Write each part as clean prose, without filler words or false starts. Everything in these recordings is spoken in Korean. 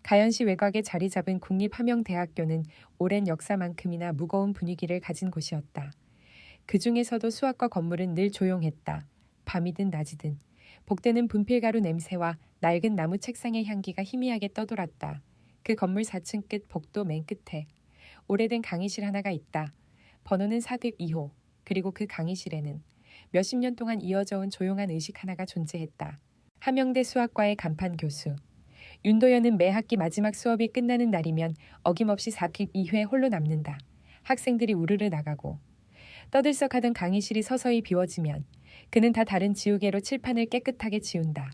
가연시 외곽에 자리 잡은 국립함영대학교는 오랜 역사만큼이나 무거운 분위기를 가진 곳이었다. 그 중에서도 수학과 건물은 늘 조용했다. 밤이든 낮이든 복되는 분필가루 냄새와 낡은 나무 책상의 향기가 희미하게 떠돌았다. 그 건물 4층 끝 복도 맨 끝에 오래된 강의실 하나가 있다. 번호는 402호. 그리고 그 강의실에는 몇십 년 동안 이어져 온 조용한 의식 하나가 존재했다. 함영대 수학과의 간판 교수. 윤도현은 매 학기 마지막 수업이 끝나는 날이면 어김없이 402회 홀로 남는다. 학생들이 우르르 나가고 떠들썩하던 강의실이 서서히 비워지면 그는 다 다른 지우개로 칠판을 깨끗하게 지운다.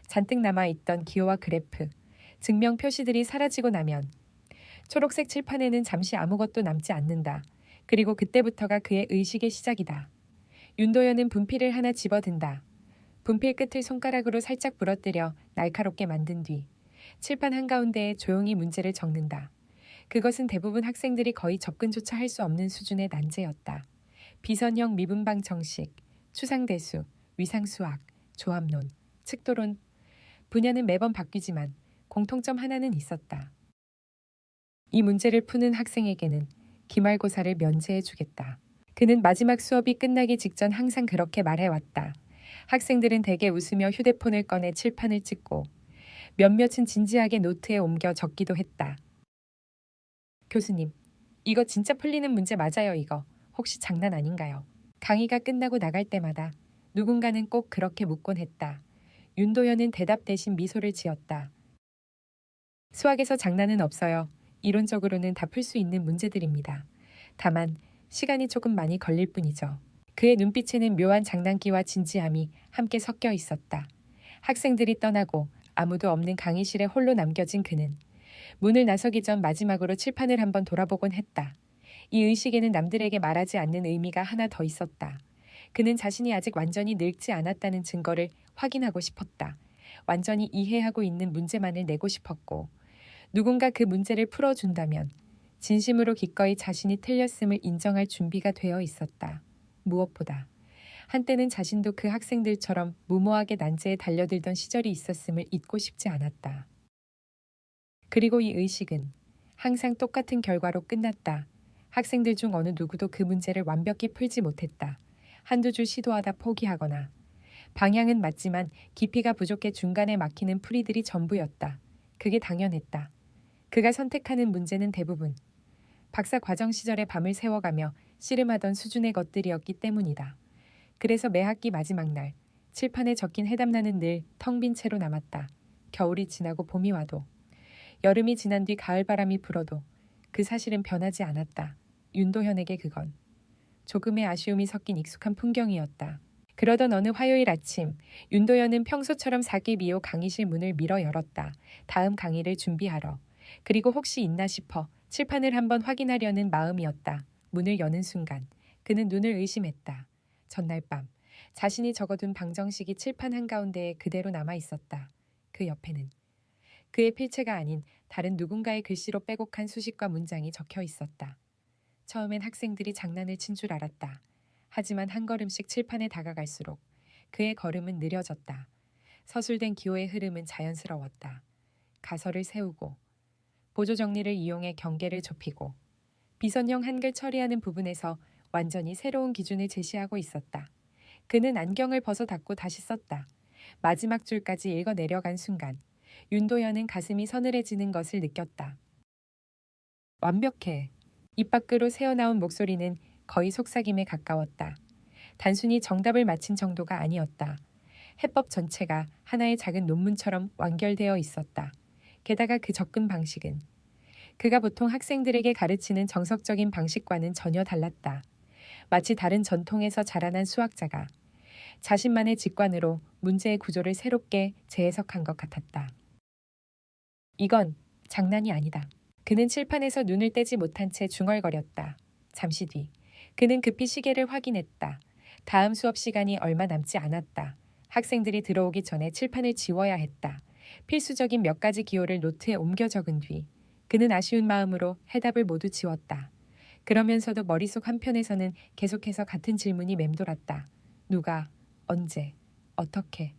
잔뜩 남아있던 기호와 그래프, 증명 표시들이 사라지고 나면 초록색 칠판에는 잠시 아무것도 남지 않는다. 그리고 그때부터가 그의 의식의 시작이다. 윤도현은 분필을 하나 집어든다. 분필 끝을 손가락으로 살짝 부러뜨려 날카롭게 만든 뒤 칠판 한가운데에 조용히 문제를 적는다. 그것은 대부분 학생들이 거의 접근조차 할 수 없는 수준의 난제였다. 비선형 미분방 정식, 추상대수, 위상수학, 조합론, 측도론 분야는 매번 바뀌지만 공통점 하나는 있었다. 이 문제를 푸는 학생에게는 기말고사를 면제해주겠다. 그는 마지막 수업이 끝나기 직전 항상 그렇게 말해왔다. 학생들은 대개 웃으며 휴대폰을 꺼내 칠판을 찍고 몇몇은 진지하게 노트에 옮겨 적기도 했다. 교수님, 이거 진짜 풀리는 문제 맞아요 이거. 혹시 장난 아닌가요? 강의가 끝나고 나갈 때마다 누군가는 꼭 그렇게 묻곤 했다. 윤도현은 대답 대신 미소를 지었다. 수학에서 장난은 없어요. 이론적으로는 다 풀 수 있는 문제들입니다. 다만 시간이 조금 많이 걸릴 뿐이죠. 그의 눈빛에는 묘한 장난기와 진지함이 함께 섞여 있었다. 학생들이 떠나고 아무도 없는 강의실에 홀로 남겨진 그는 문을 나서기 전 마지막으로 칠판을 한번 돌아보곤 했다. 이 의식에는 남들에게 말하지 않는 의미가 하나 더 있었다. 그는 자신이 아직 완전히 늙지 않았다는 증거를 확인하고 싶었다. 완전히 이해하고 있는 문제만을 내고 싶었고 누군가 그 문제를 풀어준다면 진심으로 기꺼이 자신이 틀렸음을 인정할 준비가 되어 있었다. 무엇보다 한때는 자신도 그 학생들처럼 무모하게 난제에 달려들던 시절이 있었음을 잊고 싶지 않았다. 그리고 이 의식은 항상 똑같은 결과로 끝났다. 학생들 중 어느 누구도 그 문제를 완벽히 풀지 못했다. 한두 줄 시도하다 포기하거나 방향은 맞지만 깊이가 부족해 중간에 막히는 풀이들이 전부였다. 그게 당연했다. 그가 선택하는 문제는 대부분 박사 과정 시절에 밤을 새워가며 씨름하던 수준의 것들이었기 때문이다. 그래서 매 학기 마지막 날 칠판에 적힌 해답란은 늘 텅 빈 채로 남았다. 겨울이 지나고 봄이 와도 여름이 지난 뒤 가을바람이 불어도 그 사실은 변하지 않았다. 윤도현에게 그건 조금의 아쉬움이 섞인 익숙한 풍경이었다. 그러던 어느 화요일 아침 윤도현은 평소처럼 4기2호 강의실 문을 밀어 열었다. 다음 강의를 준비하러. 그리고 혹시 있나 싶어 칠판을 한번 확인하려는 마음이었다. 문을 여는 순간 그는 눈을 의심했다. 전날 밤 자신이 적어둔 방정식이 칠판 한가운데에 그대로 남아 있었다. 그 옆에는 그의 필체가 아닌 다른 누군가의 글씨로 빼곡한 수식과 문장이 적혀 있었다. 처음엔 학생들이 장난을 친 줄 알았다. 하지만 한 걸음씩 칠판에 다가갈수록 그의 걸음은 느려졌다. 서술된 기호의 흐름은 자연스러웠다. 가설을 세우고 보조 정리를 이용해 경계를 좁히고 비선형 한글 처리하는 부분에서 완전히 새로운 기준을 제시하고 있었다. 그는 안경을 벗어 닫고 다시 썼다. 마지막 줄까지 읽어 내려간 순간 윤도현은 가슴이 서늘해지는 것을 느꼈다. 완벽해. 입 밖으로 새어나온 목소리는 거의 속삭임에 가까웠다. 단순히 정답을 맞힌 정도가 아니었다. 해법 전체가 하나의 작은 논문처럼 완결되어 있었다. 게다가 그 접근 방식은 그가 보통 학생들에게 가르치는 정석적인 방식과는 전혀 달랐다. 마치 다른 전통에서 자라난 수학자가 자신만의 직관으로 문제의 구조를 새롭게 재해석한 것 같았다. 이건 장난이 아니다. 그는 칠판에서 눈을 떼지 못한 채 중얼거렸다. 잠시 뒤 그는 급히 시계를 확인했다. 다음 수업 시간이 얼마 남지 않았다. 학생들이 들어오기 전에 칠판을 지워야 했다. 필수적인 몇 가지 기호를 노트에 옮겨 적은 뒤 그는 아쉬운 마음으로 해답을 모두 지웠다. 그러면서도 머릿속 한편에서는 계속해서 같은 질문이 맴돌았다. 누가, 언제, 어떻게.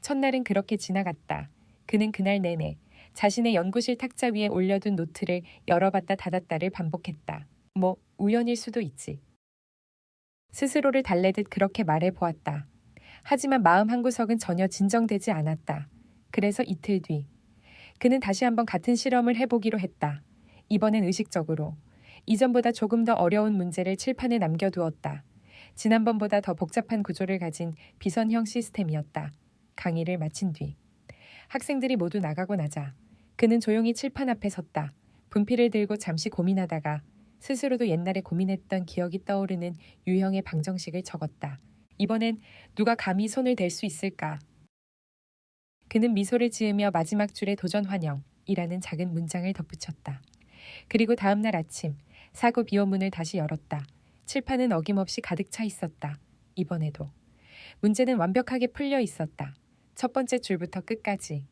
첫날은 그렇게 지나갔다. 그는 그날 내내 자신의 연구실 탁자 위에 올려둔 노트를 열어봤다 닫았다를 반복했다. 뭐 우연일 수도 있지. 스스로를 달래듯 그렇게 말해보았다. 하지만 마음 한구석은 전혀 진정되지 않았다. 그래서 이틀 뒤 그는 다시 한번 같은 실험을 해보기로 했다. 이번엔 의식적으로. 이전보다 조금 더 어려운 문제를 칠판에 남겨두었다. 지난번보다 더 복잡한 구조를 가진 비선형 시스템이었다. 강의를 마친 뒤 학생들이 모두 나가고 나자 그는 조용히 칠판 앞에 섰다. 분필을 들고 잠시 고민하다가 스스로도 옛날에 고민했던 기억이 떠오르는 유형의 방정식을 적었다. 이번엔 누가 감히 손을 댈 수 있을까? 그는 미소를 지으며 마지막 줄에 도전 환영이라는 작은 문장을 덧붙였다. 그리고 다음 날 아침 사고 비워문을 다시 열었다. 칠판은 어김없이 가득 차 있었다. 이번에도. 문제는 완벽하게 풀려 있었다. 첫 번째 줄부터 끝까지.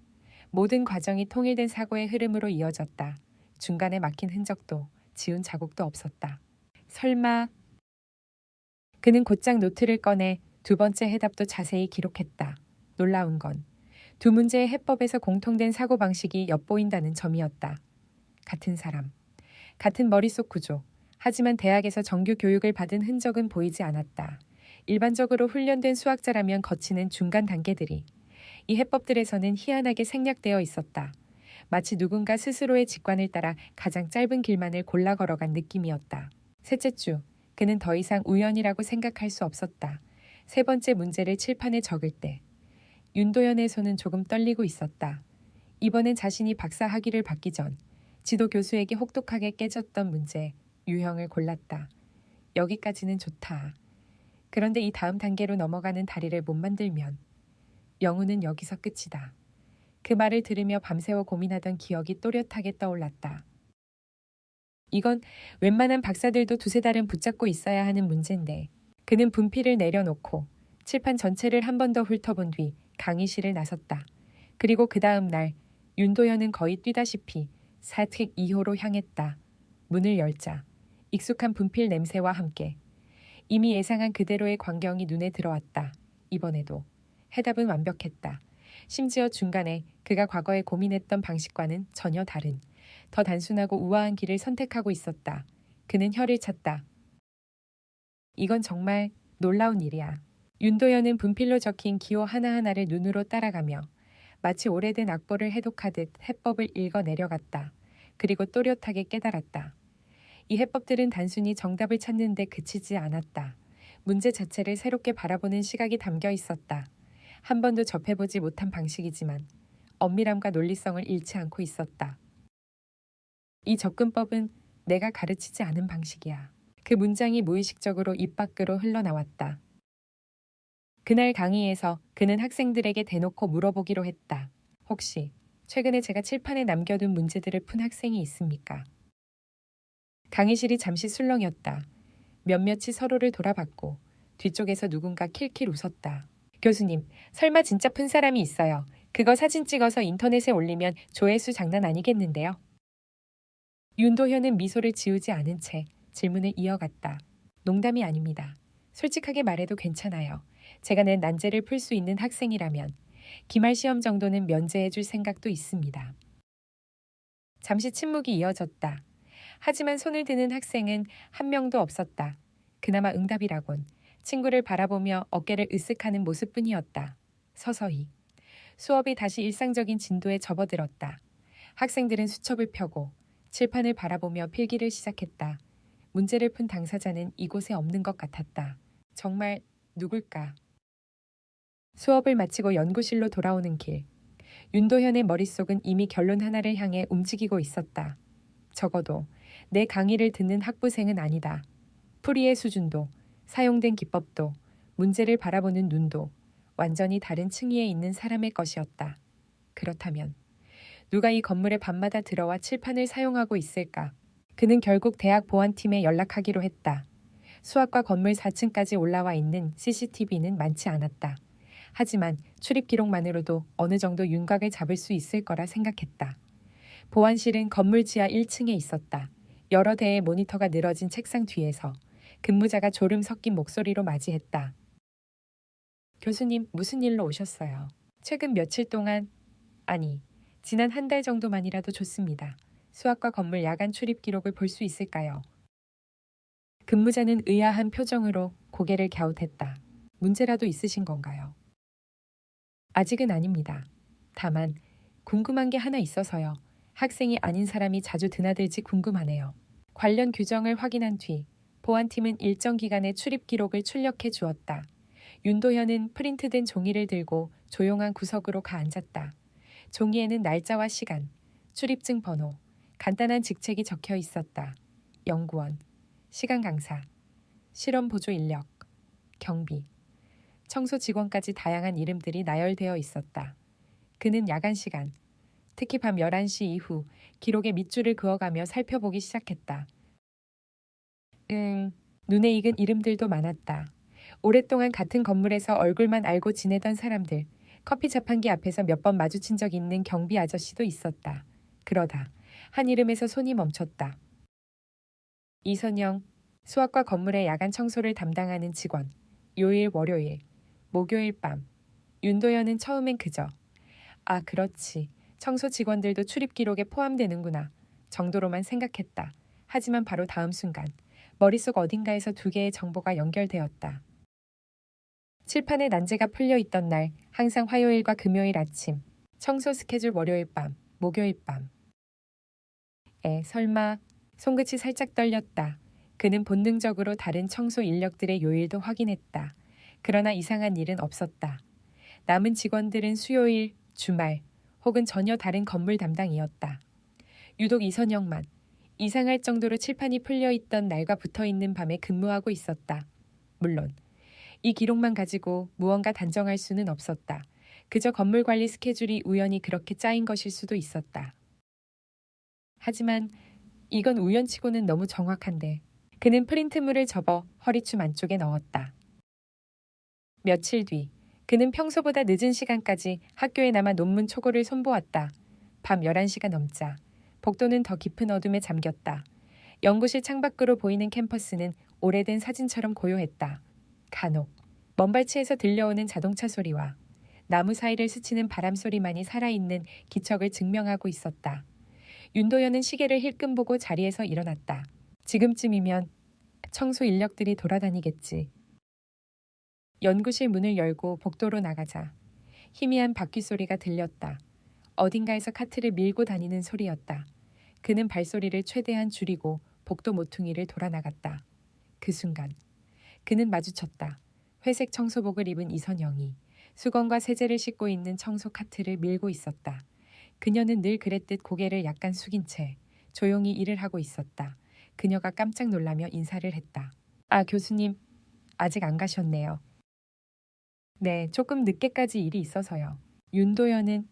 모든 과정이 통일된 사고의 흐름으로 이어졌다. 중간에 막힌 흔적도 지운 자국도 없었다. 설마... 그는 곧장 노트를 꺼내 두 번째 해답도 자세히 기록했다. 놀라운 건 두 문제의 해법에서 공통된 사고방식이 엿보인다는 점이었다. 같은 사람, 같은 머릿속 구조, 하지만 대학에서 정규 교육을 받은 흔적은 보이지 않았다. 일반적으로 훈련된 수학자라면 거치는 중간 단계들이 이 해법들에서는 희한하게 생략되어 있었다. 마치 누군가 스스로의 직관을 따라 가장 짧은 길만을 골라 걸어간 느낌이었다. 셋째 주, 그는 더 이상 우연이라고 생각할 수 없었다. 세 번째 문제를 칠판에 적을 때 윤도현의 손은 조금 떨리고 있었다. 이번엔 자신이 박사 학위를 받기 전 지도 교수에게 혹독하게 깨졌던 문제, 유형을 골랐다. 여기까지는 좋다. 그런데 이 다음 단계로 넘어가는 다리를 못 만들면 영우는 여기서 끝이다. 그 말을 들으며 밤새워 고민하던 기억이 또렷하게 떠올랐다. 이건 웬만한 박사들도 두세 달은 붙잡고 있어야 하는 문제인데 그는 분필을 내려놓고 칠판 전체를 한 번 더 훑어본 뒤 강의실을 나섰다. 그리고 그 다음 날 윤도현은 거의 뛰다시피 사택 2호로 향했다. 문을 열자 익숙한 분필 냄새와 함께 이미 예상한 그대로의 광경이 눈에 들어왔다. 이번에도 해답은 완벽했다. 심지어 중간에 그가 과거에 고민했던 방식과는 전혀 다른 더 단순하고 우아한 길을 선택하고 있었다. 그는 혀를 찼다. 이건 정말 놀라운 일이야. 윤도현은 분필로 적힌 기호 하나하나를 눈으로 따라가며 마치 오래된 악보를 해독하듯 해법을 읽어 내려갔다. 그리고 또렷하게 깨달았다. 이 해법들은 단순히 정답을 찾는 데 그치지 않았다. 문제 자체를 새롭게 바라보는 시각이 담겨 있었다. 한 번도 접해보지 못한 방식이지만 엄밀함과 논리성을 잃지 않고 있었다. 이 접근법은 내가 가르치지 않은 방식이야. 그 문장이 무의식적으로 입 밖으로 흘러나왔다. 그날 강의에서 그는 학생들에게 대놓고 물어보기로 했다. 혹시 최근에 제가 칠판에 남겨둔 문제들을 푼 학생이 있습니까? 강의실이 잠시 술렁였다. 몇몇이 서로를 돌아봤고 뒤쪽에서 누군가 킬킬 웃었다. 교수님, 설마 진짜 푼 사람이 있어요. 그거 사진 찍어서 인터넷에 올리면 조회수 장난 아니겠는데요? 윤도현은 미소를 지우지 않은 채 질문을 이어갔다. 농담이 아닙니다. 솔직하게 말해도 괜찮아요. 제가 낸 난제를 풀 수 있는 학생이라면 기말 시험 정도는 면제해 줄 생각도 있습니다. 잠시 침묵이 이어졌다. 하지만 손을 드는 학생은 한 명도 없었다. 그나마 응답이라곤 친구를 바라보며 어깨를 으쓱하는 모습뿐이었다. 서서히 수업이 다시 일상적인 진도에 접어들었다. 학생들은 수첩을 펴고 칠판을 바라보며 필기를 시작했다. 문제를 푼 당사자는 이곳에 없는 것 같았다. 정말 누굴까? 수업을 마치고 연구실로 돌아오는 길. 윤도현의 머릿속은 이미 결론 하나를 향해 움직이고 있었다. 적어도 내 강의를 듣는 학부생은 아니다. 풀이의 수준도, 사용된 기법도, 문제를 바라보는 눈도 완전히 다른 층위에 있는 사람의 것이었다. 그렇다면 누가 이 건물에 밤마다 들어와 칠판을 사용하고 있을까? 그는 결국 대학 보안팀에 연락하기로 했다. 수학과 건물 4층까지 올라와 있는 CCTV는 많지 않았다. 하지만 출입 기록만으로도 어느 정도 윤곽을 잡을 수 있을 거라 생각했다. 보안실은 건물 지하 1층에 있었다. 여러 대의 모니터가 늘어진 책상 뒤에서 근무자가 졸음 섞인 목소리로 맞이했다. 교수님, 무슨 일로 오셨어요? 최근 며칠 동안, 아니, 지난 한 달 정도만이라도 좋습니다. 수학과 건물 야간 출입 기록을 볼 수 있을까요? 근무자는 의아한 표정으로 고개를 갸웃했다. 문제라도 있으신 건가요? 아직은 아닙니다. 다만 궁금한 게 하나 있어서요. 학생이 아닌 사람이 자주 드나들지 궁금하네요. 관련 규정을 확인한 뒤 보안팀은 일정 기간의 출입 기록을 출력해 주었다. 윤도현은 프린트된 종이를 들고 조용한 구석으로 가 앉았다. 종이에는 날짜와 시간, 출입증 번호, 간단한 직책이 적혀 있었다. 연구원, 시간 강사, 실험 보조 인력, 경비, 청소 직원까지 다양한 이름들이 나열되어 있었다. 그는 야간 시간, 특히 밤 11시 이후 기록에 밑줄을 그어가며 살펴보기 시작했다. 눈에 익은 이름들도 많았다. 오랫동안 같은 건물에서 얼굴만 알고 지내던 사람들, 커피 자판기 앞에서 몇 번 마주친 적 있는 경비 아저씨도 있었다. 그러다 한 이름에서 손이 멈췄다. 이선영, 수학과 건물의 야간 청소를 담당하는 직원, 요일 월요일, 목요일 밤. 윤도현은 처음엔 그저 아 그렇지, 청소 직원들도 출입 기록에 포함되는구나 정도로만 생각했다. 하지만 바로 다음 순간 머릿속 어딘가에서 두 개의 정보가 연결되었다. 칠판에 난제가 풀려있던 날, 항상 화요일과 금요일 아침, 청소 스케줄 월요일 밤, 목요일 밤. 설마. 손끝이 살짝 떨렸다. 그는 본능적으로 다른 청소 인력들의 요일도 확인했다. 그러나 이상한 일은 없었다. 남은 직원들은 수요일, 주말 혹은 전혀 다른 건물 담당이었다. 유독 이선영만 이상할 정도로 칠판이 풀려있던 날과 붙어있는 밤에 근무하고 있었다. 물론 이 기록만 가지고 무언가 단정할 수는 없었다. 그저 건물 관리 스케줄이 우연히 그렇게 짜인 것일 수도 있었다. 하지만 이건 우연치고는 너무 정확한데 그는 프린트물을 접어 허리춤 안쪽에 넣었다. 며칠 뒤 그는 평소보다 늦은 시간까지 학교에 남아 논문 초고를 손보았다. 밤 11시가 넘자 복도는 더 깊은 어둠에 잠겼다. 연구실 창밖으로 보이는 캠퍼스는 오래된 사진처럼 고요했다. 간혹 먼발치에서 들려오는 자동차 소리와 나무 사이를 스치는 바람 소리만이 살아있는 기척을 증명하고 있었다. 윤도현은 시계를 힐끔 보고 자리에서 일어났다. 지금쯤이면 청소 인력들이 돌아다니겠지. 연구실 문을 열고 복도로 나가자 희미한 바퀴 소리가 들렸다. 어딘가에서 카트를 밀고 다니는 소리였다. 그는 발소리를 최대한 줄이고 복도 모퉁이를 돌아 나갔다. 그 순간 그는 마주쳤다. 회색 청소복을 입은 이선영이 수건과 세제를 씻고 있는 청소 카트를 밀고 있었다. 그녀는 늘 그랬듯 고개를 약간 숙인 채 조용히 일을 하고 있었다. 그녀가 깜짝 놀라며 인사를 했다. 아, 교수님, 아직 안 가셨네요. 네, 조금 늦게까지 일이 있어서요. 윤도현은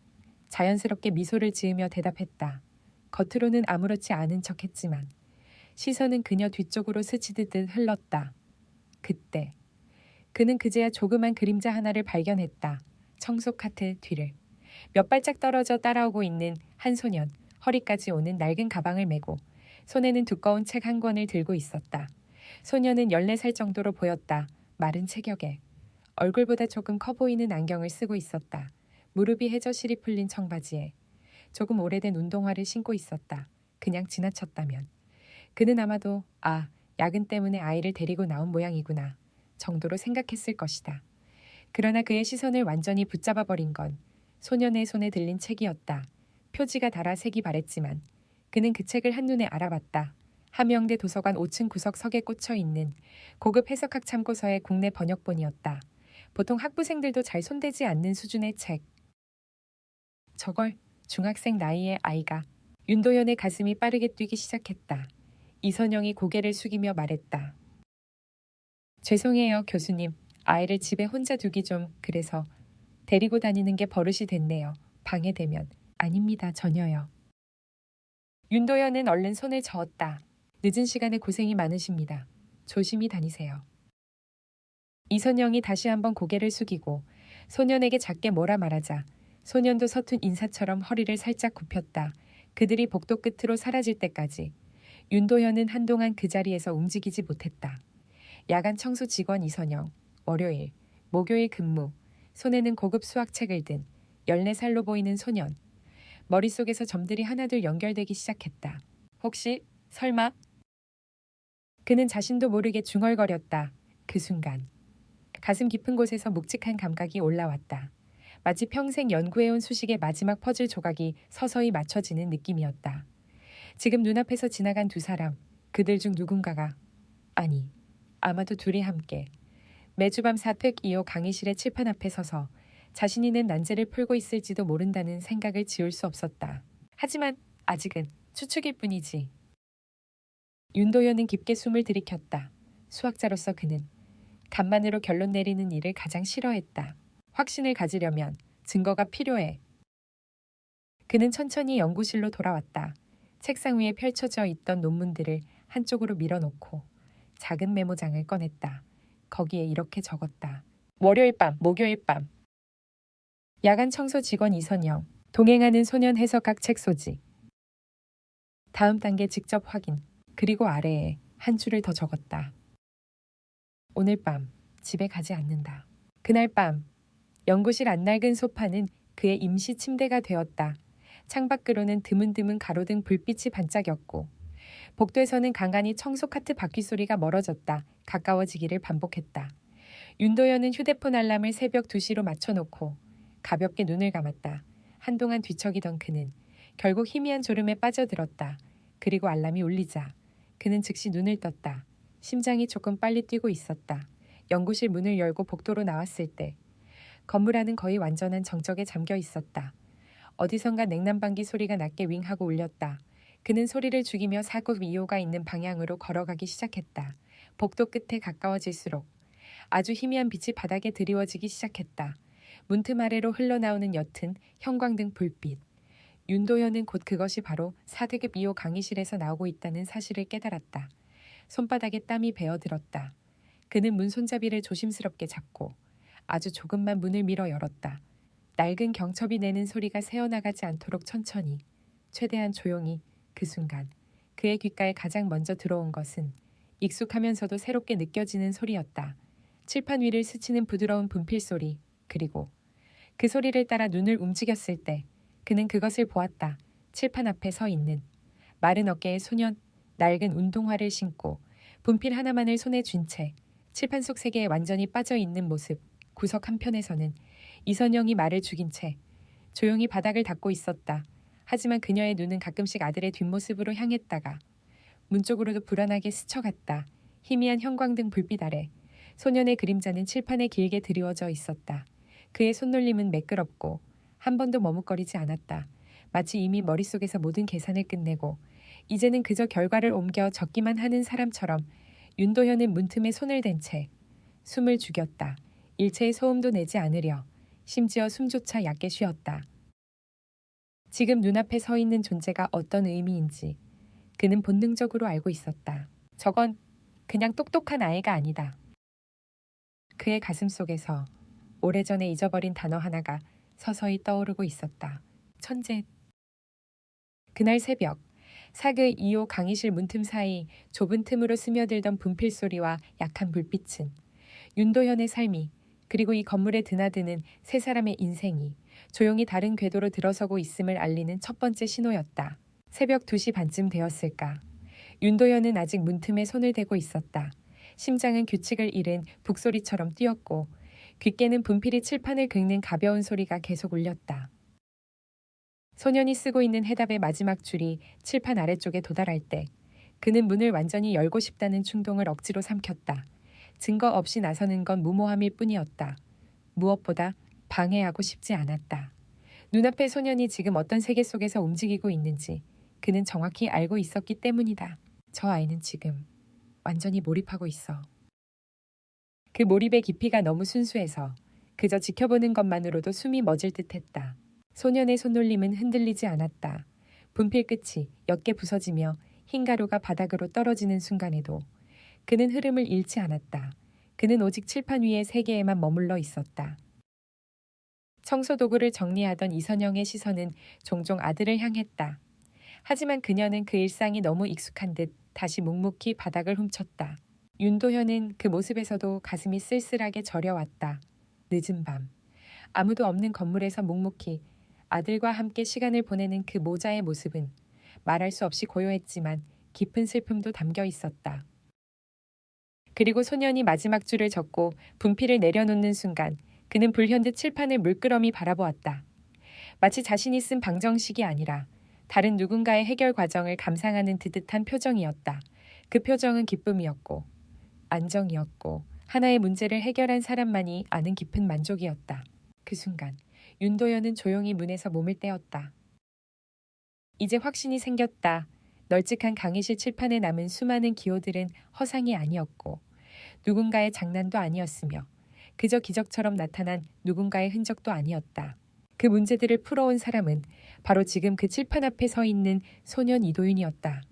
자연스럽게 미소를 지으며 대답했다. 겉으로는 아무렇지 않은 척했지만 시선은 그녀 뒤쪽으로 스치듯 흘렀다. 그때 그는 그제야 조그만 그림자 하나를 발견했다. 청소 카트 뒤를 몇 발짝 떨어져 따라오고 있는 한 소년, 허리까지 오는 낡은 가방을 메고 손에는 두꺼운 책 한 권을 들고 있었다. 소년은 14살 정도로 보였다. 마른 체격에 얼굴보다 조금 커 보이는 안경을 쓰고 있었다. 무릎이 해저실이 풀린 청바지에 조금 오래된 운동화를 신고 있었다. 그냥 지나쳤다면 그는 아마도 야근 때문에 아이를 데리고 나온 모양이구나 정도로 생각했을 것이다. 그러나 그의 시선을 완전히 붙잡아버린 건 소년의 손에 들린 책이었다. 표지가 달아 색이 바랬지만 그는 그 책을 한눈에 알아봤다. 함영대 도서관 5층 구석석에 꽂혀있는 고급 해석학 참고서의 국내 번역본이었다. 보통 학부생들도 잘 손대지 않는 수준의 책. 저걸 중학생 나이의 아이가. 윤도현의 가슴이 빠르게 뛰기 시작했다. 이선영이 고개를 숙이며 말했다. 죄송해요, 교수님. 아이를 집에 혼자 두기 좀 그래서 데리고 다니는 게 버릇이 됐네요. 방해되면. 아닙니다, 전혀요. 윤도현은 얼른 손을 저었다. 늦은 시간에 고생이 많으십니다. 조심히 다니세요. 이선영이 다시 한번 고개를 숙이고 소년에게 작게 뭐라 말하자 소년도 서툰 인사처럼 허리를 살짝 굽혔다. 그들이 복도 끝으로 사라질 때까지 윤도현은 한동안 그 자리에서 움직이지 못했다. 야간 청소 직원 이선영, 월요일, 목요일 근무, 손에는 고급 수학책을 든 14살로 보이는 소년. 머릿속에서 점들이 하나둘 연결되기 시작했다. 혹시 설마? 그는 자신도 모르게 중얼거렸다. 그 순간 가슴 깊은 곳에서 묵직한 감각이 올라왔다. 마치 평생 연구해온 수식의 마지막 퍼즐 조각이 서서히 맞춰지는 느낌이었다. 지금 눈앞에서 지나간 두 사람, 그들 중 누군가가, 아니, 아마도 둘이 함께 매주 밤 4팩2호 강의실의 칠판 앞에 서서 자신이 낸 난제를 풀고 있을지도 모른다는 생각을 지울 수 없었다. 하지만 아직은 추측일 뿐이지. 윤도현은 깊게 숨을 들이켰다. 수학자로서 그는 간만으로 결론 내리는 일을 가장 싫어했다. 확신을 가지려면 증거가 필요해. 그는 천천히 연구실로 돌아왔다. 책상 위에 펼쳐져 있던 논문들을 한쪽으로 밀어놓고 작은 메모장을 꺼냈다. 거기에 이렇게 적었다. 월요일 밤, 목요일 밤. 야간 청소 직원 이선영, 동행하는 소년 해석학 책 소지. 다음 단계 직접 확인. 그리고 아래에 한 줄을 더 적었다. 오늘 밤 집에 가지 않는다. 그날 밤 연구실 안낡은 소파는 그의 임시 침대가 되었다. 창밖으로는 드문드문 가로등 불빛이 반짝였고 복도에서는 간간히 청소 카트 바퀴 소리가 멀어졌다. 가까워지기를 반복했다. 윤도현은 휴대폰 알람을 새벽 2시로 맞춰놓고 가볍게 눈을 감았다. 한동안 뒤척이던 그는 결국 희미한 졸음에 빠져들었다. 그리고 알람이 울리자 그는 즉시 눈을 떴다. 심장이 조금 빨리 뛰고 있었다. 연구실 문을 열고 복도로 나왔을 때 건물 안은 거의 완전한 정적에 잠겨 있었다. 어디선가 냉난방기 소리가 낮게 윙하고 울렸다. 그는 소리를 죽이며 4급 2호가 있는 방향으로 걸어가기 시작했다. 복도 끝에 가까워질수록 아주 희미한 빛이 바닥에 드리워지기 시작했다. 문틈 아래로 흘러나오는 옅은 형광등 불빛. 윤도현은 곧 그것이 바로 4등급 2호 강의실에서 나오고 있다는 사실을 깨달았다. 손바닥에 땀이 베어들었다. 그는 문 손잡이를 조심스럽게 잡고 아주 조금만 문을 밀어 열었다. 낡은 경첩이 내는 소리가 새어나가지 않도록 천천히, 최대한 조용히. 그 순간 그의 귓가에 가장 먼저 들어온 것은 익숙하면서도 새롭게 느껴지는 소리였다. 칠판 위를 스치는 부드러운 분필 소리. 그리고 그 소리를 따라 눈을 움직였을 때 그는 그것을 보았다. 칠판 앞에 서 있는 마른 어깨의 소년, 낡은 운동화를 신고 분필 하나만을 손에 쥔 채 칠판 속 세계에 완전히 빠져 있는 모습. 구석 한편에서는 이선영이 말을 죽인 채 조용히 바닥을 닦고 있었다. 하지만 그녀의 눈은 가끔씩 아들의 뒷모습으로 향했다가 문 쪽으로도 불안하게 스쳐갔다. 희미한 형광등 불빛 아래 소년의 그림자는 칠판에 길게 드리워져 있었다. 그의 손놀림은 매끄럽고 한 번도 머뭇거리지 않았다. 마치 이미 머릿속에서 모든 계산을 끝내고 이제는 그저 결과를 옮겨 적기만 하는 사람처럼 윤도현은 문틈에 손을 댄 채 숨을 죽였다. 일체의 소음도 내지 않으려 심지어 숨조차 얕게 쉬었다. 지금 눈앞에 서 있는 존재가 어떤 의미인지 그는 본능적으로 알고 있었다. 저건 그냥 똑똑한 아이가 아니다. 그의 가슴 속에서 오래전에 잊어버린 단어 하나가 서서히 떠오르고 있었다. 천재. 그날 새벽 4급 2호 강의실 문틈 사이 좁은 틈으로 스며들던 분필 소리와 약한 불빛은 윤도현의 삶이 그리고 이 건물에 드나드는 세 사람의 인생이 조용히 다른 궤도로 들어서고 있음을 알리는 첫 번째 신호였다. 새벽 2시 반쯤 되었을까. 윤도현은 아직 문틈에 손을 대고 있었다. 심장은 규칙을 잃은 북소리처럼 뛰었고 귓게는 분필이 칠판을 긁는 가벼운 소리가 계속 울렸다. 소년이 쓰고 있는 해답의 마지막 줄이 칠판 아래쪽에 도달할 때 그는 문을 완전히 열고 싶다는 충동을 억지로 삼켰다. 증거 없이 나서는 건 무모함일 뿐이었다. 무엇보다 방해하고 싶지 않았다. 눈앞의 소년이 지금 어떤 세계 속에서 움직이고 있는지 그는 정확히 알고 있었기 때문이다. 저 아이는 지금 완전히 몰입하고 있어. 그 몰입의 깊이가 너무 순수해서 그저 지켜보는 것만으로도 숨이 멎을 듯했다. 소년의 손놀림은 흔들리지 않았다. 분필 끝이 옅게 부서지며 흰 가루가 바닥으로 떨어지는 순간에도 그는 흐름을 잃지 않았다. 그는 오직 칠판 위의 세계에만 머물러 있었다. 청소 도구를 정리하던 이선영의 시선은 종종 아들을 향했다. 하지만 그녀는 그 일상이 너무 익숙한 듯 다시 묵묵히 바닥을 훔쳤다. 윤도현은 그 모습에서도 가슴이 쓸쓸하게 저려왔다. 늦은 밤, 아무도 없는 건물에서 묵묵히 아들과 함께 시간을 보내는 그 모자의 모습은 말할 수 없이 고요했지만 깊은 슬픔도 담겨 있었다. 그리고 소년이 마지막 줄을 적고 분필을 내려놓는 순간 그는 불현듯 칠판을 물끄러미 바라보았다. 마치 자신이 쓴 방정식이 아니라 다른 누군가의 해결 과정을 감상하는 듯한 표정이었다. 그 표정은 기쁨이었고 안정이었고 하나의 문제를 해결한 사람만이 아는 깊은 만족이었다. 그 순간 윤도현은 조용히 문에서 몸을 떼었다. 이제 확신이 생겼다. 널찍한 강의실 칠판에 남은 수많은 기호들은 허상이 아니었고 누군가의 장난도 아니었으며 그저 기적처럼 나타난 누군가의 흔적도 아니었다. 그 문제들을 풀어온 사람은 바로 지금 그 칠판 앞에 서 있는 소년 이도윤이었다.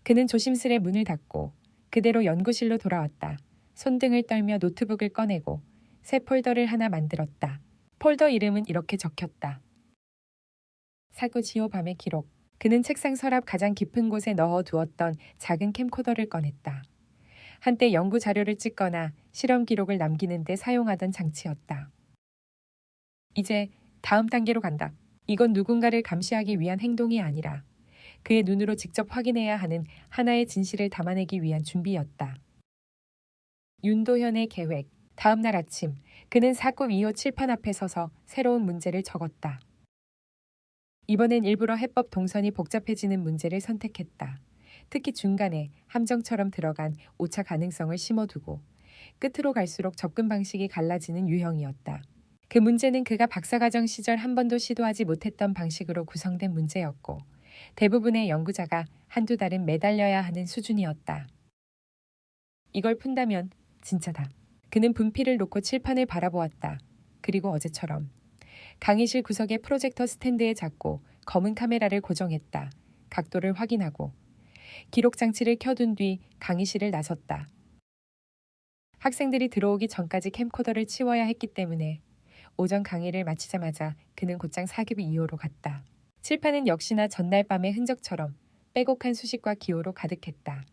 그는 조심스레 문을 닫고 그대로 연구실로 돌아왔다. 손등을 떨며 노트북을 꺼내고 새 폴더를 하나 만들었다. 폴더 이름은 이렇게 적혔다. 사고지호 밤의 기록. 그는 책상 서랍 가장 깊은 곳에 넣어두었던 작은 캠코더를 꺼냈다. 한때 연구 자료를 찍거나 실험 기록을 남기는 데 사용하던 장치였다. 이제 다음 단계로 간다. 이건 누군가를 감시하기 위한 행동이 아니라 그의 눈으로 직접 확인해야 하는 하나의 진실을 담아내기 위한 준비였다. 윤도현의 계획. 다음 날 아침 그는 492호 칠판 앞에 서서 새로운 문제를 적었다. 이번엔 일부러 해법 동선이 복잡해지는 문제를 선택했다. 특히 중간에 함정처럼 들어간 오차 가능성을 심어두고 끝으로 갈수록 접근 방식이 갈라지는 유형이었다. 그 문제는 그가 박사과정 시절 한 번도 시도하지 못했던 방식으로 구성된 문제였고 대부분의 연구자가 한두 달은 매달려야 하는 수준이었다. 이걸 푼다면 진짜다. 그는 분필을 놓고 칠판을 바라보았다. 그리고 어제처럼 강의실 구석의 프로젝터 스탠드에 잡고 검은 카메라를 고정했다. 각도를 확인하고 기록 장치를 켜둔 뒤 강의실을 나섰다. 학생들이 들어오기 전까지 캠코더를 치워야 했기 때문에 오전 강의를 마치자마자 그는 곧장 492호로 갔다. 칠판은 역시나 전날 밤의 흔적처럼 빼곡한 수식과 기호로 가득했다.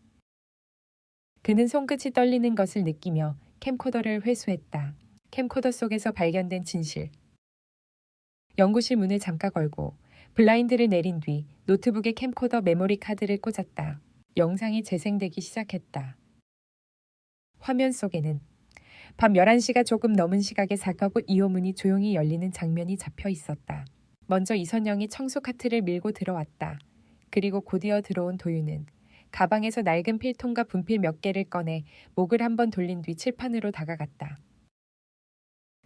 그는 손끝이 떨리는 것을 느끼며 캠코더를 회수했다. 캠코더 속에서 발견된 진실. 연구실 문을 잠가 걸고 블라인드를 내린 뒤 노트북에 캠코더 메모리 카드를 꽂았다. 영상이 재생되기 시작했다. 화면 속에는 밤 11시가 조금 넘은 시각에 492호 문이 조용히 열리는 장면이 잡혀 있었다. 먼저 이선영이 청소 카트를 밀고 들어왔다. 그리고 곧이어 들어온 도윤은 가방에서 낡은 필통과 분필 몇 개를 꺼내 목을 한번 돌린 뒤 칠판으로 다가갔다.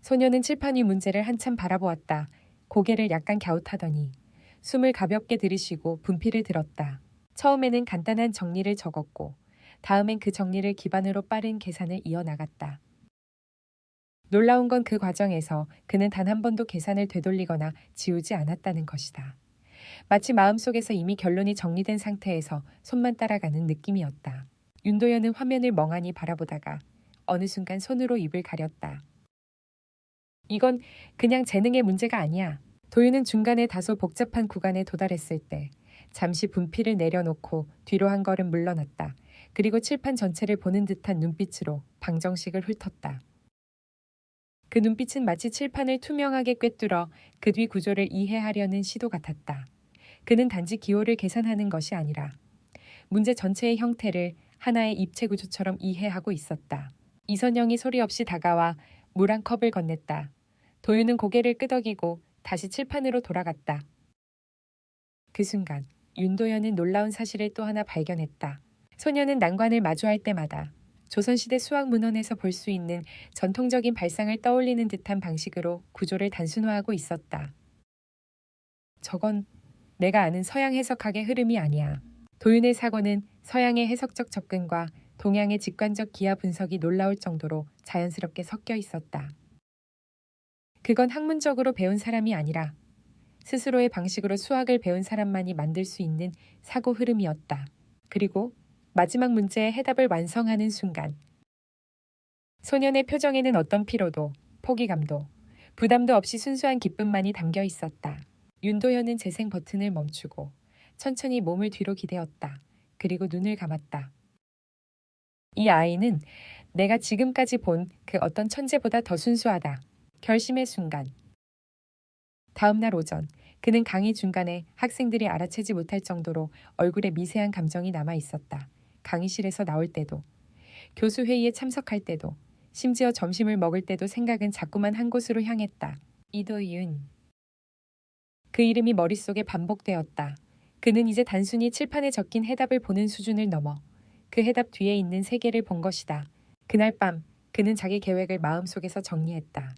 소녀는 칠판 위 문제를 한참 바라보았다. 고개를 약간 갸웃하더니 숨을 가볍게 들이쉬고 분필을 들었다. 처음에는 간단한 정리를 적었고 다음엔 그 정리를 기반으로 빠른 계산을 이어나갔다. 놀라운 건 그 과정에서 그는 단 한 번도 계산을 되돌리거나 지우지 않았다는 것이다. 마치 마음속에서 이미 결론이 정리된 상태에서 손만 따라가는 느낌이었다. 윤도현은 화면을 멍하니 바라보다가 어느 순간 손으로 입을 가렸다. 이건 그냥 재능의 문제가 아니야. 도윤은 중간에 다소 복잡한 구간에 도달했을 때 잠시 분필을 내려놓고 뒤로 한 걸음 물러났다. 그리고 칠판 전체를 보는 듯한 눈빛으로 방정식을 훑었다. 그 눈빛은 마치 칠판을 투명하게 꿰뚫어 그 뒤 구조를 이해하려는 시도 같았다. 그는 단지 기호를 계산하는 것이 아니라 문제 전체의 형태를 하나의 입체 구조처럼 이해하고 있었다. 이선영이 소리 없이 다가와 물 한 컵을 건넸다. 도윤은 고개를 끄덕이고 다시 칠판으로 돌아갔다. 그 순간 윤도현은 놀라운 사실을 또 하나 발견했다. 소녀는 난관을 마주할 때마다 조선시대 수학문헌에서 볼 수 있는 전통적인 발상을 떠올리는 듯한 방식으로 구조를 단순화하고 있었다. 저건 내가 아는 서양 해석학의 흐름이 아니야. 도윤의 사고는 서양의 해석적 접근과 동양의 직관적 기하 분석이 놀라울 정도로 자연스럽게 섞여 있었다. 그건 학문적으로 배운 사람이 아니라 스스로의 방식으로 수학을 배운 사람만이 만들 수 있는 사고 흐름이었다. 그리고 마지막 문제의 해답을 완성하는 순간 소년의 표정에는 어떤 피로도, 포기감도, 부담도 없이 순수한 기쁨만이 담겨 있었다. 윤도현은 재생 버튼을 멈추고 천천히 몸을 뒤로 기대었다. 그리고 눈을 감았다. 이 아이는 내가 지금까지 본 그 어떤 천재보다 더 순수하다. 결심의 순간. 다음 날 오전 그는 강의 중간에 학생들이 알아채지 못할 정도로 얼굴에 미세한 감정이 남아 있었다. 강의실에서 나올 때도, 교수 회의에 참석할 때도, 심지어 점심을 먹을 때도 생각은 자꾸만 한 곳으로 향했다. 이도윤. 그 이름이 머릿속에 반복되었다. 그는 이제 단순히 칠판에 적힌 해답을 보는 수준을 넘어 그 해답 뒤에 있는 세계를 본 것이다. 그날 밤 그는 자기 계획을 마음속에서 정리했다.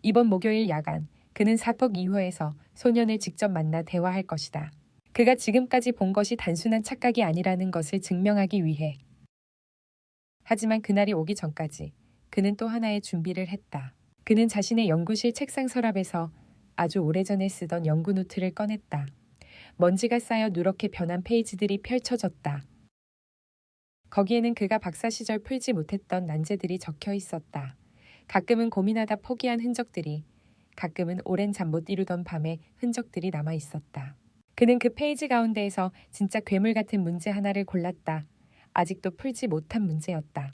이번 목요일 야간 그는 사퍽 2호에서 소년을 직접 만나 대화할 것이다. 그가 지금까지 본 것이 단순한 착각이 아니라는 것을 증명하기 위해. 하지만 그날이 오기 전까지 그는 또 하나의 준비를 했다. 그는 자신의 연구실 책상 서랍에서 아주 오래전에 쓰던 연구 노트를 꺼냈다. 먼지가 쌓여 누렇게 변한 페이지들이 펼쳐졌다. 거기에는 그가 박사 시절 풀지 못했던 난제들이 적혀 있었다. 가끔은 고민하다 포기한 흔적들이, 가끔은 오랜 잠 못 이루던 밤의 흔적들이 남아 있었다. 그는 그 페이지 가운데에서 진짜 괴물 같은 문제 하나를 골랐다. 아직도 풀지 못한 문제였다.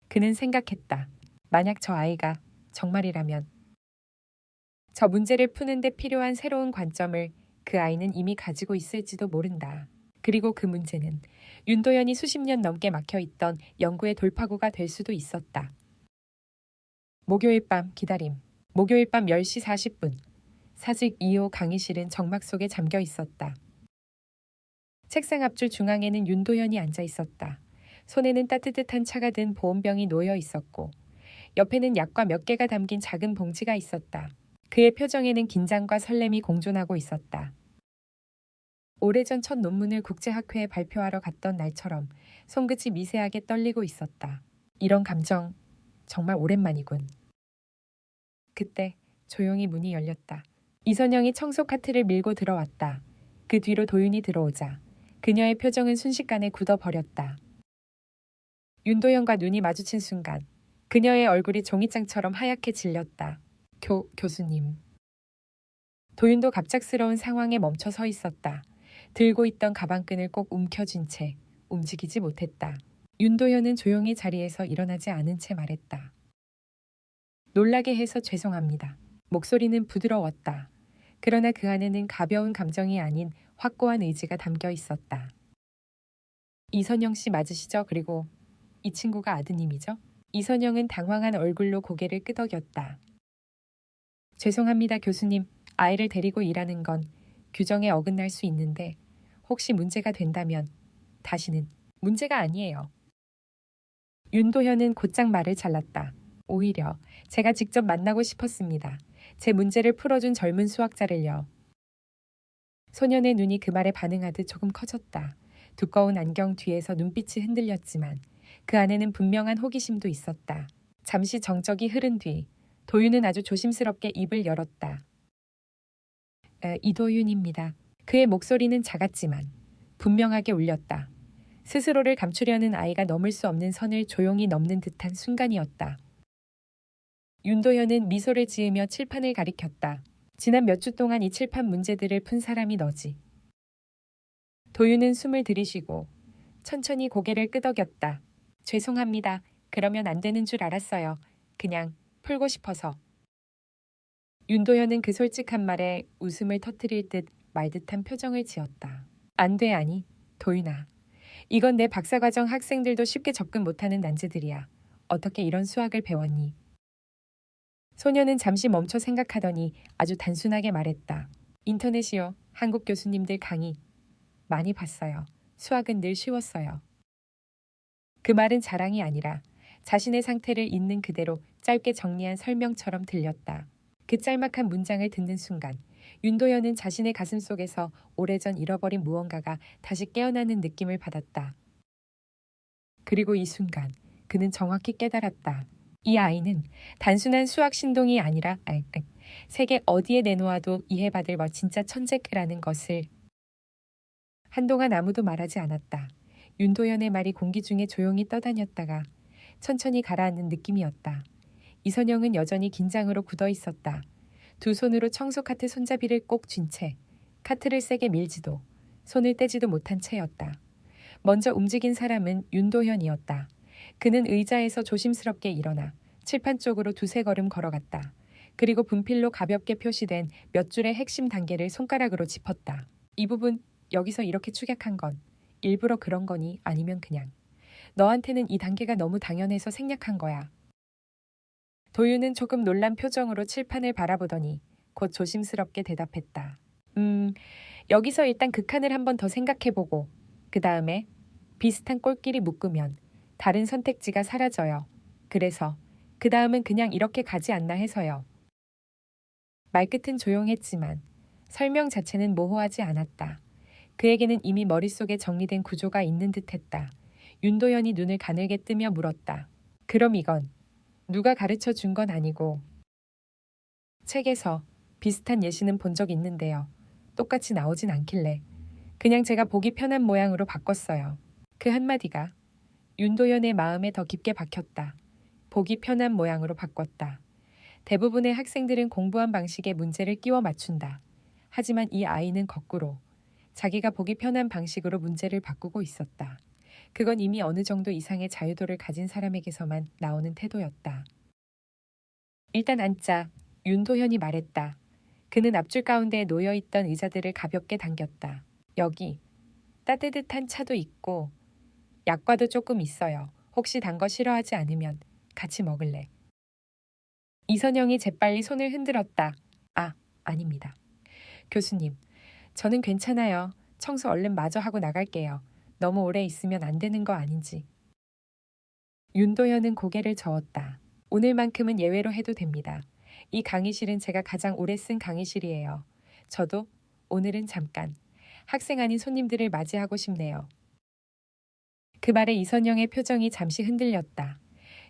그는 생각했다. 만약 저 아이가 정말이라면 저 문제를 푸는데 필요한 새로운 관점을 그 아이는 이미 가지고 있을지도 모른다. 그리고 그 문제는 윤도현이 수십 년 넘게 막혀있던 연구의 돌파구가 될 수도 있었다. 목요일 밤 기다림. 목요일 밤 10시 40분. 사직 2호 강의실은 정막 속에 잠겨 있었다. 책상 앞줄 중앙에는 윤도현이 앉아 있었다. 손에는 따뜻한 차가 든 보온병이 놓여 있었고 옆에는 약과 몇 개가 담긴 작은 봉지가 있었다. 그의 표정에는 긴장과 설렘이 공존하고 있었다. 오래전 첫 논문을 국제학회에 발표하러 갔던 날처럼 손끝이 미세하게 떨리고 있었다. 이런 감정 정말 오랜만이군. 그때 조용히 문이 열렸다. 이선영이 청소 카트를 밀고 들어왔다. 그 뒤로 도윤이 들어오자 그녀의 표정은 순식간에 굳어버렸다. 윤도현과 눈이 마주친 순간 그녀의 얼굴이 종이장처럼 하얗게 질렸다. 교수님. 도윤도 갑작스러운 상황에 멈춰 서 있었다. 들고 있던 가방끈을 꼭 움켜쥔 채 움직이지 못했다. 윤도현은 조용히 자리에서 일어나지 않은 채 말했다. 놀라게 해서 죄송합니다. 목소리는 부드러웠다. 그러나 그 안에는 가벼운 감정이 아닌 확고한 의지가 담겨 있었다. 이선영 씨 맞으시죠? 그리고 이 친구가 아드님이죠? 이선영은 당황한 얼굴로 고개를 끄덕였다. 죄송합니다, 교수님. 아이를 데리고 일하는 건 규정에 어긋날 수 있는데 혹시 문제가 된다면 다시는 문제가 아니에요. 윤도현은 곧장 말을 잘랐다. 오히려 제가 직접 만나고 싶었습니다. 제 문제를 풀어준 젊은 수학자를요. 소년의 눈이 그 말에 반응하듯 조금 커졌다. 두꺼운 안경 뒤에서 눈빛이 흔들렸지만 그 안에는 분명한 호기심도 있었다. 잠시 정적이 흐른 뒤 도윤은 아주 조심스럽게 입을 열었다. 이도윤입니다. 그의 목소리는 작았지만 분명하게 울렸다. 스스로를 감추려는 아이가 넘을 수 없는 선을 조용히 넘는 듯한 순간이었다. 윤도현은 미소를 지으며 칠판을 가리켰다. 지난 몇 주 동안 이 칠판 문제들을 푼 사람이 너지. 도윤은 숨을 들이쉬고 천천히 고개를 끄덕였다. 죄송합니다. 그러면 안 되는 줄 알았어요. 그냥 풀고 싶어서. 윤도현은 그 솔직한 말에 웃음을 터뜨릴 듯 말듯한 표정을 지었다. 안 돼, 아니. 도윤아. 이건 내 박사과정 학생들도 쉽게 접근 못하는 난제들이야. 어떻게 이런 수학을 배웠니? 소녀는 잠시 멈춰 생각하더니 아주 단순하게 말했다. 인터넷이요. 한국 교수님들 강의. 많이 봤어요. 수학은 늘 쉬웠어요. 그 말은 자랑이 아니라 자신의 상태를 있는 그대로 짧게 정리한 설명처럼 들렸다. 그 짤막한 문장을 듣는 순간 윤도현은 자신의 가슴 속에서 오래전 잃어버린 무언가가 다시 깨어나는 느낌을 받았다. 그리고 이 순간 그는 정확히 깨달았다. 이 아이는 단순한 수학 신동이 아니라 세계 어디에 내놓아도 이해받을 진짜 천재크라는 것을. 한동안 아무도 말하지 않았다. 윤도현의 말이 공기 중에 조용히 떠다녔다가 천천히 가라앉는 느낌이었다. 이선영은 여전히 긴장으로 굳어 있었다. 두 손으로 청소 카트 손잡이를 꼭 쥔 채 카트를 세게 밀지도 손을 떼지도 못한 채였다. 먼저 움직인 사람은 윤도현이었다. 그는 의자에서 조심스럽게 일어나 칠판 쪽으로 두세 걸음 걸어갔다. 그리고 분필로 가볍게 표시된 몇 줄의 핵심 단계를 손가락으로 짚었다. 이 부분 여기서 이렇게 축약한 건 일부러 그런 거니 아니면 그냥 너한테는 이 단계가 너무 당연해서 생략한 거야. 도윤은 조금 놀란 표정으로 칠판을 바라보더니 곧 조심스럽게 대답했다. 여기서 일단 그 칸을 한 번 더 생각해보고 그 다음에 비슷한 꼴끼리 묶으면 다른 선택지가 사라져요. 그래서 그 다음은 그냥 이렇게 가지 않나 해서요. 말끝은 조용했지만 설명 자체는 모호하지 않았다. 그에게는 이미 머릿속에 정리된 구조가 있는 듯했다. 윤도현이 눈을 가늘게 뜨며 물었다. 그럼 이건 누가 가르쳐 준 건 아니고 책에서 비슷한 예시는 본 적 있는데요. 똑같이 나오진 않길래 그냥 제가 보기 편한 모양으로 바꿨어요. 그 한마디가 윤도현의 마음에 더 깊게 박혔다. 보기 편한 모양으로 바꿨다. 대부분의 학생들은 공부한 방식에 문제를 끼워 맞춘다. 하지만 이 아이는 거꾸로 자기가 보기 편한 방식으로 문제를 바꾸고 있었다. 그건 이미 어느 정도 이상의 자유도를 가진 사람에게서만 나오는 태도였다. 일단 앉자. 윤도현이 말했다. 그는 앞줄 가운데에 놓여있던 의자들을 가볍게 당겼다. 여기 따뜻한 차도 있고 약과도 조금 있어요. 혹시 단 거 싫어하지 않으면 같이 먹을래. 이선영이 재빨리 손을 흔들었다. 아닙니다. 교수님, 저는 괜찮아요. 청소 얼른 마저 하고 나갈게요. 너무 오래 있으면 안 되는 거 아닌지. 윤도현은 고개를 저었다. 오늘만큼은 예외로 해도 됩니다. 이 강의실은 제가 가장 오래 쓴 강의실이에요. 저도 오늘은 잠깐 학생 아닌 손님들을 맞이하고 싶네요. 그 말에 이선영의 표정이 잠시 흔들렸다.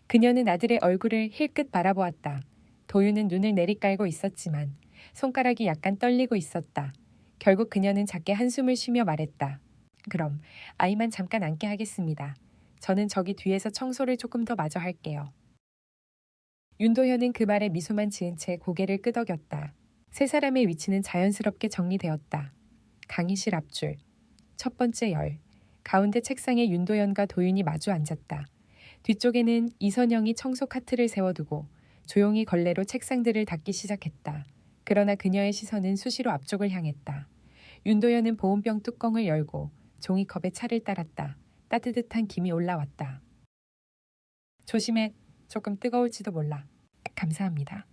그녀는 아들의 얼굴을 힐끗 바라보았다. 도윤은 눈을 내리깔고 있었지만 손가락이 약간 떨리고 있었다. 결국 그녀는 작게 한숨을 쉬며 말했다. 그럼 아이만 잠깐 앉게 하겠습니다. 저는 저기 뒤에서 청소를 조금 더 마저 할게요. 윤도현은 그 말에 미소만 지은 채 고개를 끄덕였다. 세 사람의 위치는 자연스럽게 정리되었다. 강의실 앞줄, 첫 번째 열, 가운데 책상에 윤도현과 도윤이 마주 앉았다. 뒤쪽에는 이선영이 청소 카트를 세워두고 조용히 걸레로 책상들을 닦기 시작했다. 그러나 그녀의 시선은 수시로 앞쪽을 향했다. 윤도현은 보온병 뚜껑을 열고 종이컵에 차를 따랐다. 따뜻한 김이 올라왔다. 조심해. 조금 뜨거울지도 몰라. 감사합니다.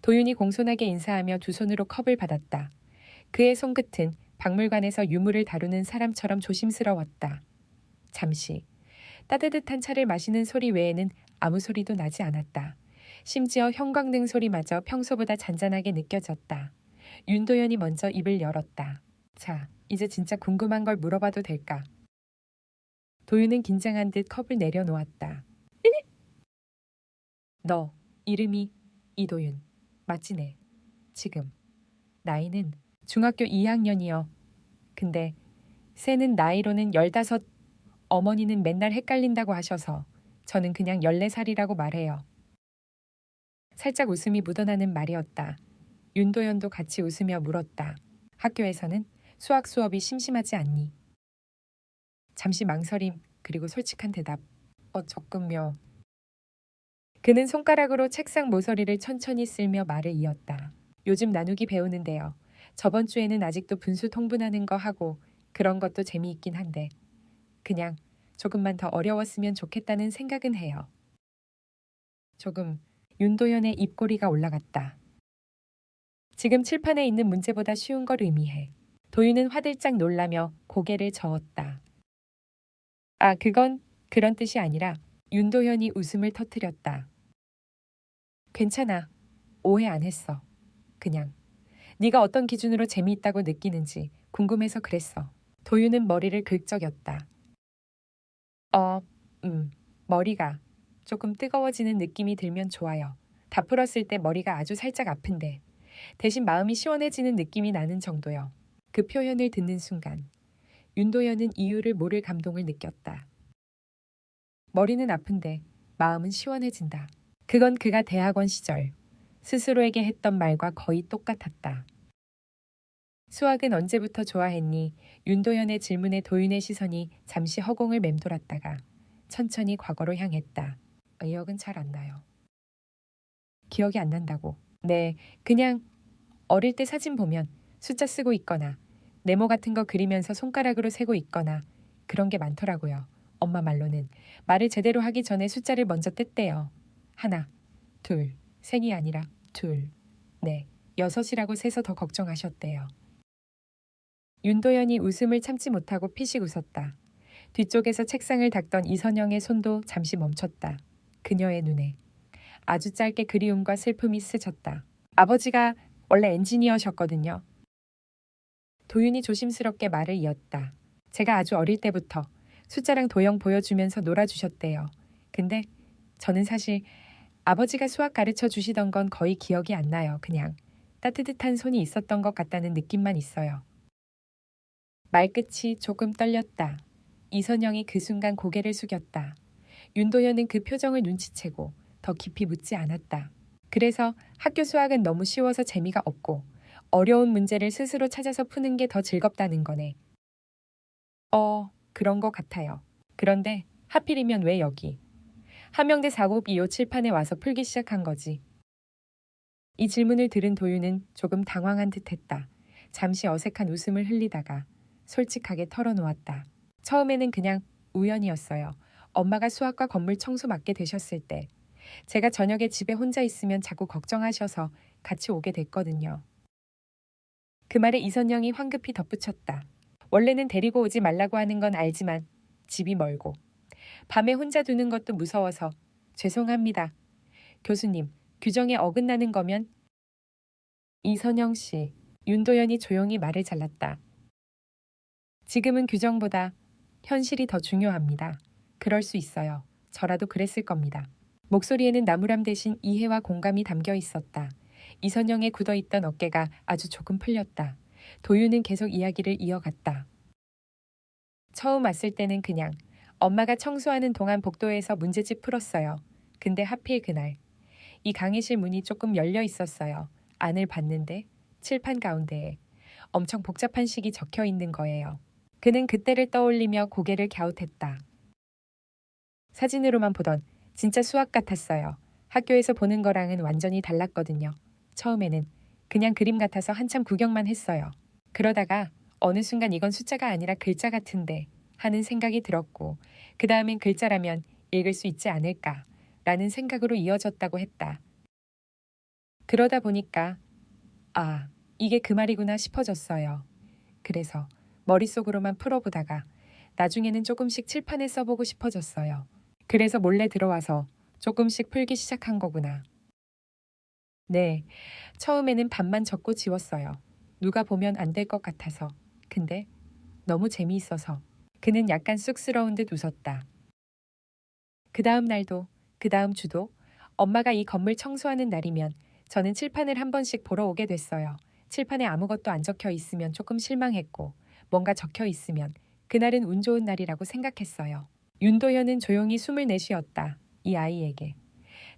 도윤이 공손하게 인사하며 두 손으로 컵을 받았다. 그의 손끝은 박물관에서 유물을 다루는 사람처럼 조심스러웠다. 잠시 따뜻한 차를 마시는 소리 외에는 아무 소리도 나지 않았다. 심지어 형광등 소리마저 평소보다 잔잔하게 느껴졌다. 윤도현이 먼저 입을 열었다. 자, 이제 진짜 궁금한 걸 물어봐도 될까? 도윤은 긴장한 듯 컵을 내려놓았다. 너 이름이 이도윤 맞지네. 지금 나이는 중학교 2학년이여. 근데 새는 나이로는 15, 어머니는 맨날 헷갈린다고 하셔서 저는 그냥 14살이라고 말해요. 살짝 웃음이 묻어나는 말이었다. 윤도현도 같이 웃으며 물었다. 학교에서는 수학 수업이 심심하지 않니? 잠시 망설임 그리고 솔직한 대답. 조금요. 그는 손가락으로 책상 모서리를 천천히 쓸며 말을 이었다. 요즘 나누기 배우는데요. 저번 주에는 아직도 분수 통분하는 거 하고 그런 것도 재미있긴 한데 그냥 조금만 더 어려웠으면 좋겠다는 생각은 해요. 조금 윤도현의 입꼬리가 올라갔다. 지금 칠판에 있는 문제보다 쉬운 걸 의미해. 도윤은 화들짝 놀라며 고개를 저었다. 그건 그런 뜻이 아니라 윤도현이 웃음을 터뜨렸다. 괜찮아. 오해 안 했어. 그냥 네가 어떤 기준으로 재미있다고 느끼는지 궁금해서 그랬어. 도윤은 머리를 긁적였다. 머리가 조금 뜨거워지는 느낌이 들면 좋아요. 다 풀었을 때 머리가 아주 살짝 아픈데 대신 마음이 시원해지는 느낌이 나는 정도요. 그 표현을 듣는 순간 윤도현은 이유를 모를 감동을 느꼈다. 머리는 아픈데 마음은 시원해진다. 그건 그가 대학원 시절 스스로에게 했던 말과 거의 똑같았다. 수학은 언제부터 좋아했니? 윤도현의 질문에 도윤의 시선이 잠시 허공을 맴돌았다가 천천히 과거로 향했다. 기억은 잘 안 나요. 기억이 안 난다고. 네, 그냥 어릴 때 사진 보면 숫자 쓰고 있거나 네모 같은 거 그리면서 손가락으로 세고 있거나 그런 게 많더라고요. 엄마 말로는 말을 제대로 하기 전에 숫자를 먼저 뗐대요. 하나, 둘, 셋이 아니라 둘, 네, 여섯이라고 세서 더 걱정하셨대요. 윤도현이 웃음을 참지 못하고 피식 웃었다. 뒤쪽에서 책상을 닦던 이선영의 손도 잠시 멈췄다. 그녀의 눈에 아주 짧게 그리움과 슬픔이 스쳤다. 아버지가 원래 엔지니어셨거든요. 도윤이 조심스럽게 말을 이었다. 제가 아주 어릴 때부터 숫자랑 도형 보여주면서 놀아주셨대요. 근데 저는 사실 아버지가 수학 가르쳐 주시던 건 거의 기억이 안 나요. 그냥 따뜻한 손이 있었던 것 같다는 느낌만 있어요. 말끝이 조금 떨렸다. 이선영이 그 순간 고개를 숙였다. 윤도현은 그 표정을 눈치채고 더 깊이 묻지 않았다. 그래서 학교 수학은 너무 쉬워서 재미가 없고 어려운 문제를 스스로 찾아서 푸는 게 더 즐겁다는 거네. 그런 것 같아요. 그런데 하필이면 왜 여기? 함영대 4급 2호 칠판에 와서 풀기 시작한 거지. 이 질문을 들은 도윤은 조금 당황한 듯했다. 잠시 어색한 웃음을 흘리다가 솔직하게 털어놓았다. 처음에는 그냥 우연이었어요. 엄마가 수학과 건물 청소 맡게 되셨을 때 제가 저녁에 집에 혼자 있으면 자꾸 걱정하셔서 같이 오게 됐거든요. 그 말에 이선영이 황급히 덧붙였다. 원래는 데리고 오지 말라고 하는 건 알지만 집이 멀고 밤에 혼자 두는 것도 무서워서 죄송합니다. 교수님, 규정에 어긋나는 거면 이선영 씨, 윤도현이 조용히 말을 잘랐다. 지금은 규정보다 현실이 더 중요합니다. 그럴 수 있어요. 저라도 그랬을 겁니다. 목소리에는 나무람 대신 이해와 공감이 담겨 있었다. 이선영의 굳어있던 어깨가 아주 조금 풀렸다. 도윤은 계속 이야기를 이어갔다. 처음 왔을 때는 그냥 엄마가 청소하는 동안 복도에서 문제집 풀었어요. 근데 하필 그날 이 강의실 문이 조금 열려 있었어요. 안을 봤는데 칠판 가운데에 엄청 복잡한 식이 적혀 있는 거예요. 그는 그때를 떠올리며 고개를 갸웃했다. 사진으로만 보던 진짜 수학 같았어요. 학교에서 보는 거랑은 완전히 달랐거든요. 처음에는 그냥 그림 같아서 한참 구경만 했어요. 그러다가 어느 순간 이건 숫자가 아니라 글자 같은데 하는 생각이 들었고 그 다음엔 글자라면 읽을 수 있지 않을까 라는 생각으로 이어졌다고 했다. 그러다 보니까 이게 그 말이구나 싶어졌어요. 그래서 머릿속으로만 풀어보다가 나중에는 조금씩 칠판에 써보고 싶어졌어요. 그래서 몰래 들어와서 조금씩 풀기 시작한 거구나. 네, 처음에는 반만 적고 지웠어요. 누가 보면 안 될 것 같아서. 근데 너무 재미있어서. 그는 약간 쑥스러운 듯 웃었다. 그 다음 날도, 그 다음 주도 엄마가 이 건물 청소하는 날이면 저는 칠판을 한 번씩 보러 오게 됐어요. 칠판에 아무것도 안 적혀 있으면 조금 실망했고 뭔가 적혀 있으면 그날은 운 좋은 날이라고 생각했어요. 윤도현은 조용히 숨을 내쉬었다. 이 아이에게.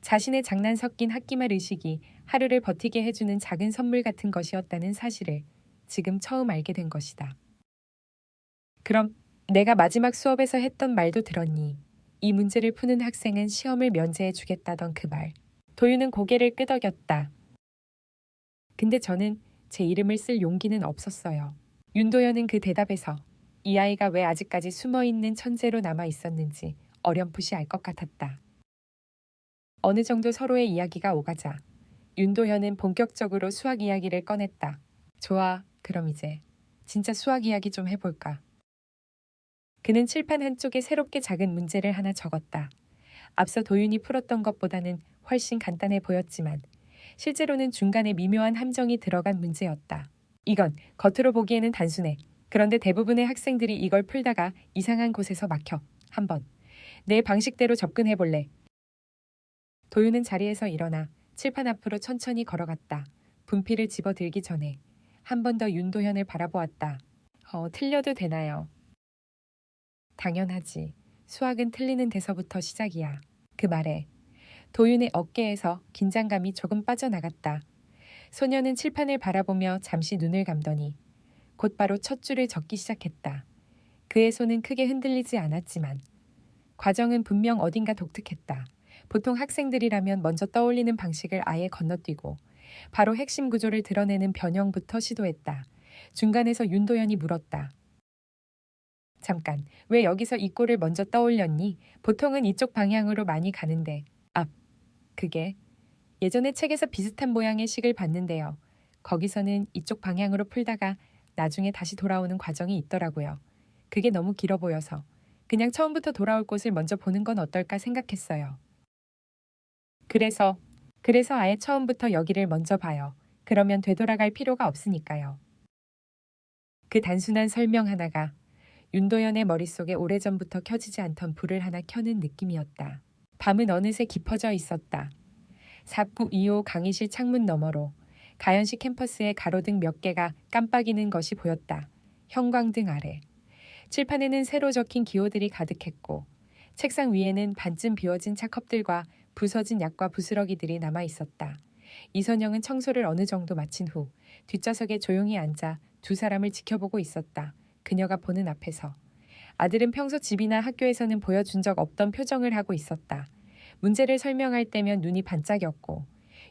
자신의 장난 섞인 학기말 의식이 하루를 버티게 해주는 작은 선물 같은 것이었다는 사실을 지금 처음 알게 된 것이다. 그럼 내가 마지막 수업에서 했던 말도 들었니? 이 문제를 푸는 학생은 시험을 면제해 주겠다던 그 말. 도윤은 고개를 끄덕였다. 근데 저는 제 이름을 쓸 용기는 없었어요. 윤도현은 그 대답에서 이 아이가 왜 아직까지 숨어있는 천재로 남아 있었는지 어렴풋이 알 것 같았다. 어느 정도 서로의 이야기가 오가자 윤도현은 본격적으로 수학 이야기를 꺼냈다. 좋아, 그럼 이제 진짜 수학 이야기 좀 해볼까? 그는 칠판 한쪽에 새롭게 작은 문제를 하나 적었다. 앞서 도윤이 풀었던 것보다는 훨씬 간단해 보였지만 실제로는 중간에 미묘한 함정이 들어간 문제였다. 이건 겉으로 보기에는 단순해. 그런데 대부분의 학생들이 이걸 풀다가 이상한 곳에서 막혀. 한번 내 방식대로 접근해볼래? 도윤은 자리에서 일어나 칠판 앞으로 천천히 걸어갔다. 분필을 집어들기 전에 한 번 더 윤도현을 바라보았다. 틀려도 되나요? 당연하지. 수학은 틀리는 데서부터 시작이야. 그 말에 도윤의 어깨에서 긴장감이 조금 빠져나갔다. 소녀는 칠판을 바라보며 잠시 눈을 감더니 곧바로 첫 줄을 적기 시작했다. 그의 손은 크게 흔들리지 않았지만 과정은 분명 어딘가 독특했다. 보통 학생들이라면 먼저 떠올리는 방식을 아예 건너뛰고 바로 핵심 구조를 드러내는 변형부터 시도했다. 중간에서 윤도현이 물었다. 잠깐, 왜 여기서 이 꼴을 먼저 떠올렸니? 보통은 이쪽 방향으로 많이 가는데. 그게 예전에 책에서 비슷한 모양의 식을 봤는데요. 거기서는 이쪽 방향으로 풀다가 나중에 다시 돌아오는 과정이 있더라고요. 그게 너무 길어 보여서 그냥 처음부터 돌아올 곳을 먼저 보는 건 어떨까 생각했어요. 그래서 아예 처음부터 여기를 먼저 봐요. 그러면 되돌아갈 필요가 없으니까요. 그 단순한 설명 하나가 윤도현의 머릿속에 오래전부터 켜지지 않던 불을 하나 켜는 느낌이었다. 밤은 어느새 깊어져 있었다. 4925 강의실 창문 너머로 가연시 캠퍼스의 가로등 몇 개가 깜빡이는 것이 보였다. 형광등 아래. 칠판에는 새로 적힌 기호들이 가득했고 책상 위에는 반쯤 비워진 차컵들과 부서진 약과 부스러기들이 남아 있었다. 이선영은 청소를 어느 정도 마친 후 뒷좌석에 조용히 앉아 두 사람을 지켜보고 있었다. 그녀가 보는 앞에서. 아들은 평소 집이나 학교에서는 보여준 적 없던 표정을 하고 있었다. 문제를 설명할 때면 눈이 반짝였고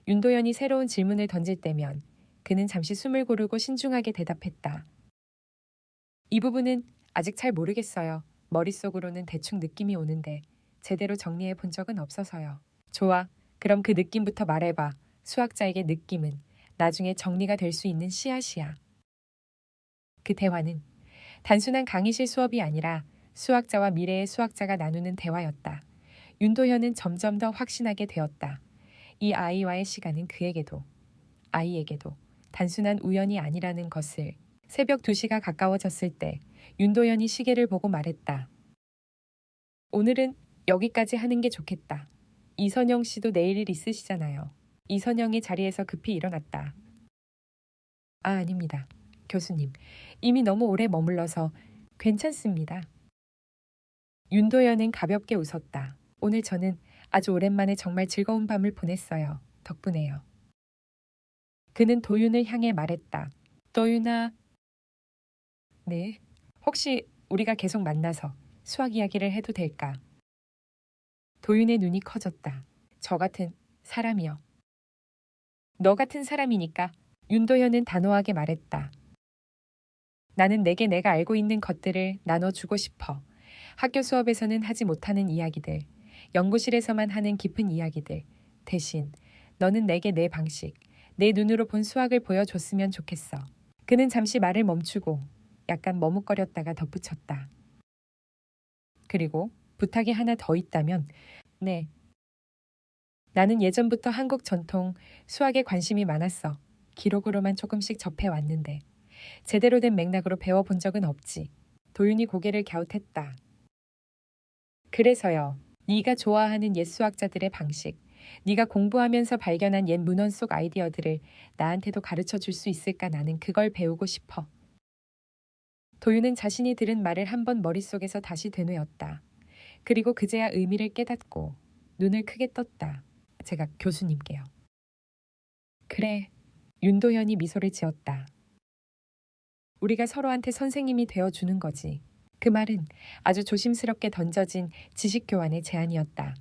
윤도현이 새로운 질문을 던질 때면 그는 잠시 숨을 고르고 신중하게 대답했다. 이 부분은 아직 잘 모르겠어요. 머릿속으로는 대충 느낌이 오는데 제대로 정리해 본 적은 없어서요. 좋아. 그럼 그 느낌부터 말해봐. 수학자에게 느낌은 나중에 정리가 될 수 있는 씨앗이야. 그 대화는 단순한 강의실 수업이 아니라 수학자와 미래의 수학자가 나누는 대화였다. 윤도현은 점점 더 확신하게 되었다. 이 아이와의 시간은 아이에게도 단순한 우연이 아니라는 것을. 새벽 2시가 가까워졌을 때 윤도현이 시계를 보고 말했다. 오늘은 여기까지 하는 게 좋겠다. 이선영 씨도 내일 일 있으시잖아요. 이선영이 자리에서 급히 일어났다. 아닙니다. 교수님, 이미 너무 오래 머물러서 괜찮습니다. 윤도현은 가볍게 웃었다. 오늘 저는 아주 오랜만에 정말 즐거운 밤을 보냈어요. 덕분에요. 그는 도윤을 향해 말했다. 도윤아. 네. 혹시 우리가 계속 만나서 수학 이야기를 해도 될까? 도윤의 눈이 커졌다. 저 같은 사람이요. 너 같은 사람이니까. 윤도현은 단호하게 말했다. 나는 내게 내가 알고 있는 것들을 나눠주고 싶어. 학교 수업에서는 하지 못하는 이야기들, 연구실에서만 하는 깊은 이야기들. 대신 너는 내게 내 방식, 내 눈으로 본 수학을 보여줬으면 좋겠어. 그는 잠시 말을 멈추고 약간 머뭇거렸다가 덧붙였다. 그리고 부탁이 하나 더 있다면, 네. 나는 예전부터 한국 전통 수학에 관심이 많았어. 기록으로만 조금씩 접해왔는데 제대로 된 맥락으로 배워본 적은 없지. 도윤이 고개를 갸웃했다. 그래서요. 네가 좋아하는 옛 수학자들의 방식, 네가 공부하면서 발견한 옛 문헌 속 아이디어들을 나한테도 가르쳐 줄 수 있을까? 나는 그걸 배우고 싶어. 도윤은 자신이 들은 말을 한번 머릿속에서 다시 되뇌었다. 그리고 그제야 의미를 깨닫고 눈을 크게 떴다. 제가 교수님께요. 그래. 윤도현이 미소를 지었다. 우리가 서로한테 선생님이 되어주는 거지. 그 말은 아주 조심스럽게 던져진 지식 교환의 제안이었다.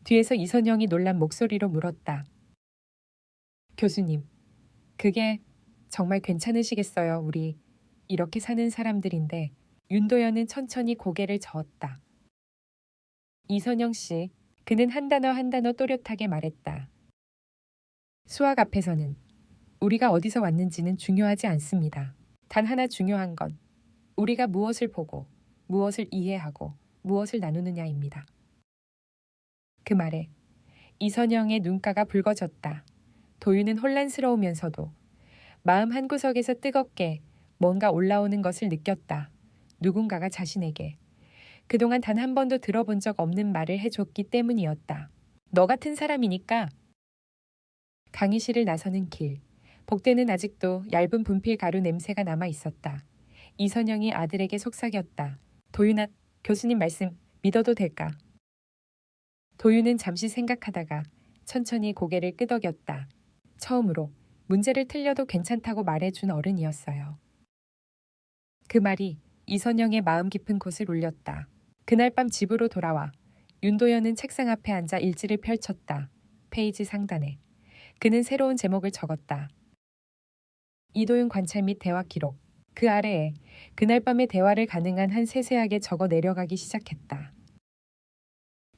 뒤에서 이선영이 놀란 목소리로 물었다. 교수님, 그게 정말 괜찮으시겠어요? 우리 이렇게 사는 사람들인데. 윤도현은 천천히 고개를 저었다. 이선영 씨, 그는 한 단어 한 단어 또렷하게 말했다. 수학 앞에서는 우리가 어디서 왔는지는 중요하지 않습니다. 단 하나 중요한 건 우리가 무엇을 보고 무엇을 이해하고 무엇을 나누느냐입니다. 그 말에 이선영의 눈가가 붉어졌다. 도윤은 혼란스러우면서도 마음 한구석에서 뜨겁게 뭔가 올라오는 것을 느꼈다. 누군가가 자신에게 그동안 단 한 번도 들어본 적 없는 말을 해줬기 때문이었다. 너 같은 사람이니까. 강의실을 나서는 길. 복대는 아직도 얇은 분필 가루 냄새가 남아 있었다. 이선영이 아들에게 속삭였다. 도윤아, 교수님 말씀 믿어도 될까? 도윤은 잠시 생각하다가 천천히 고개를 끄덕였다. 처음으로 문제를 틀려도 괜찮다고 말해준 어른이었어요. 그 말이 이선영의 마음 깊은 곳을 울렸다. 그날 밤 집으로 돌아와 윤도현은 책상 앞에 앉아 일지를 펼쳤다. 페이지 상단에. 그는 새로운 제목을 적었다. 이도윤 관찰 및 대화 기록. 그 아래에 그날 밤의 대화를 가능한 한 세세하게 적어 내려가기 시작했다.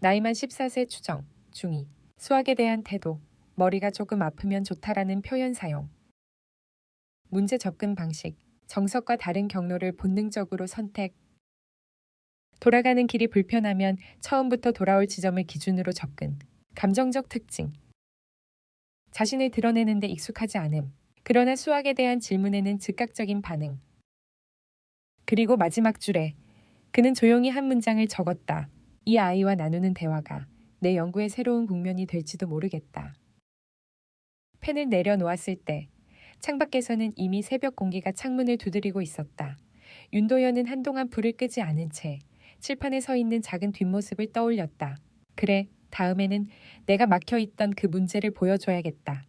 나이만 14세 추정, 중2. 수학에 대한 태도. 머리가 조금 아프면 좋다라는 표현 사용. 문제 접근 방식. 정석과 다른 경로를 본능적으로 선택. 돌아가는 길이 불편하면 처음부터 돌아올 지점을 기준으로 접근. 감정적 특징. 자신을 드러내는 데 익숙하지 않음. 그러나 수학에 대한 질문에는 즉각적인 반응. 그리고 마지막 줄에 그는 조용히 한 문장을 적었다. 이 아이와 나누는 대화가 내 연구의 새로운 국면이 될지도 모르겠다. 펜을 내려놓았을 때 창밖에서는 이미 새벽 공기가 창문을 두드리고 있었다. 윤도현은 한동안 불을 끄지 않은 채 칠판에 서 있는 작은 뒷모습을 떠올렸다. 그래, 다음에는 내가 막혀있던 그 문제를 보여줘야겠다.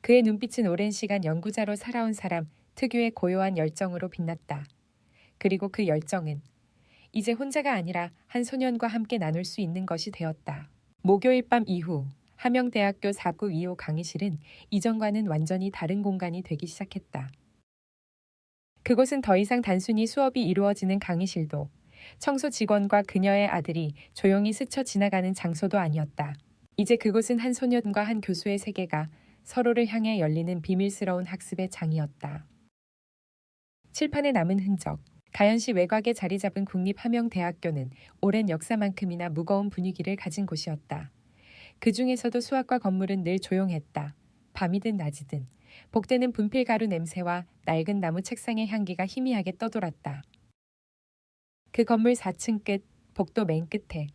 그의 눈빛은 오랜 시간 연구자로 살아온 사람 특유의 고요한 열정으로 빛났다. 그리고 그 열정은 이제 혼자가 아니라 한 소년과 함께 나눌 수 있는 것이 되었다. 목요일 밤 이후 함영대학교 4925 강의실은 이전과는 완전히 다른 공간이 되기 시작했다. 그곳은 더 이상 단순히 수업이 이루어지는 강의실도 청소 직원과 그녀의 아들이 조용히 스쳐 지나가는 장소도 아니었다. 이제 그곳은 한 소년과 한 교수의 세계가 서로를 향해 열리는 비밀스러운 학습의 장이었다. 칠판에 남은 흔적. 가연시 외곽에 자리 잡은 국립함영대학교는 오랜 역사만큼이나 무거운 분위기를 가진 곳이었다. 그 중에서도 수학과 건물은 늘 조용했다. 밤이든 낮이든 복되는 분필 가루 냄새와 낡은 나무 책상의 향기가 희미하게 떠돌았다. 그 건물 4층 끝, 복도 맨 끝에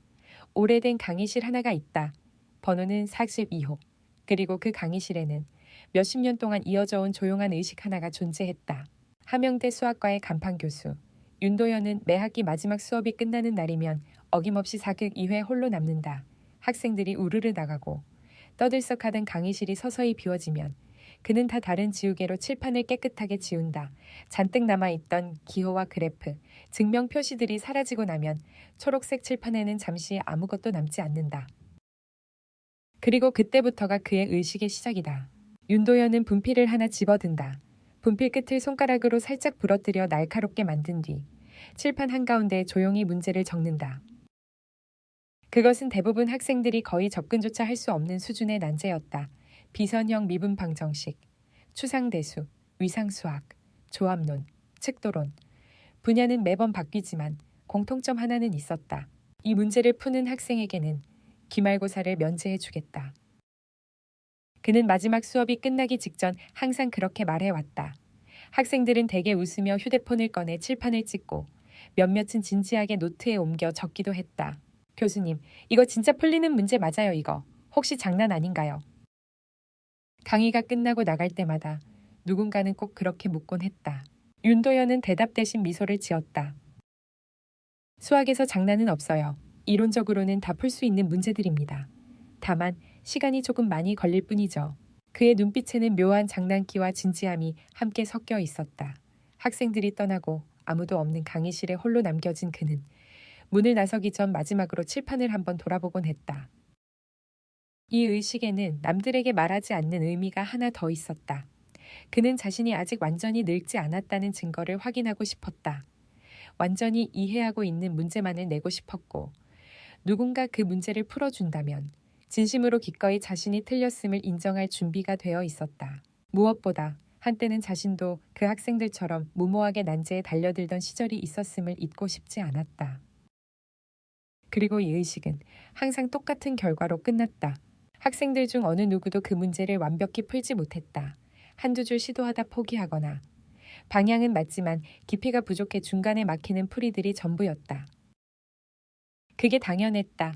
오래된 강의실 하나가 있다. 번호는 42호. 그리고 그 강의실에는 몇십 년 동안 이어져 온 조용한 의식 하나가 존재했다. 함영대 수학과의 간판 교수. 윤도현은 매 학기 마지막 수업이 끝나는 날이면 어김없이 사극 2회 홀로 남는다. 학생들이 우르르 나가고 떠들썩하던 강의실이 서서히 비워지면 그는 다 다른 지우개로 칠판을 깨끗하게 지운다. 잔뜩 남아있던 기호와 그래프, 증명 표시들이 사라지고 나면 초록색 칠판에는 잠시 아무것도 남지 않는다. 그리고 그때부터가 그의 의식의 시작이다. 윤도현은 분필을 하나 집어든다. 분필 끝을 손가락으로 살짝 부러뜨려 날카롭게 만든 뒤 칠판 한가운데 조용히 문제를 적는다. 그것은 대부분 학생들이 거의 접근조차 할 수 없는 수준의 난제였다. 비선형 미분 방정식, 추상대수, 위상수학, 조합론, 측도론. 분야는 매번 바뀌지만 공통점 하나는 있었다. 이 문제를 푸는 학생에게는 기말고사를 면제해주겠다. 그는 마지막 수업이 끝나기 직전 항상 그렇게 말해왔다. 학생들은 대개 웃으며 휴대폰을 꺼내 칠판을 찍고 몇몇은 진지하게 노트에 옮겨 적기도 했다. 교수님, 이거 진짜 풀리는 문제 맞아요, 이거. 혹시 장난 아닌가요? 강의가 끝나고 나갈 때마다 누군가는 꼭 그렇게 묻곤 했다. 윤도현은 대답 대신 미소를 지었다. 수학에서 장난은 없어요. 이론적으로는 다 풀 수 있는 문제들입니다. 다만 시간이 조금 많이 걸릴 뿐이죠. 그의 눈빛에는 묘한 장난기와 진지함이 함께 섞여 있었다. 학생들이 떠나고 아무도 없는 강의실에 홀로 남겨진 그는 문을 나서기 전 마지막으로 칠판을 한번 돌아보곤 했다. 이 의식에는 남들에게 말하지 않는 의미가 하나 더 있었다. 그는 자신이 아직 완전히 늙지 않았다는 증거를 확인하고 싶었다. 완전히 이해하고 있는 문제만을 내고 싶었고 누군가 그 문제를 풀어준다면 진심으로 기꺼이 자신이 틀렸음을 인정할 준비가 되어 있었다. 무엇보다 한때는 자신도 그 학생들처럼 무모하게 난제에 달려들던 시절이 있었음을 잊고 싶지 않았다. 그리고 이 의식은 항상 똑같은 결과로 끝났다. 학생들 중 어느 누구도 그 문제를 완벽히 풀지 못했다. 한두 줄 시도하다 포기하거나 방향은 맞지만 깊이가 부족해 중간에 막히는 풀이들이 전부였다. 그게 당연했다.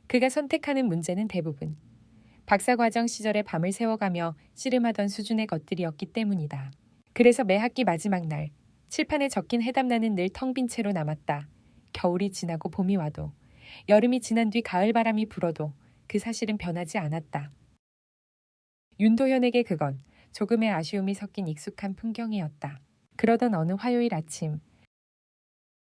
그가 선택하는 문제는 대부분 박사과정 시절에 밤을 새워가며 씨름하던 수준의 것들이었기 때문이다. 그래서 매 학기 마지막 날 칠판에 적힌 해답란은 늘 텅 빈 채로 남았다. 겨울이 지나고 봄이 와도 여름이 지난 뒤 가을바람이 불어도 그 사실은 변하지 않았다. 윤도현에게 그건 조금의 아쉬움이 섞인 익숙한 풍경이었다. 그러던 어느 화요일 아침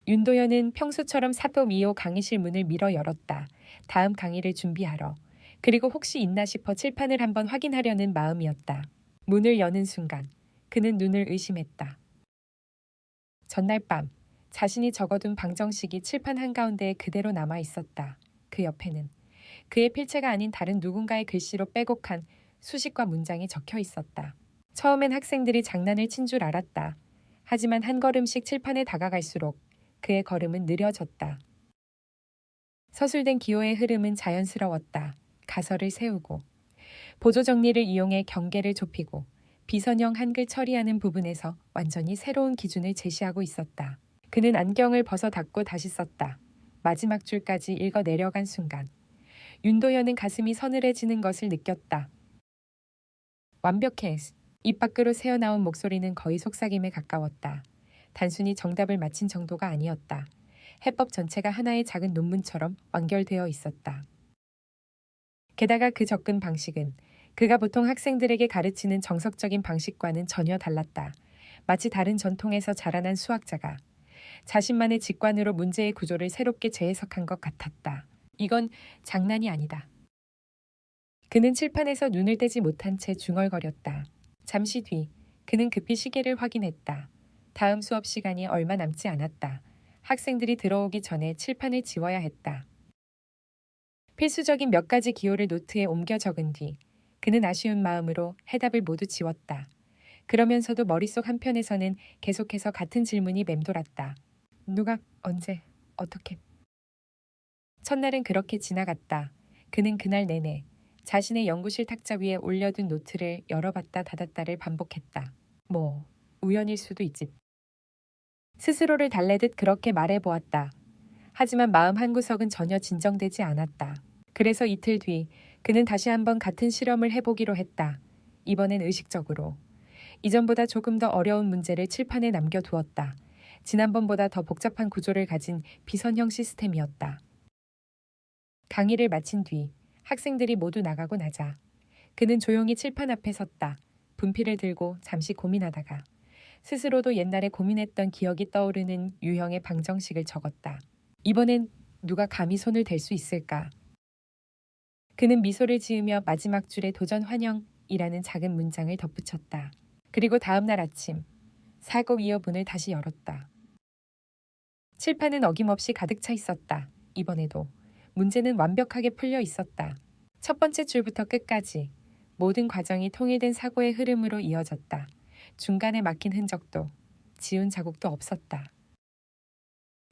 윤도현은 평소처럼 사법 2호 강의실 문을 밀어 열었다. 다음 강의를 준비하러. 그리고 혹시 있나 싶어 칠판을 한번 확인하려는 마음이었다. 문을 여는 순간 그는 눈을 의심했다. 전날 밤 자신이 적어둔 방정식이 칠판 한가운데에 그대로 남아 있었다. 그 옆에는 그의 필체가 아닌 다른 누군가의 글씨로 빼곡한 수식과 문장이 적혀 있었다. 처음엔 학생들이 장난을 친 줄 알았다. 하지만 한 걸음씩 칠판에 다가갈수록 그의 걸음은 느려졌다. 서술된 기호의 흐름은 자연스러웠다. 가설을 세우고 보조 정리를 이용해 경계를 좁히고 비선형 한글 처리하는 부분에서 완전히 새로운 기준을 제시하고 있었다. 그는 안경을 벗어 닫고 다시 썼다. 마지막 줄까지 읽어 내려간 순간 윤도현은 가슴이 서늘해지는 것을 느꼈다. 완벽해. 입 밖으로 새어나온 목소리는 거의 속삭임에 가까웠다. 단순히 정답을 맞힌 정도가 아니었다. 해법 전체가 하나의 작은 논문처럼 완결되어 있었다. 게다가 그 접근 방식은 그가 보통 학생들에게 가르치는 정석적인 방식과는 전혀 달랐다. 마치 다른 전통에서 자라난 수학자가 자신만의 직관으로 문제의 구조를 새롭게 재해석한 것 같았다. 이건 장난이 아니다. 그는 칠판에서 눈을 떼지 못한 채 중얼거렸다. 잠시 뒤 그는 급히 시계를 확인했다. 다음 수업 시간이 얼마 남지 않았다. 학생들이 들어오기 전에 칠판을 지워야 했다. 필수적인 몇 가지 기호를 노트에 옮겨 적은 뒤 그는 아쉬운 마음으로 해답을 모두 지웠다. 그러면서도 머릿속 한편에서는 계속해서 같은 질문이 맴돌았다. 누가, 언제, 어떻게. 첫날은 그렇게 지나갔다. 그는 그날 내내 자신의 연구실 탁자 위에 올려둔 노트를 열어봤다 닫았다를 반복했다. 뭐, 우연일 수도 있지. 스스로를 달래듯 그렇게 말해보았다. 하지만 마음 한구석은 전혀 진정되지 않았다. 그래서 이틀 뒤 그는 다시 한번 같은 실험을 해보기로 했다. 이번엔 의식적으로. 이전보다 조금 더 어려운 문제를 칠판에 남겨두었다. 지난번보다 더 복잡한 구조를 가진 비선형 시스템이었다. 강의를 마친 뒤 학생들이 모두 나가고 나자 그는 조용히 칠판 앞에 섰다. 분필을 들고 잠시 고민하다가 스스로도 옛날에 고민했던 기억이 떠오르는 유형의 방정식을 적었다. 이번엔 누가 감히 손을 댈 수 있을까? 그는 미소를 지으며 마지막 줄에 도전 환영이라는 작은 문장을 덧붙였다. 그리고 다음 날 아침 사고 이어 문을 다시 열었다. 칠판은 어김없이 가득 차 있었다. 이번에도 문제는 완벽하게 풀려 있었다. 첫 번째 줄부터 끝까지 모든 과정이 통일된 사고의 흐름으로 이어졌다. 중간에 막힌 흔적도 지운 자국도 없었다.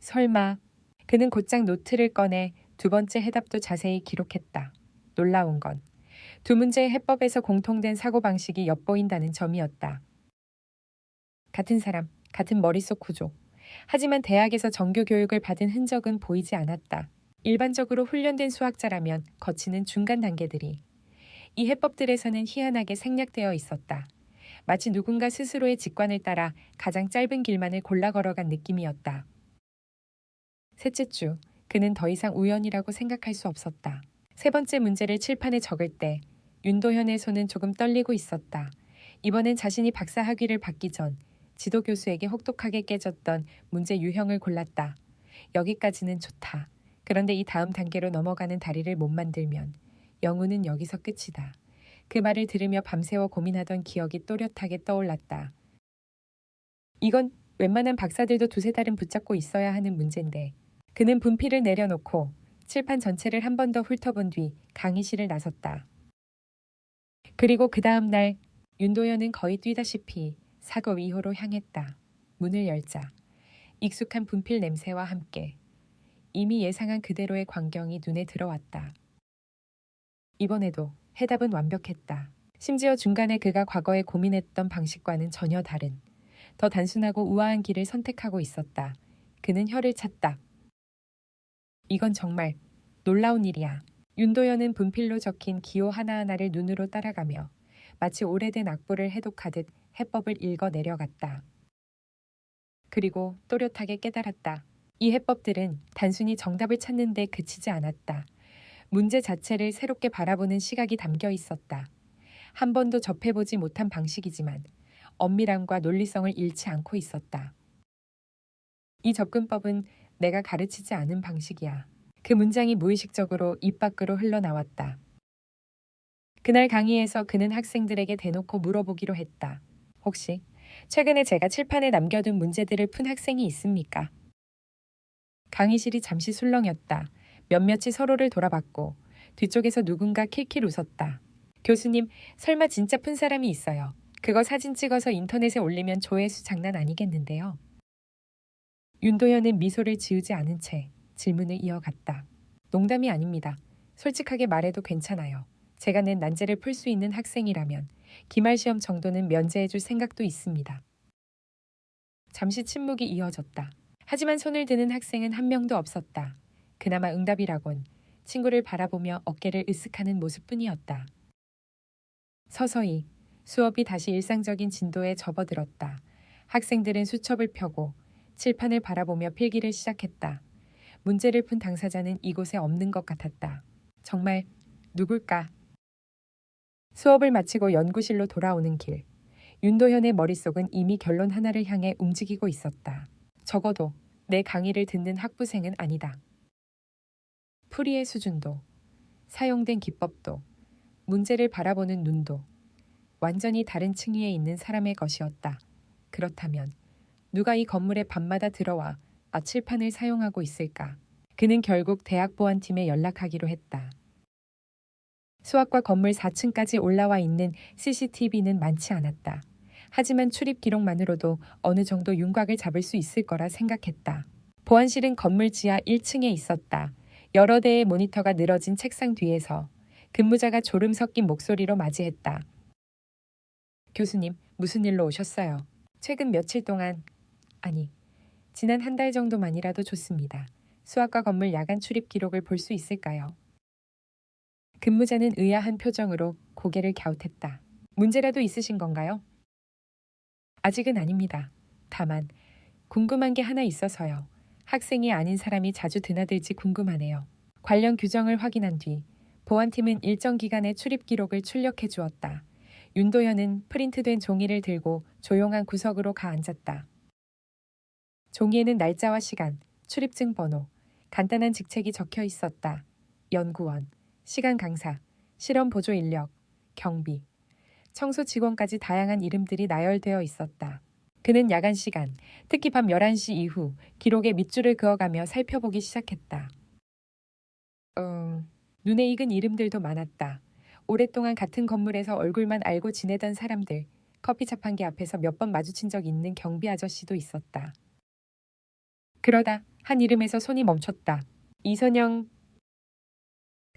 설마. 그는 곧장 노트를 꺼내 두 번째 해답도 자세히 기록했다. 놀라운 건 두 문제의 해법에서 공통된 사고방식이 엿보인다는 점이었다. 같은 사람, 같은 머릿속 구조. 하지만 대학에서 정규 교육을 받은 흔적은 보이지 않았다. 일반적으로 훈련된 수학자라면 거치는 중간 단계들이 이 해법들에서는 희한하게 생략되어 있었다. 마치 누군가 스스로의 직관을 따라 가장 짧은 길만을 골라 걸어간 느낌이었다. 셋째 주, 그는 더 이상 우연이라고 생각할 수 없었다. 세 번째 문제를 칠판에 적을 때 윤도현의 손은 조금 떨리고 있었다. 이번엔 자신이 박사 학위를 받기 전 지도 교수에게 혹독하게 깨졌던 문제 유형을 골랐다. 여기까지는 좋다. 그런데 이 다음 단계로 넘어가는 다리를 못 만들면 영우는 여기서 끝이다. 그 말을 들으며 밤새워 고민하던 기억이 또렷하게 떠올랐다. 이건 웬만한 박사들도 두세 달은 붙잡고 있어야 하는 문제인데 그는 분필을 내려놓고 칠판 전체를 한 번 더 훑어본 뒤 강의실을 나섰다. 그리고 그 다음 날 윤도현은 거의 뛰다시피 사고 2호로 향했다. 문을 열자 익숙한 분필 냄새와 함께 이미 예상한 그대로의 광경이 눈에 들어왔다. 이번에도 해답은 완벽했다. 심지어 중간에 그가 과거에 고민했던 방식과는 전혀 다른 더 단순하고 우아한 길을 선택하고 있었다. 그는 혀를 찼다. 이건 정말 놀라운 일이야. 윤도현은 분필로 적힌 기호 하나하나를 눈으로 따라가며 마치 오래된 악보를 해독하듯 해법을 읽어 내려갔다. 그리고 또렷하게 깨달았다. 이 해법들은 단순히 정답을 찾는 데 그치지 않았다. 문제 자체를 새롭게 바라보는 시각이 담겨 있었다. 한 번도 접해보지 못한 방식이지만 엄밀함과 논리성을 잃지 않고 있었다. 이 접근법은 내가 가르치지 않은 방식이야. 그 문장이 무의식적으로 입 밖으로 흘러나왔다. 그날 강의에서 그는 학생들에게 대놓고 물어보기로 했다. 혹시 최근에 제가 칠판에 남겨둔 문제들을 푼 학생이 있습니까? 강의실이 잠시 술렁였다. 몇몇이 서로를 돌아봤고 뒤쪽에서 누군가 킬킬 웃었다. 교수님, 설마 진짜 푼 사람이 있어요. 그거 사진 찍어서 인터넷에 올리면 조회수 장난 아니겠는데요. 윤도현은 미소를 지우지 않은 채 질문을 이어갔다. 농담이 아닙니다. 솔직하게 말해도 괜찮아요. 제가 낸 난제를 풀 수 있는 학생이라면 기말 시험 정도는 면제해줄 생각도 있습니다. 잠시 침묵이 이어졌다. 하지만 손을 드는 학생은 한 명도 없었다. 그나마 응답이라곤 친구를 바라보며 어깨를 으쓱하는 모습뿐이었다. 서서히 수업이 다시 일상적인 진도에 접어들었다. 학생들은 수첩을 펴고 칠판을 바라보며 필기를 시작했다. 문제를 푼 당사자는 이곳에 없는 것 같았다. 정말 누굴까? 수업을 마치고 연구실로 돌아오는 길. 윤도현의 머릿속은 이미 결론 하나를 향해 움직이고 있었다. 적어도 내 강의를 듣는 학부생은 아니다. 풀이의 수준도, 사용된 기법도, 문제를 바라보는 눈도 완전히 다른 층위에 있는 사람의 것이었다. 그렇다면 누가 이 건물에 밤마다 들어와 칠판을 사용하고 있을까? 그는 결국 대학 보안팀에 연락하기로 했다. 수학과 건물 4층까지 올라와 있는 CCTV는 많지 않았다. 하지만 출입 기록만으로도 어느 정도 윤곽을 잡을 수 있을 거라 생각했다. 보안실은 건물 지하 1층에 있었다. 여러 대의 모니터가 늘어진 책상 뒤에서 근무자가 졸음 섞인 목소리로 맞이했다. 교수님, 무슨 일로 오셨어요? 최근 며칠 동안, 아니, 지난 한 달 정도만이라도 좋습니다. 수학과 건물 야간 출입 기록을 볼 수 있을까요? 근무자는 의아한 표정으로 고개를 갸웃했다. 문제라도 있으신 건가요? 아직은 아닙니다. 다만 궁금한 게 하나 있어서요. 학생이 아닌 사람이 자주 드나들지 궁금하네요. 관련 규정을 확인한 뒤 보안팀은 일정 기간의 출입 기록을 출력해 주었다. 윤도현은 프린트된 종이를 들고 조용한 구석으로 가 앉았다. 종이에는 날짜와 시간, 출입증 번호, 간단한 직책이 적혀 있었다. 연구원, 시간 강사, 실험 보조 인력, 경비, 청소 직원까지 다양한 이름들이 나열되어 있었다. 그는 야간 시간, 특히 밤 11시 이후 기록에 밑줄을 그어가며 살펴보기 시작했다. 눈에 익은 이름들도 많았다. 오랫동안 같은 건물에서 얼굴만 알고 지내던 사람들, 커피 자판기 앞에서 몇 번 마주친 적 있는 경비 아저씨도 있었다. 그러다 한 이름에서 손이 멈췄다. 이선영.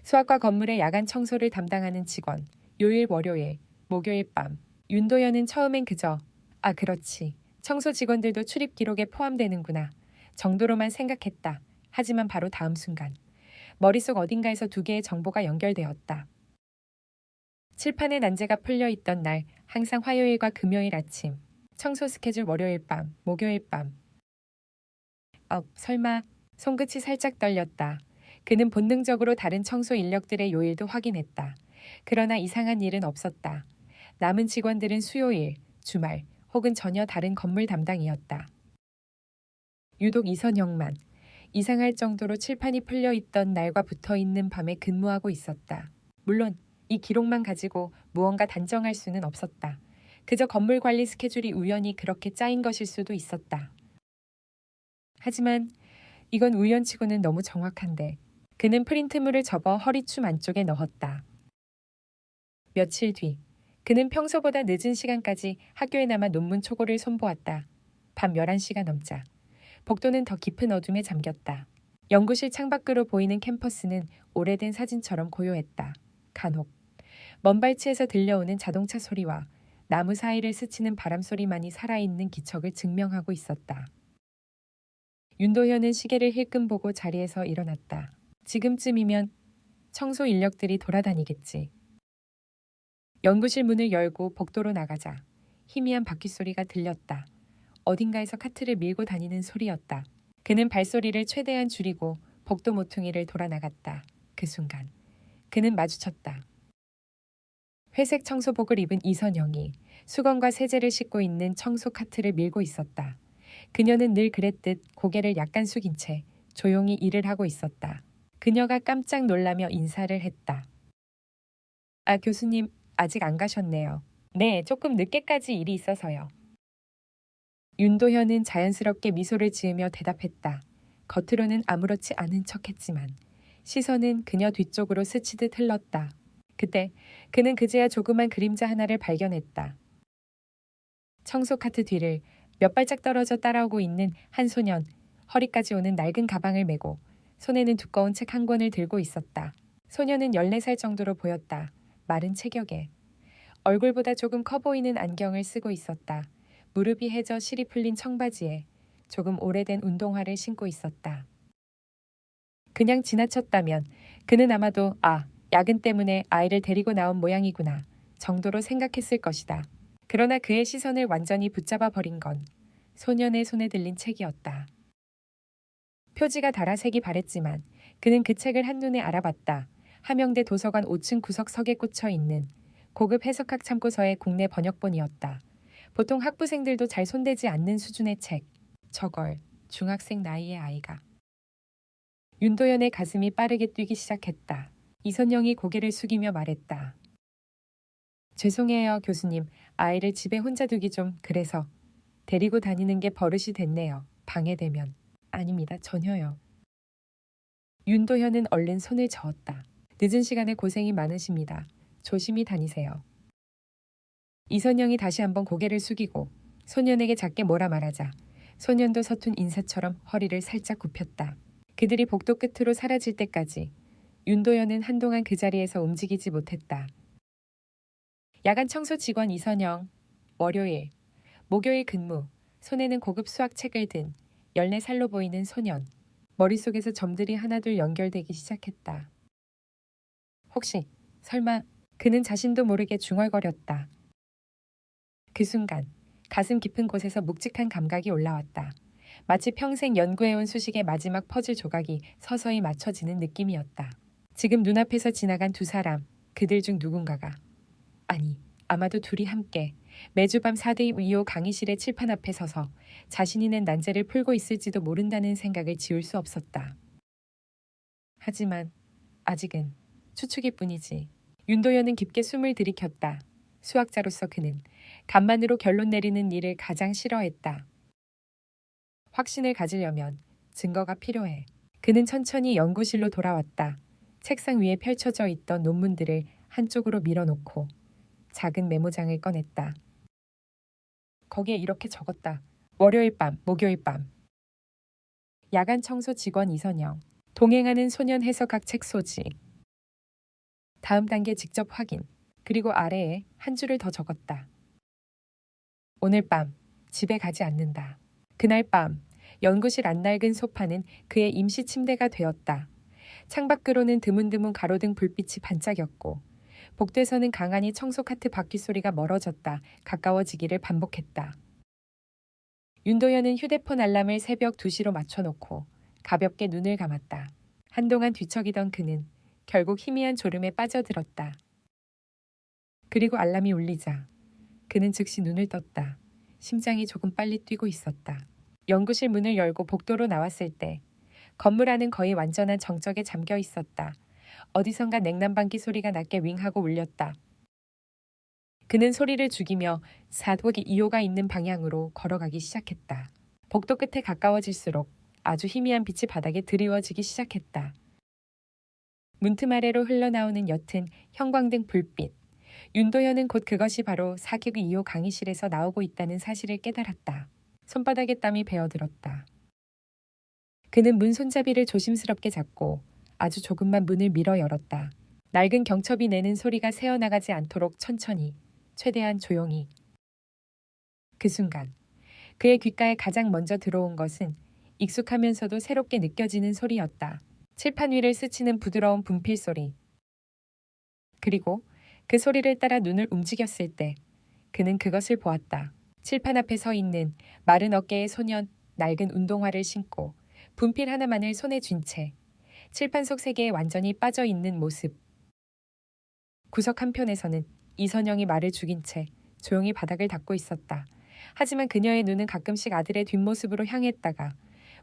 수학과 건물의 야간 청소를 담당하는 직원, 요일 월요일, 목요일 밤. 윤도현은 처음엔 그저 그렇지. 청소 직원들도 출입 기록에 포함되는구나 정도로만 생각했다. 하지만 바로 다음 순간 머릿속 어딘가에서 두 개의 정보가 연결되었다. 칠판에 난제가 풀려있던 날 항상 화요일과 금요일 아침, 청소 스케줄 월요일 밤, 목요일 밤. 설마. 손끝이 살짝 떨렸다. 그는 본능적으로 다른 청소 인력들의 요일도 확인했다. 그러나 이상한 일은 없었다. 남은 직원들은 수요일, 주말 혹은 전혀 다른 건물 담당이었다. 유독 이선영만 이상할 정도로 칠판이 풀려있던 날과 붙어있는 밤에 근무하고 있었다. 물론 이 기록만 가지고 무언가 단정할 수는 없었다. 그저 건물 관리 스케줄이 우연히 그렇게 짜인 것일 수도 있었다. 하지만 이건 우연치고는 너무 정확한데 그는 프린트물을 접어 허리춤 안쪽에 넣었다. 며칠 뒤 그는 평소보다 늦은 시간까지 학교에 남아 논문 초고를 손보았다. 밤 11시가 넘자 복도는 더 깊은 어둠에 잠겼다. 연구실 창밖으로 보이는 캠퍼스는 오래된 사진처럼 고요했다. 간혹 먼 발치에서 들려오는 자동차 소리와 나무 사이를 스치는 바람 소리만이 살아있는 기척을 증명하고 있었다. 윤도현은 시계를 힐끔 보고 자리에서 일어났다. 지금쯤이면 청소 인력들이 돌아다니겠지. 연구실 문을 열고 복도로 나가자 희미한 바퀴 소리가 들렸다. 어딘가에서 카트를 밀고 다니는 소리였다. 그는 발소리를 최대한 줄이고 복도 모퉁이를 돌아 나갔다. 그 순간 그는 마주쳤다. 회색 청소복을 입은 이선영이 수건과 세제를 싣고 있는 청소 카트를 밀고 있었다. 그녀는 늘 그랬듯 고개를 약간 숙인 채 조용히 일을 하고 있었다. 그녀가 깜짝 놀라며 인사를 했다. 아, 교수님, 아직 안 가셨네요. 네, 조금 늦게까지 일이 있어서요. 윤도현은 자연스럽게 미소를 지으며 대답했다. 겉으로는 아무렇지 않은 척했지만 시선은 그녀 뒤쪽으로 스치듯 흘렀다. 그때 그는 그제야 조그만 그림자 하나를 발견했다. 청소 카트 뒤를 몇 발짝 떨어져 따라오고 있는 한 소년, 허리까지 오는 낡은 가방을 메고 손에는 두꺼운 책 한 권을 들고 있었다. 소년은 14살 정도로 보였다. 마른 체격에 얼굴보다 조금 커 보이는 안경을 쓰고 있었다. 무릎이 해져 실이 풀린 청바지에 조금 오래된 운동화를 신고 있었다. 그냥 지나쳤다면 그는 아마도 야근 때문에 아이를 데리고 나온 모양이구나 정도로 생각했을 것이다. 그러나 그의 시선을 완전히 붙잡아 버린 건 소년의 손에 들린 책이었다. 표지가 달아색이 바랬지만 그는 그 책을 한눈에 알아봤다. 함영대 도서관 5층 구석석에 꽂혀 있는 고급 해석학 참고서의 국내 번역본이었다. 보통 학부생들도 잘 손대지 않는 수준의 책. 저걸 중학생 나이의 아이가. 윤도현의 가슴이 빠르게 뛰기 시작했다. 이선영이 고개를 숙이며 말했다. 죄송해요, 교수님. 아이를 집에 혼자 두기 좀 그래서. 데리고 다니는 게 버릇이 됐네요. 방해되면. 아닙니다. 전혀요. 윤도현은 얼른 손을 저었다. 늦은 시간에 고생이 많으십니다. 조심히 다니세요. 이선영이 다시 한번 고개를 숙이고 소년에게 작게 뭐라 말하자 소년도 서툰 인사처럼 허리를 살짝 굽혔다. 그들이 복도 끝으로 사라질 때까지 윤도현은 한동안 그 자리에서 움직이지 못했다. 야간 청소 직원 이선영, 월요일, 목요일 근무, 손에는 고급 수학책을 든 14살로 보이는 소년. 머릿속에서 점들이 하나둘 연결되기 시작했다. 혹시, 설마 그는 자신도 모르게 중얼거렸다. 그 순간 가슴 깊은 곳에서 묵직한 감각이 올라왔다. 마치 평생 연구해온 수식의 마지막 퍼즐 조각이 서서히 맞춰지는 느낌이었다. 지금 눈앞에서 지나간 두 사람, 그들 중 누군가가 아니, 아마도 둘이 함께 매주 밤 4대 2호 강의실의 칠판 앞에 서서 자신이 낸 난제를 풀고 있을지도 모른다는 생각을 지울 수 없었다. 하지만 아직은 추측일 뿐이지. 윤도현은 깊게 숨을 들이켰다. 수학자로서 그는 간만으로 결론 내리는 일을 가장 싫어했다. 확신을 가지려면 증거가 필요해. 그는 천천히 연구실로 돌아왔다. 책상 위에 펼쳐져 있던 논문들을 한쪽으로 밀어놓고 작은 메모장을 꺼냈다. 거기에 이렇게 적었다. 월요일 밤, 목요일 밤. 야간 청소 직원 이선영. 동행하는 소년 해석학 책 소지. 다음 단계 직접 확인. 그리고 아래에 한 줄을 더 적었다. 오늘 밤 집에 가지 않는다. 그날 밤 연구실 안낡은 소파는 그의 임시 침대가 되었다. 창밖으로는 드문드문 가로등 불빛이 반짝였고 복도에서는 강한이 청소 카트 바퀴 소리가 멀어졌다 가까워지기를 반복했다. 윤도현은 휴대폰 알람을 새벽 2시로 맞춰놓고 가볍게 눈을 감았다. 한동안 뒤척이던 그는 결국 희미한 졸음에 빠져들었다. 그리고 알람이 울리자 그는 즉시 눈을 떴다. 심장이 조금 빨리 뛰고 있었다. 연구실 문을 열고 복도로 나왔을 때 건물 안은 거의 완전한 정적에 잠겨 있었다. 어디선가 냉난방귀 소리가 낮게 윙하고 울렸다. 그는 소리를 죽이며 4호기 2호가 있는 방향으로 걸어가기 시작했다. 복도 끝에 가까워질수록 아주 희미한 빛이 바닥에 드리워지기 시작했다. 문틈 아래로 흘러나오는 옅은 형광등 불빛. 윤도현은 곧 그것이 바로 4기구 2호 강의실에서 나오고 있다는 사실을 깨달았다. 손바닥에 땀이 배어들었다. 그는 문 손잡이를 조심스럽게 잡고 아주 조금만 문을 밀어 열었다. 낡은 경첩이 내는 소리가 새어나가지 않도록 천천히, 최대한 조용히. 그 순간 그의 귓가에 가장 먼저 들어온 것은 익숙하면서도 새롭게 느껴지는 소리였다. 칠판 위를 스치는 부드러운 분필 소리. 그리고 그 소리를 따라 눈을 움직였을 때 그는 그것을 보았다. 칠판 앞에 서 있는 마른 어깨의 소년, 낡은 운동화를 신고 분필 하나만을 손에 쥔 채 칠판 속 세계에 완전히 빠져 있는 모습. 구석 한편에서는 이선영이 말을 죽인 채 조용히 바닥을 닦고 있었다. 하지만 그녀의 눈은 가끔씩 아들의 뒷모습으로 향했다가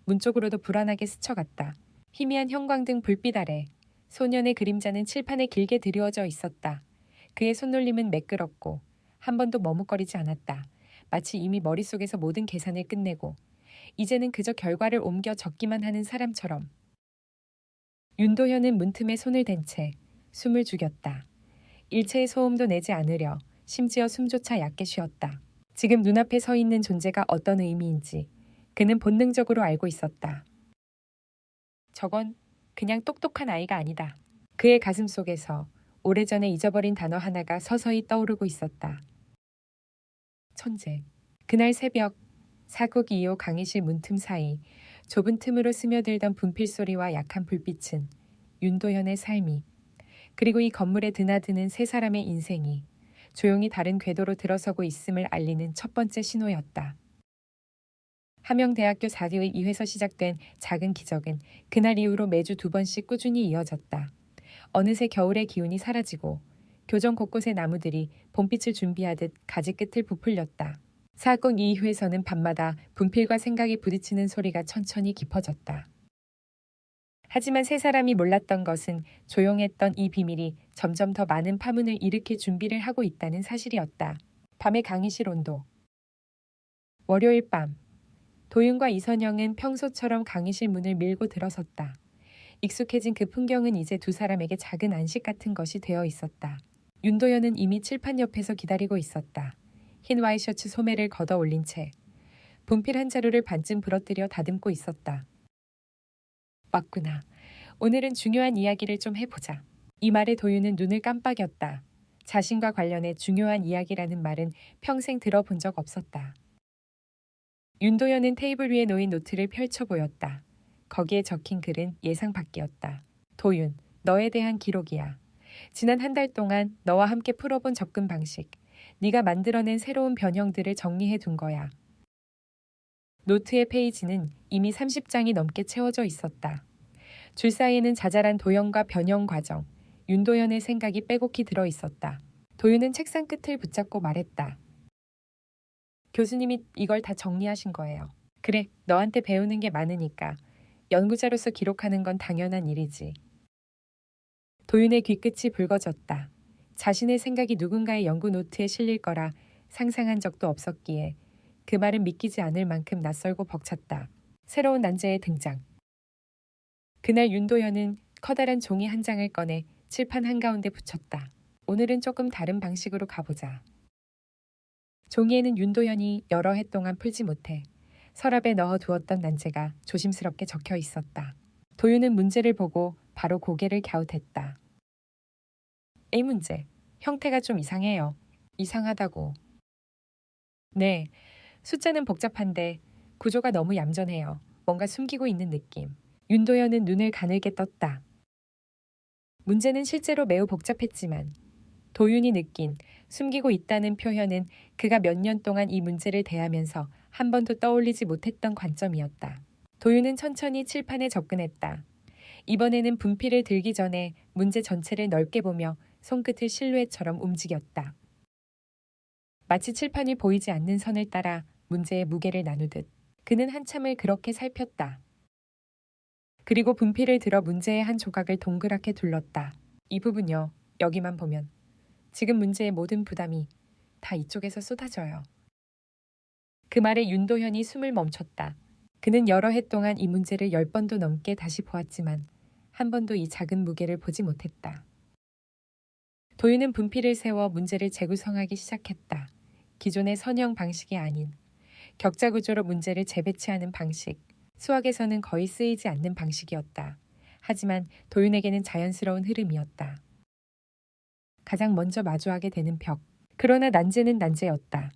문 쪽으로도 불안하게 스쳐갔다. 희미한 형광등 불빛 아래 소년의 그림자는 칠판에 길게 드리워져 있었다. 그의 손놀림은 매끄럽고 한 번도 머뭇거리지 않았다. 마치 이미 머릿속에서 모든 계산을 끝내고 이제는 그저 결과를 옮겨 적기만 하는 사람처럼. 윤도현은 문틈에 손을 댄 채 숨을 죽였다. 일체의 소음도 내지 않으려 심지어 숨조차 얕게 쉬었다. 지금 눈앞에 서 있는 존재가 어떤 의미인지 그는 본능적으로 알고 있었다. 저건 그냥 똑똑한 아이가 아니다. 그의 가슴 속에서 오래전에 잊어버린 단어 하나가 서서히 떠오르고 있었다. 천재. 그날 새벽 사국 2호 강의실 문틈 사이 좁은 틈으로 스며들던 분필 소리와 약한 불빛은 윤도현의 삶이, 그리고 이 건물에 드나드는 세 사람의 인생이 조용히 다른 궤도로 들어서고 있음을 알리는 첫 번째 신호였다. 함영대학교 4기 2회서 시작된 작은 기적은 그날 이후로 매주 2번씩 꾸준히 이어졌다. 어느새 겨울의 기운이 사라지고 교정 곳곳의 나무들이 봄빛을 준비하듯 가지 끝을 부풀렸다. 사학국 2회서는 밤마다 분필과 생각이 부딪히는 소리가 천천히 깊어졌다. 하지만 세 사람이 몰랐던 것은 조용했던 이 비밀이 점점 더 많은 파문을 일으킬 준비를 하고 있다는 사실이었다. 밤의 강의실 온도. 월요일 밤. 도윤과 이선영은 평소처럼 강의실 문을 밀고 들어섰다. 익숙해진 그 풍경은 이제 두 사람에게 작은 안식 같은 것이 되어 있었다. 윤도현은 이미 칠판 옆에서 기다리고 있었다. 흰 와이셔츠 소매를 걷어 올린 채 분필 한 자루를 반쯤 부러뜨려 다듬고 있었다. 왔구나. 오늘은 중요한 이야기를 좀 해보자. 이 말에 도윤은 눈을 깜빡였다. 자신과 관련해 중요한 이야기라는 말은 평생 들어본 적 없었다. 윤도현은 테이블 위에 놓인 노트를 펼쳐 보였다. 거기에 적힌 글은 예상 밖이었다. 도윤, 너에 대한 기록이야. 지난 한 달 동안 너와 함께 풀어본 접근 방식, 네가 만들어낸 새로운 변형들을 정리해 둔 거야. 노트의 페이지는 이미 30장이 넘게 채워져 있었다. 줄 사이에는 자잘한 도형과 변형 과정, 윤도현의 생각이 빼곡히 들어 있었다. 도윤은 책상 끝을 붙잡고 말했다. 교수님이 이걸 다 정리하신 거예요. 그래, 너한테 배우는 게 많으니까 연구자로서 기록하는 건 당연한 일이지. 도윤의 귀끝이 붉어졌다. 자신의 생각이 누군가의 연구 노트에 실릴 거라 상상한 적도 없었기에 그 말은 믿기지 않을 만큼 낯설고 벅찼다. 새로운 난제의 등장. 그날 윤도현은 커다란 종이 한 장을 꺼내 칠판 한가운데 붙였다. 오늘은 조금 다른 방식으로 가보자. 종이에는 윤도현이 여러 해 동안 풀지 못해 서랍에 넣어두었던 난제가 조심스럽게 적혀 있었다. 도윤은 문제를 보고 바로 고개를 갸웃했다. A 문제. 형태가 좀 이상해요. 이상하다고. 네. 숫자는 복잡한데 구조가 너무 얌전해요. 뭔가 숨기고 있는 느낌. 윤도현은 눈을 가늘게 떴다. 문제는 실제로 매우 복잡했지만 도윤이 느낀 숨기고 있다는 표현은 그가 몇 년 동안 이 문제를 대하면서 한 번도 떠올리지 못했던 관점이었다. 도윤은 천천히 칠판에 접근했다. 이번에는 분필을 들기 전에 문제 전체를 넓게 보며 손끝을 실루엣처럼 움직였다. 마치 칠판이 보이지 않는 선을 따라 문제의 무게를 나누듯 그는 한참을 그렇게 살폈다. 그리고 분필을 들어 문제의 한 조각을 동그랗게 둘렀다. 이 부분요. 여기만 보면 지금 문제의 모든 부담이 다 이쪽에서 쏟아져요. 그 말에 윤도현이 숨을 멈췄다. 그는 여러 해 동안 이 문제를 10번도 넘게 다시 보았지만 한 번도 이 작은 무게를 보지 못했다. 도윤은 분필을 세워 문제를 재구성하기 시작했다. 기존의 선형 방식이 아닌 격자 구조로 문제를 재배치하는 방식. 수학에서는 거의 쓰이지 않는 방식이었다. 하지만 도윤에게는 자연스러운 흐름이었다. 가장 먼저 마주하게 되는 벽. 그러나 난제는 난제였다.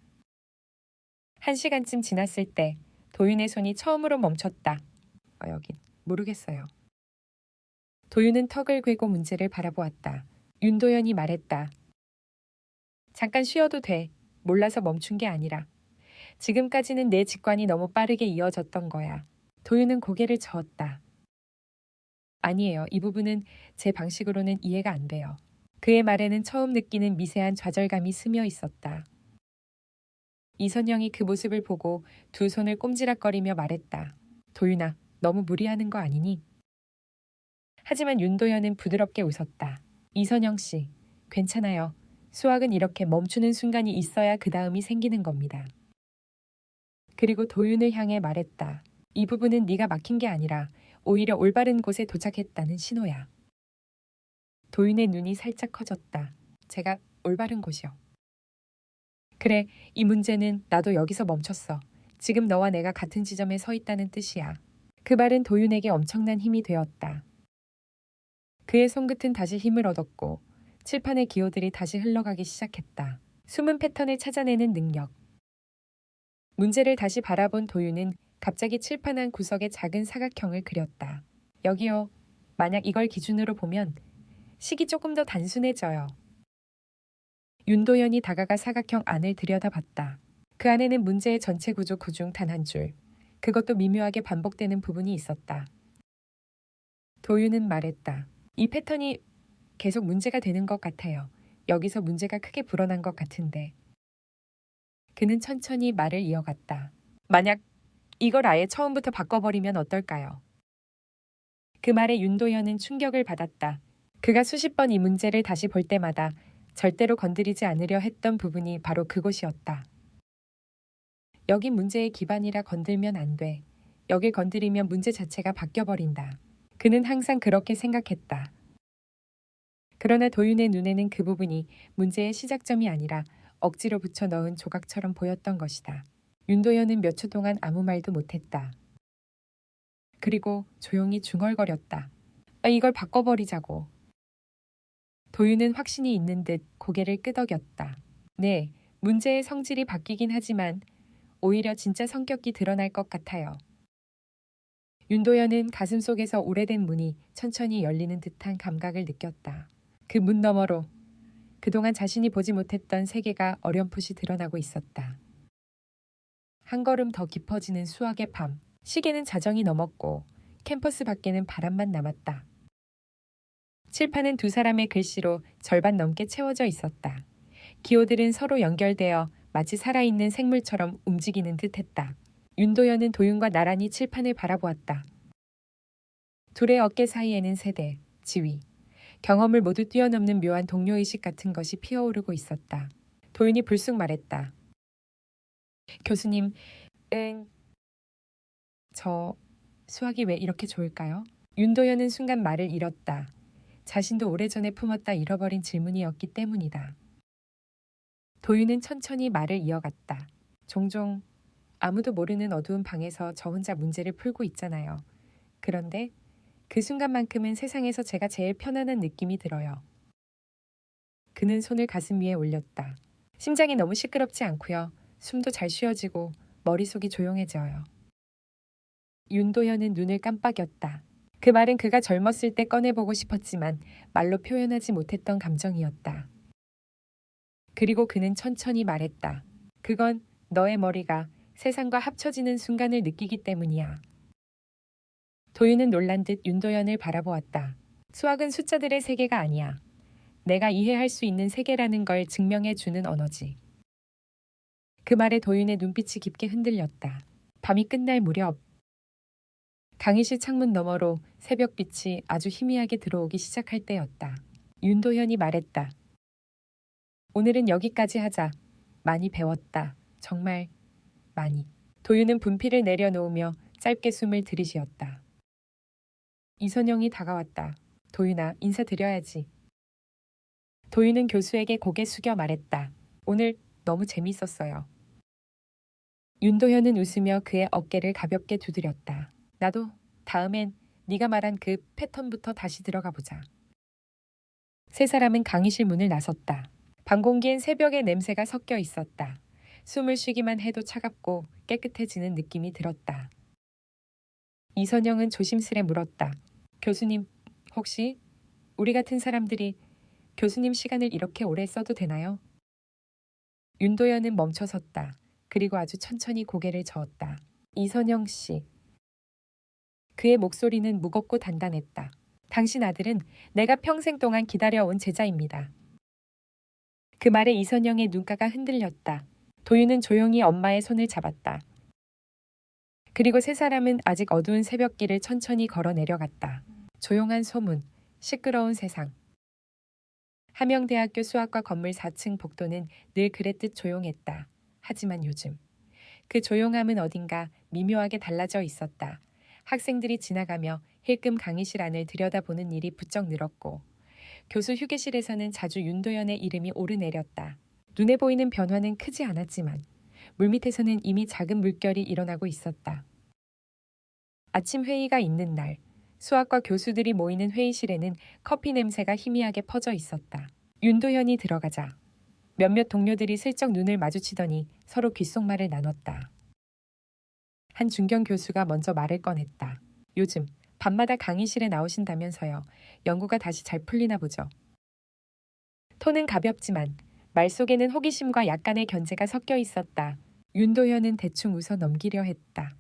1시간쯤 지났을 때 도윤의 손이 처음으로 멈췄다. 여긴 모르겠어요. 도윤은 턱을 괴고 문제를 바라보았다. 윤도현이 말했다. 잠깐 쉬어도 돼. 몰라서 멈춘 게 아니라. 지금까지는 내 직관이 너무 빠르게 이어졌던 거야. 도윤은 고개를 저었다. 아니에요. 이 부분은 제 방식으로는 이해가 안 돼요. 그의 말에는 처음 느끼는 미세한 좌절감이 스며 있었다. 이선영이 그 모습을 보고 두 손을 꼼지락거리며 말했다. 도윤아, 너무 무리하는 거 아니니? 하지만 윤도현은 부드럽게 웃었다. 이선영 씨, 괜찮아요. 수학은 이렇게 멈추는 순간이 있어야 그 다음이 생기는 겁니다. 그리고 도윤을 향해 말했다. 이 부분은 네가 막힌 게 아니라 오히려 올바른 곳에 도착했다는 신호야. 도윤의 눈이 살짝 커졌다. 제가 올바른 곳이요. 그래, 이 문제는 나도 여기서 멈췄어. 지금 너와 내가 같은 지점에 서 있다는 뜻이야. 그 말은 도윤에게 엄청난 힘이 되었다. 그의 손끝은 다시 힘을 얻었고 칠판의 기호들이 다시 흘러가기 시작했다. 숨은 패턴을 찾아내는 능력. 문제를 다시 바라본 도윤은 갑자기 칠판 한 구석에 작은 사각형을 그렸다. 여기요. 만약 이걸 기준으로 보면 식이 조금 더 단순해져요. 윤도현이 다가가 사각형 안을 들여다봤다. 그 안에는 문제의 전체 구조 중 단 한 줄, 그것도 미묘하게 반복되는 부분이 있었다. 도윤은 말했다. 이 패턴이 계속 문제가 되는 것 같아요. 여기서 문제가 크게 불어난 것 같은데. 그는 천천히 말을 이어갔다. 만약 이걸 아예 처음부터 바꿔버리면 어떨까요? 그 말에 윤도현은 충격을 받았다. 그가 수십 번 이 문제를 다시 볼 때마다 절대로 건드리지 않으려 했던 부분이 바로 그곳이었다. 여기 문제의 기반이라 건들면 안 돼. 여길 건드리면 문제 자체가 바뀌어버린다. 그는 항상 그렇게 생각했다. 그러나 도윤의 눈에는 그 부분이 문제의 시작점이 아니라 억지로 붙여 넣은 조각처럼 보였던 것이다. 윤도현은 몇 초 동안 아무 말도 못했다. 그리고 조용히 중얼거렸다. 이걸 바꿔버리자고. 도윤은 확신이 있는 듯 고개를 끄덕였다. 네, 문제의 성질이 바뀌긴 하지만 오히려 진짜 성격이 드러날 것 같아요. 윤도현은 가슴속에서 오래된 문이 천천히 열리는 듯한 감각을 느꼈다. 그 문 너머로 그동안 자신이 보지 못했던 세계가 어렴풋이 드러나고 있었다. 한 걸음 더 깊어지는 수학의 밤. 시계는 자정이 넘었고 캠퍼스 밖에는 바람만 남았다. 칠판은 두 사람의 글씨로 절반 넘게 채워져 있었다. 기호들은 서로 연결되어 마치 살아있는 생물처럼 움직이는 듯했다. 윤도현은 도윤과 나란히 칠판을 바라보았다. 둘의 어깨 사이에는 세대, 지위, 경험을 모두 뛰어넘는 묘한 동료의식 같은 것이 피어오르고 있었다. 도윤이 불쑥 말했다. 교수님, 저 수학이 왜 이렇게 좋을까요? 윤도현은 순간 말을 잃었다. 자신도 오래전에 품었다 잃어버린 질문이었기 때문이다. 도윤은 천천히 말을 이어갔다. 종종 아무도 모르는 어두운 방에서 저 혼자 문제를 풀고 있잖아요. 그런데 그 순간만큼은 세상에서 제가 제일 편안한 느낌이 들어요. 그는 손을 가슴 위에 올렸다. 심장이 너무 시끄럽지 않고요. 숨도 잘 쉬어지고 머릿속이 조용해져요. 윤도현은 눈을 깜빡였다. 그 말은 그가 젊었을 때 꺼내보고 싶었지만 말로 표현하지 못했던 감정이었다. 그리고 그는 천천히 말했다. 그건 너의 머리가 세상과 합쳐지는 순간을 느끼기 때문이야. 도윤은 놀란 듯 윤도현을 바라보았다. 수학은 숫자들의 세계가 아니야. 내가 이해할 수 있는 세계라는 걸 증명해주는 언어지. 그 말에 도윤의 눈빛이 깊게 흔들렸다. 밤이 끝날 무렵 강의실 창문 너머로 새벽빛이 아주 희미하게 들어오기 시작할 때였다. 윤도현이 말했다. 오늘은 여기까지 하자. 많이 배웠다. 정말 많이. 도윤은 분필을 내려놓으며 짧게 숨을 들이쉬었다. 이선영이 다가왔다. 도윤아, 인사드려야지. 도윤은 교수에게 고개 숙여 말했다. 오늘 너무 재미있었어요. 윤도현은 웃으며 그의 어깨를 가볍게 두드렸다. 나도 다음엔 네가 말한 그 패턴부터 다시 들어가 보자. 세 사람은 강의실 문을 나섰다. 방 공기엔 새벽의 냄새가 섞여 있었다. 숨을 쉬기만 해도 차갑고 깨끗해지는 느낌이 들었다. 이선영은 조심스레 물었다. 교수님, 혹시 우리 같은 사람들이 교수님 시간을 이렇게 오래 써도 되나요? 윤도현은 멈춰섰다. 그리고 아주 천천히 고개를 저었다. 이선영 씨. 그의 목소리는 무겁고 단단했다. 당신 아들은 내가 평생 동안 기다려온 제자입니다. 그 말에 이선영의 눈가가 흔들렸다. 도윤은 조용히 엄마의 손을 잡았다. 그리고 세 사람은 아직 어두운 새벽길을 천천히 걸어 내려갔다. 조용한 소문, 시끄러운 세상. 함영대학교 수학과 건물 4층 복도는 늘 그랬듯 조용했다. 하지만 요즘 그 조용함은 어딘가 미묘하게 달라져 있었다. 학생들이 지나가며 힐끔 강의실 안을 들여다보는 일이 부쩍 늘었고 교수 휴게실에서는 자주 윤도현의 이름이 오르내렸다. 눈에 보이는 변화는 크지 않았지만 물밑에서는 이미 작은 물결이 일어나고 있었다. 아침 회의가 있는 날, 수학과 교수들이 모이는 회의실에는 커피 냄새가 희미하게 퍼져 있었다. 윤도현이 들어가자 몇몇 동료들이 슬쩍 눈을 마주치더니 서로 귓속말을 나눴다. 한 중견 교수가 먼저 말을 꺼냈다. 요즘 밤마다 강의실에 나오신다면서요. 연구가 다시 잘 풀리나 보죠. 톤은 가볍지만 말 속에는 호기심과 약간의 견제가 섞여 있었다. 윤도현은 대충 웃어 넘기려 했다.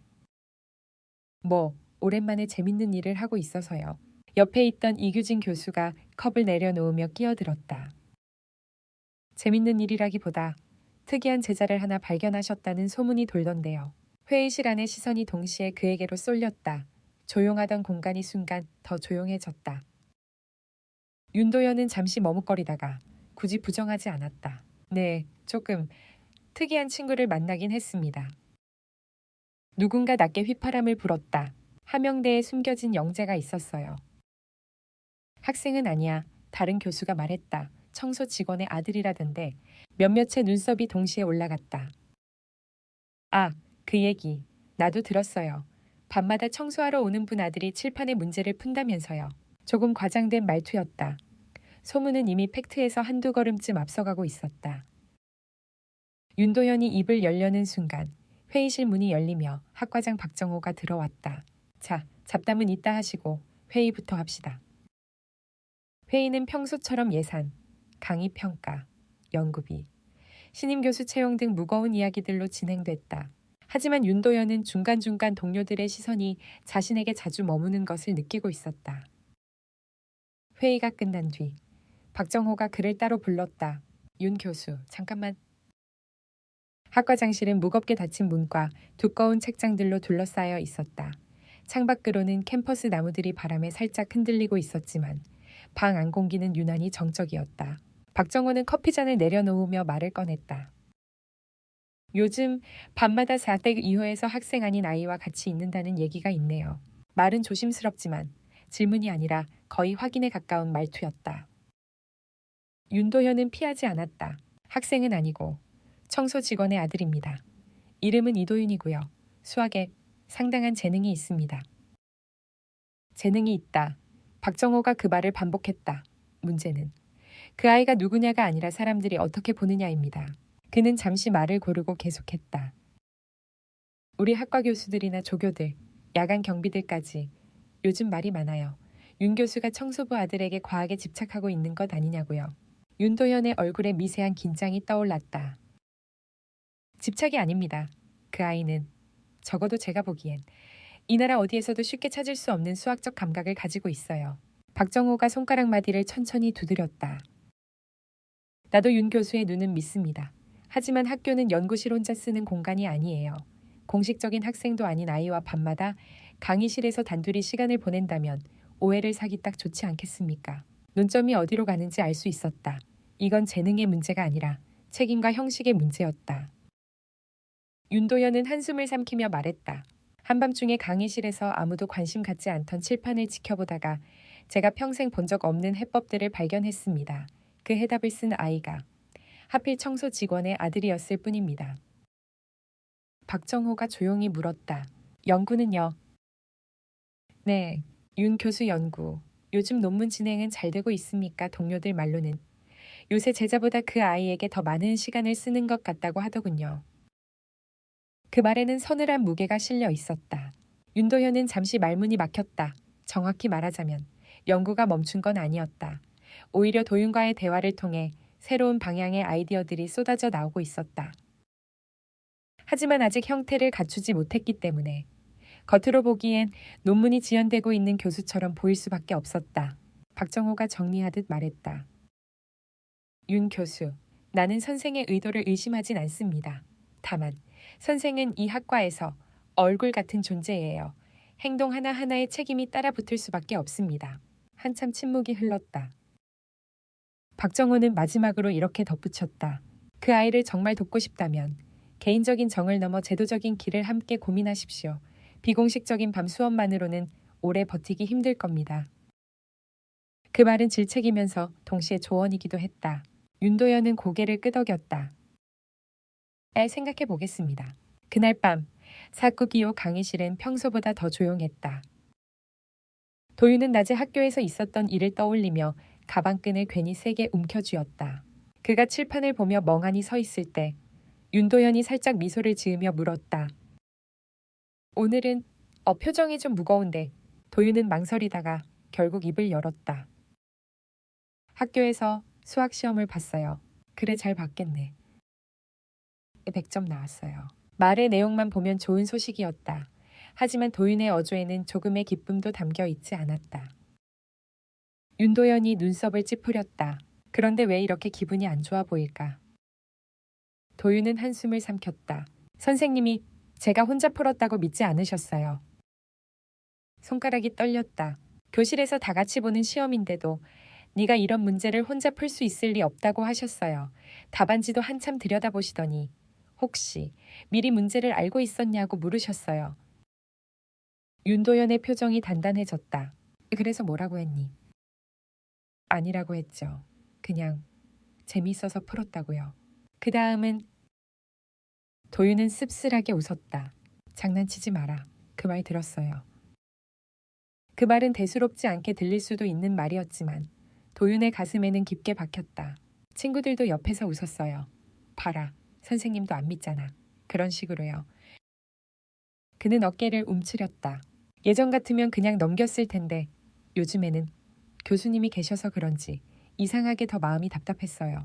오랜만에 재밌는 일을 하고 있어서요. 옆에 있던 이규진 교수가 컵을 내려놓으며 끼어들었다. 재밌는 일이라기보다 특이한 제자를 하나 발견하셨다는 소문이 돌던데요. 회의실 안의 시선이 동시에 그에게로 쏠렸다. 조용하던 공간이 순간 더 조용해졌다. 윤도현은 잠시 머뭇거리다가 굳이 부정하지 않았다. 네, 조금 특이한 친구를 만나긴 했습니다. 누군가 낮게 휘파람을 불었다. 함영대에 숨겨진 영재가 있었어요. 학생은 아니야. 다른 교수가 말했다. 청소 직원의 아들이라던데. 몇몇의 눈썹이 동시에 올라갔다. 아, 그 얘기. 나도 들었어요. 밤마다 청소하러 오는 분 아들이 칠판에 문제를 푼다면서요. 조금 과장된 말투였다. 소문은 이미 팩트에서 한두 걸음쯤 앞서가고 있었다. 윤도현이 입을 열려는 순간 회의실 문이 열리며 학과장 박정호가 들어왔다. 자, 잡담은 이따 하시고 회의부터 합시다. 회의는 평소처럼 예산, 강의 평가, 연구비, 신임 교수 채용 등 무거운 이야기들로 진행됐다. 하지만 윤도현은 중간중간 동료들의 시선이 자신에게 자주 머무는 것을 느끼고 있었다. 회의가 끝난 뒤 박정호가 그를 따로 불렀다. 윤 교수, 잠깐만. 학과장실은 무겁게 닫힌 문과 두꺼운 책장들로 둘러싸여 있었다. 창밖으로는 캠퍼스 나무들이 바람에 살짝 흔들리고 있었지만 방 안 공기는 유난히 정적이었다. 박정호는 커피잔을 내려놓으며 말을 꺼냈다. 요즘 밤마다 4대 이호에서 학생 아닌 아이와 같이 있는다는 얘기가 있네요. 말은 조심스럽지만 질문이 아니라 거의 확인에 가까운 말투였다. 윤도현은 피하지 않았다. 학생은 아니고 청소 직원의 아들입니다. 이름은 이도윤이고요. 수학에 상당한 재능이 있습니다. 재능이 있다. 박정호가 그 말을 반복했다. 문제는 그 아이가 누구냐가 아니라 사람들이 어떻게 보느냐입니다. 그는 잠시 말을 고르고 계속했다. 우리 학과 교수들이나 조교들, 야간 경비들까지 요즘 말이 많아요. 윤 교수가 청소부 아들에게 과하게 집착하고 있는 것 아니냐고요. 윤도현의 얼굴에 미세한 긴장이 떠올랐다. 집착이 아닙니다. 그 아이는 적어도 제가 보기엔 이 나라 어디에서도 쉽게 찾을 수 없는 수학적 감각을 가지고 있어요. 박정호가 손가락 마디를 천천히 두드렸다. 나도 윤 교수의 눈은 믿습니다. 하지만 학교는 연구실 혼자 쓰는 공간이 아니에요. 공식적인 학생도 아닌 아이와 밤마다 강의실에서 단둘이 시간을 보낸다면 오해를 사기 딱 좋지 않겠습니까? 논점이 어디로 가는지 알 수 있었다. 이건 재능의 문제가 아니라 책임과 형식의 문제였다. 윤도현은 한숨을 삼키며 말했다. 한밤중에 강의실에서 아무도 관심 갖지 않던 칠판을 지켜보다가 제가 평생 본 적 없는 해법들을 발견했습니다. 그 해답을 쓴 아이가 하필 청소 직원의 아들이었을 뿐입니다. 박정호가 조용히 물었다. 연구는요? 네, 윤 교수 연구. 요즘 논문 진행은 잘 되고 있습니까? 동료들 말로는. 요새 제자보다 그 아이에게 더 많은 시간을 쓰는 것 같다고 하더군요. 그 말에는 서늘한 무게가 실려 있었다. 윤도현은 잠시 말문이 막혔다. 정확히 말하자면 연구가 멈춘 건 아니었다. 오히려 도윤과의 대화를 통해 새로운 방향의 아이디어들이 쏟아져 나오고 있었다. 하지만 아직 형태를 갖추지 못했기 때문에 겉으로 보기엔 논문이 지연되고 있는 교수처럼 보일 수밖에 없었다. 박정호가 정리하듯 말했다. 윤 교수, 나는 선생의 의도를 의심하진 않습니다. 다만 선생은 이 학과에서 얼굴 같은 존재예요. 행동 하나하나에 책임이 따라붙을 수밖에 없습니다. 한참 침묵이 흘렀다. 박정호는 마지막으로 이렇게 덧붙였다. 그 아이를 정말 돕고 싶다면 개인적인 정을 넘어 제도적인 길을 함께 고민하십시오. 비공식적인 밤 수업만으로는 오래 버티기 힘들 겁니다. 그 말은 질책이면서 동시에 조언이기도 했다. 윤도현은 고개를 끄덕였다. 생각해 보겠습니다. 그날 밤 사국 이후 강의실은 평소보다 더 조용했다. 도윤은 낮에 학교에서 있었던 일을 떠올리며 가방끈을 괜히 세게 움켜쥐었다. 그가 칠판을 보며 멍하니 서 있을 때 윤도현이 살짝 미소를 지으며 물었다. 오늘은 표정이 좀 무거운데. 도윤은 망설이다가 결국 입을 열었다. 학교에서 수학 시험을 봤어요. 그래, 잘 봤겠네. 100점 나왔어요. 말의 내용만 보면 좋은 소식이었다. 하지만 도윤의 어조에는 조금의 기쁨도 담겨 있지 않았다. 윤도현이 눈썹을 찌푸렸다. 그런데 왜 이렇게 기분이 안 좋아 보일까? 도윤은 한숨을 삼켰다. 선생님이 제가 혼자 풀었다고 믿지 않으셨어요. 손가락이 떨렸다. 교실에서 다 같이 보는 시험인데도 네가 이런 문제를 혼자 풀 수 있을 리 없다고 하셨어요. 답안지도 한참 들여다보시더니 혹시 미리 문제를 알고 있었냐고 물으셨어요. 윤도현의 표정이 단단해졌다. 그래서 뭐라고 했니? 아니라고 했죠. 그냥 재미있어서 풀었다고요. 그 다음은 도윤은 씁쓸하게 웃었다. 장난치지 마라. 그 말 들었어요. 그 말은 대수롭지 않게 들릴 수도 있는 말이었지만 도윤의 가슴에는 깊게 박혔다. 친구들도 옆에서 웃었어요. 봐라, 선생님도 안 믿잖아. 그런 식으로요. 그는 어깨를 움츠렸다. 예전 같으면 그냥 넘겼을 텐데 요즘에는 교수님이 계셔서 그런지 이상하게 더 마음이 답답했어요.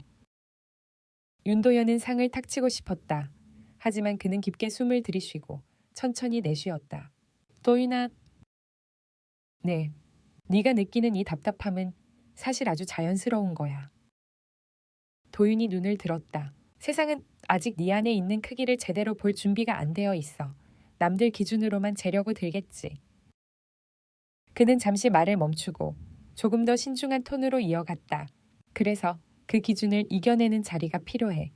윤도현은 상을 탁 치고 싶었다. 하지만 그는 깊게 숨을 들이쉬고 천천히 내쉬었다. 도윤아, 네, 네가 느끼는 이 답답함은 사실 아주 자연스러운 거야. 도윤이 눈을 들었다. 세상은 아직 네 안에 있는 크기를 제대로 볼 준비가 안 되어 있어. 남들 기준으로만 재려고 들겠지. 그는 잠시 말을 멈추고 조금 더 신중한 톤으로 이어갔다. 그래서 그 기준을 이겨내는 자리가 필요해.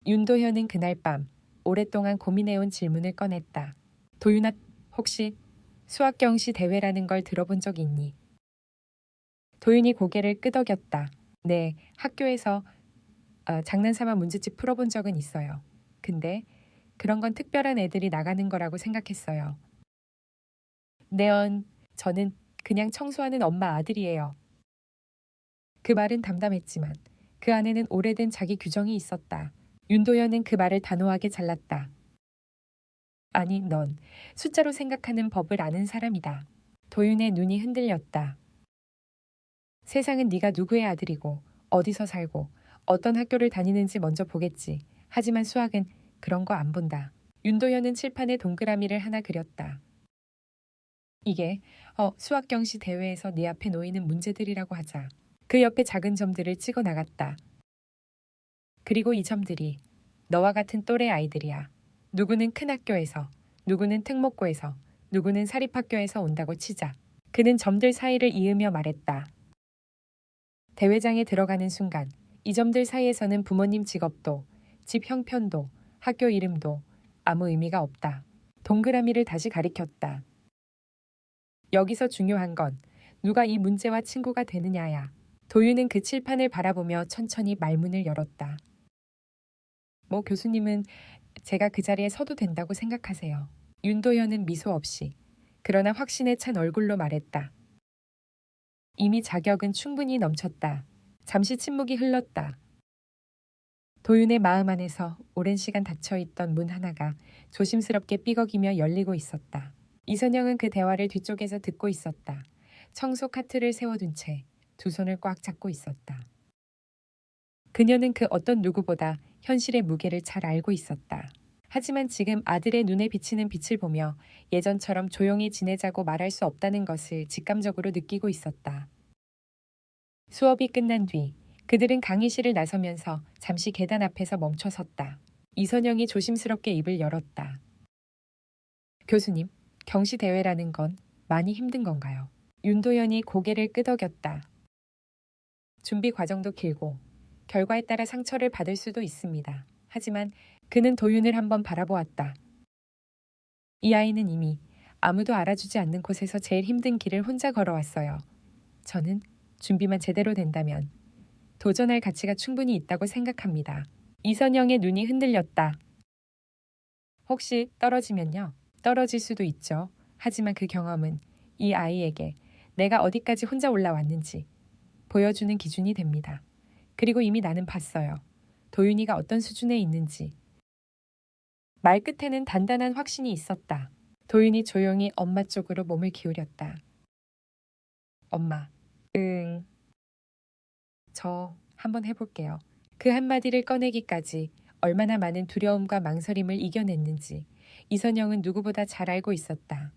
윤도현은 그날 밤 오랫동안 고민해온 질문을 꺼냈다. 도윤아, 혹시 수학 경시 대회라는 걸 들어본 적 있니? 도윤이 고개를 끄덕였다. 네, 학교에서 장난삼아 문제집 풀어본 적은 있어요. 근데 그런 건 특별한 애들이 나가는 거라고 생각했어요. 저는 그냥 청소하는 엄마 아들이에요. 그 말은 담담했지만 그 안에는 오래된 자기 규정이 있었다. 윤도현은 그 말을 단호하게 잘랐다. 아니, 넌 숫자로 생각하는 법을 아는 사람이다. 도윤의 눈이 흔들렸다. 세상은 네가 누구의 아들이고 어디서 살고 어떤 학교를 다니는지 먼저 보겠지. 하지만 수학은 그런 거 안 본다. 윤도현은 칠판에 동그라미를 하나 그렸다. 이게 수학 경시 대회에서 네 앞에 놓이는 문제들이라고 하자. 그 옆에 작은 점들을 찍어 나갔다. 그리고 이 점들이 너와 같은 또래 아이들이야. 누구는 큰 학교에서, 누구는 특목고에서, 누구는 사립학교에서 온다고 치자. 그는 점들 사이를 이으며 말했다. 대회장에 들어가는 순간 이 점들 사이에서는 부모님 직업도, 집 형편도, 학교 이름도 아무 의미가 없다. 동그라미를 다시 가리켰다. 여기서 중요한 건 누가 이 문제와 친구가 되느냐야. 도윤은 그 칠판을 바라보며 천천히 말문을 열었다. 교수님은 제가 그 자리에 서도 된다고 생각하세요. 윤도현은 미소 없이 그러나 확신에 찬 얼굴로 말했다. 이미 자격은 충분히 넘쳤다. 잠시 침묵이 흘렀다. 도윤의 마음 안에서 오랜 시간 닫혀있던 문 하나가 조심스럽게 삐걱이며 열리고 있었다. 이선영은 그 대화를 뒤쪽에서 듣고 있었다. 청소 카트를 세워둔 채 두 손을 꽉 잡고 있었다. 그녀는 그 어떤 누구보다 현실의 무게를 잘 알고 있었다. 하지만 지금 아들의 눈에 비치는 빛을 보며 예전처럼 조용히 지내자고 말할 수 없다는 것을 직감적으로 느끼고 있었다. 수업이 끝난 뒤 그들은 강의실을 나서면서 잠시 계단 앞에서 멈춰 섰다. 이선영이 조심스럽게 입을 열었다. 교수님, 경시대회라는 건 많이 힘든 건가요? 윤도현이 고개를 끄덕였다. 준비 과정도 길고 결과에 따라 상처를 받을 수도 있습니다. 하지만 그는 도윤을 한번 바라보았다. 이 아이는 이미 아무도 알아주지 않는 곳에서 제일 힘든 길을 혼자 걸어왔어요. 저는 준비만 제대로 된다면 도전할 가치가 충분히 있다고 생각합니다. 이선영의 눈이 흔들렸다. 혹시 떨어지면요? 떨어질 수도 있죠. 하지만 그 경험은 이 아이에게 내가 어디까지 혼자 올라왔는지 보여주는 기준이 됩니다. 그리고 이미 나는 봤어요. 도윤이가 어떤 수준에 있는지. 말 끝에는 단단한 확신이 있었다. 도윤이 조용히 엄마 쪽으로 몸을 기울였다. 엄마, 저 한번 해볼게요. 그 한마디를 꺼내기까지 얼마나 많은 두려움과 망설임을 이겨냈는지 이선영은 누구보다 잘 알고 있었다.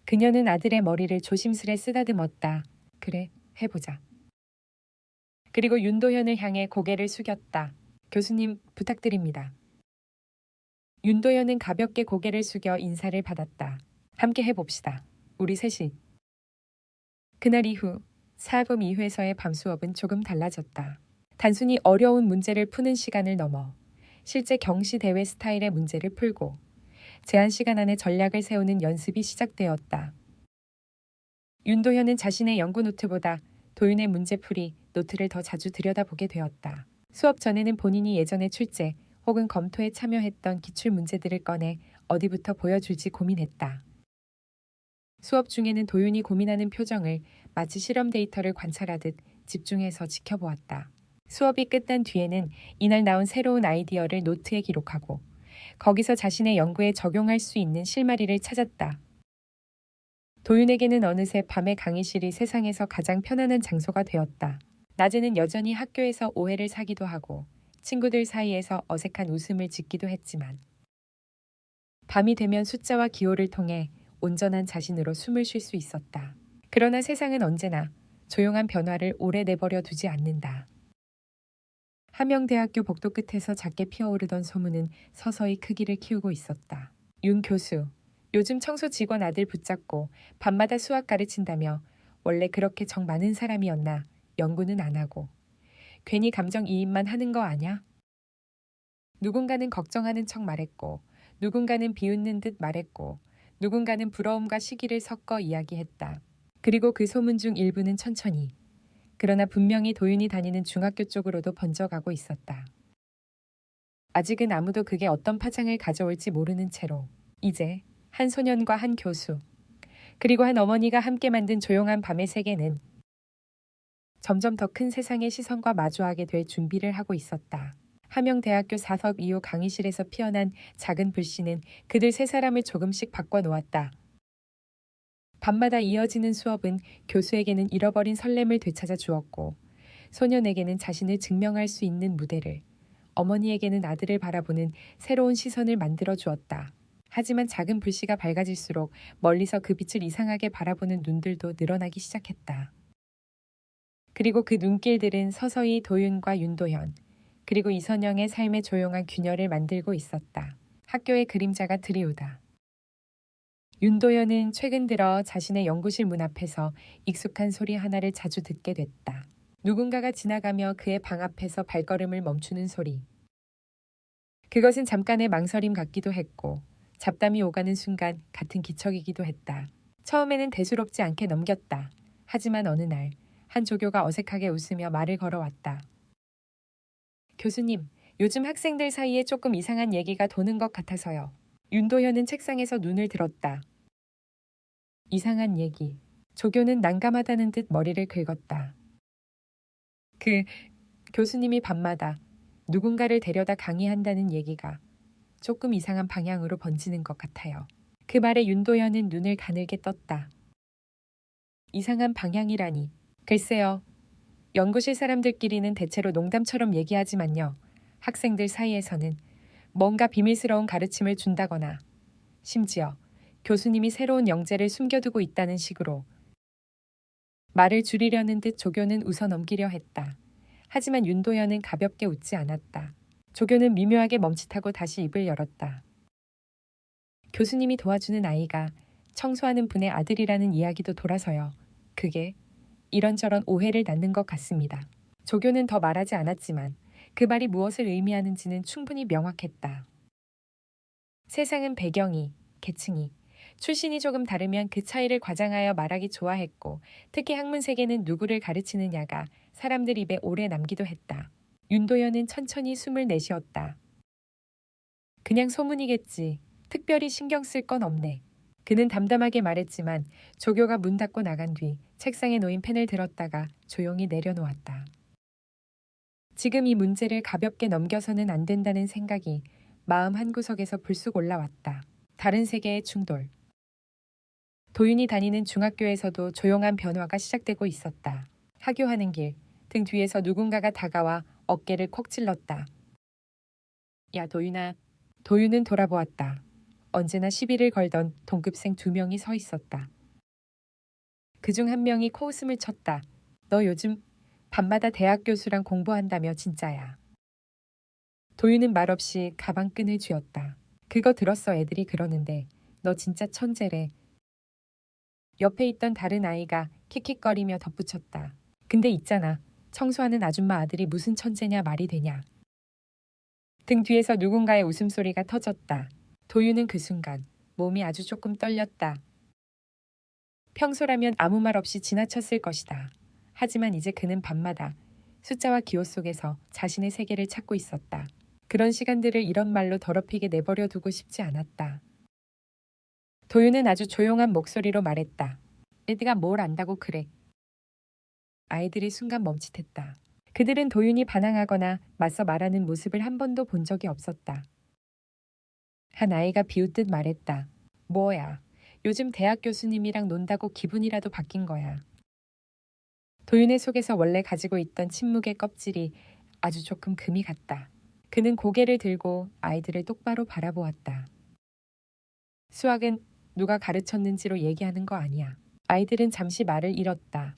그녀는 아들의 머리를 조심스레 쓰다듬었다. 그래, 해보자. 그리고 윤도현을 향해 고개를 숙였다. 교수님, 부탁드립니다. 윤도현은 가볍게 고개를 숙여 인사를 받았다. 함께 해봅시다. 우리 셋이. 그날 이후 사범 2회서의 밤 수업은 조금 달라졌다. 단순히 어려운 문제를 푸는 시간을 넘어 실제 경시대회 스타일의 문제를 풀고 제한 시간 안에 전략을 세우는 연습이 시작되었다. 윤도현은 자신의 연구 노트보다 도윤의 문제풀이 노트를 더 자주 들여다보게 되었다. 수업 전에는 본인이 예전에 출제 혹은 검토에 참여했던 기출 문제들을 꺼내 어디부터 보여줄지 고민했다. 수업 중에는 도윤이 고민하는 표정을 마치 실험 데이터를 관찰하듯 집중해서 지켜보았다. 수업이 끝난 뒤에는 이날 나온 새로운 아이디어를 노트에 기록하고 거기서 자신의 연구에 적용할 수 있는 실마리를 찾았다. 도윤에게는 어느새 밤의 강의실이 세상에서 가장 편안한 장소가 되었다. 낮에는 여전히 학교에서 오해를 사기도 하고 친구들 사이에서 어색한 웃음을 짓기도 했지만 밤이 되면 숫자와 기호를 통해 온전한 자신으로 숨을 쉴 수 있었다. 그러나 세상은 언제나 조용한 변화를 오래 내버려 두지 않는다. 함영대학교 복도 끝에서 작게 피어오르던 소문은 서서히 크기를 키우고 있었다. 윤 교수, 요즘 청소 직원 아들 붙잡고 밤마다 수학 가르친다며 원래 그렇게 정 많은 사람이었나 연구는 안 하고 괜히 감정이입만 하는 거 아냐? 누군가는 걱정하는 척 말했고 누군가는 비웃는 듯 말했고 누군가는 부러움과 시기를 섞어 이야기했다. 그리고 그 소문 중 일부는 천천히 그러나 분명히 도윤이 다니는 중학교 쪽으로도 번져가고 있었다. 아직은 아무도 그게 어떤 파장을 가져올지 모르는 채로 이제 한 소년과 한 교수 그리고 한 어머니가 함께 만든 조용한 밤의 세계는 점점 더 큰 세상의 시선과 마주하게 될 준비를 하고 있었다. 함영대학교 4석 이후 강의실에서 피어난 작은 불씨는 그들 세 사람을 조금씩 바꿔놓았다. 밤마다 이어지는 수업은 교수에게는 잃어버린 설렘을 되찾아 주었고 소년에게는 자신을 증명할 수 있는 무대를, 어머니에게는 아들을 바라보는 새로운 시선을 만들어 주었다. 하지만 작은 불씨가 밝아질수록 멀리서 그 빛을 이상하게 바라보는 눈들도 늘어나기 시작했다. 그리고 그 눈길들은 서서히 도윤과 윤도현, 그리고 이선영의 삶의 조용한 균열을 만들고 있었다. 학교의 그림자가 드리우다. 윤도현은 최근 들어 자신의 연구실 문 앞에서 익숙한 소리 하나를 자주 듣게 됐다. 누군가가 지나가며 그의 방 앞에서 발걸음을 멈추는 소리. 그것은 잠깐의 망설임 같기도 했고 잡담이 오가는 순간 같은 기척이기도 했다. 처음에는 대수롭지 않게 넘겼다. 하지만 어느 날 한 조교가 어색하게 웃으며 말을 걸어왔다. 교수님, 요즘 학생들 사이에 조금 이상한 얘기가 도는 것 같아서요. 윤도현은 책상에서 눈을 들었다. 이상한 얘기. 조교는 난감하다는 듯 머리를 긁었다. 교수님이 밤마다 누군가를 데려다 강의한다는 얘기가 조금 이상한 방향으로 번지는 것 같아요. 그 말에 윤도현은 눈을 가늘게 떴다. 이상한 방향이라니. 글쎄요. 연구실 사람들끼리는 대체로 농담처럼 얘기하지만요. 학생들 사이에서는 뭔가 비밀스러운 가르침을 준다거나 심지어 교수님이 새로운 영재를 숨겨두고 있다는 식으로 말을 줄이려는 듯 조교는 웃어 넘기려 했다. 하지만 윤도현은 가볍게 웃지 않았다. 조교는 미묘하게 멈칫하고 다시 입을 열었다. 교수님이 도와주는 아이가 청소하는 분의 아들이라는 이야기도 돌아서요. 그게 이런저런 오해를 낳는 것 같습니다. 조교는 더 말하지 않았지만 그 말이 무엇을 의미하는지는 충분히 명확했다. 세상은 배경이, 계층이, 출신이 조금 다르면 그 차이를 과장하여 말하기 좋아했고 특히 학문 세계는 누구를 가르치느냐가 사람들 입에 오래 남기도 했다. 윤도현은 천천히 숨을 내쉬었다. 그냥 소문이겠지. 특별히 신경 쓸 건 없네. 그는 담담하게 말했지만 조교가 문 닫고 나간 뒤 책상에 놓인 펜을 들었다가 조용히 내려놓았다. 지금 이 문제를 가볍게 넘겨서는 안 된다는 생각이 마음 한구석에서 불쑥 올라왔다. 다른 세계의 충돌. 도윤이 다니는 중학교에서도 조용한 변화가 시작되고 있었다. 하교하는 길, 등 뒤에서 누군가가 다가와 어깨를 콕 찔렀다. 야, 도윤아. 도윤은 돌아보았다. 언제나 시비를 걸던 동급생 2명이 서 있었다. 그중 한 명이 코웃음을 쳤다. 너 요즘 밤마다 대학 교수랑 공부한다며 진짜야. 도윤은 말없이 가방 끈을 쥐었다. 그거 들었어. 애들이 그러는데 너 진짜 천재래. 옆에 있던 다른 아이가 킥킥거리며 덧붙였다. 근데 있잖아. 청소하는 아줌마 아들이 무슨 천재냐 말이 되냐. 등 뒤에서 누군가의 웃음소리가 터졌다. 도윤은 그 순간 몸이 아주 조금 떨렸다. 평소라면 아무 말 없이 지나쳤을 것이다. 하지만 이제 그는 밤마다 숫자와 기호 속에서 자신의 세계를 찾고 있었다. 그런 시간들을 이런 말로 더럽히게 내버려 두고 싶지 않았다. 도윤은 아주 조용한 목소리로 말했다. 애들가 뭘 안다고 그래. 아이들이 순간 멈칫했다. 그들은 도윤이 반항하거나 맞서 말하는 모습을 한 번도 본 적이 없었다. 한 아이가 비웃듯 말했다. 뭐야, 요즘 대학 교수님이랑 논다고 기분이라도 바뀐 거야. 도윤의 속에서 원래 가지고 있던 침묵의 껍질이 아주 조금 금이 갔다. 그는 고개를 들고 아이들을 똑바로 바라보았다. 수학은 누가 가르쳤는지로 얘기하는 거 아니야. 아이들은 잠시 말을 잃었다.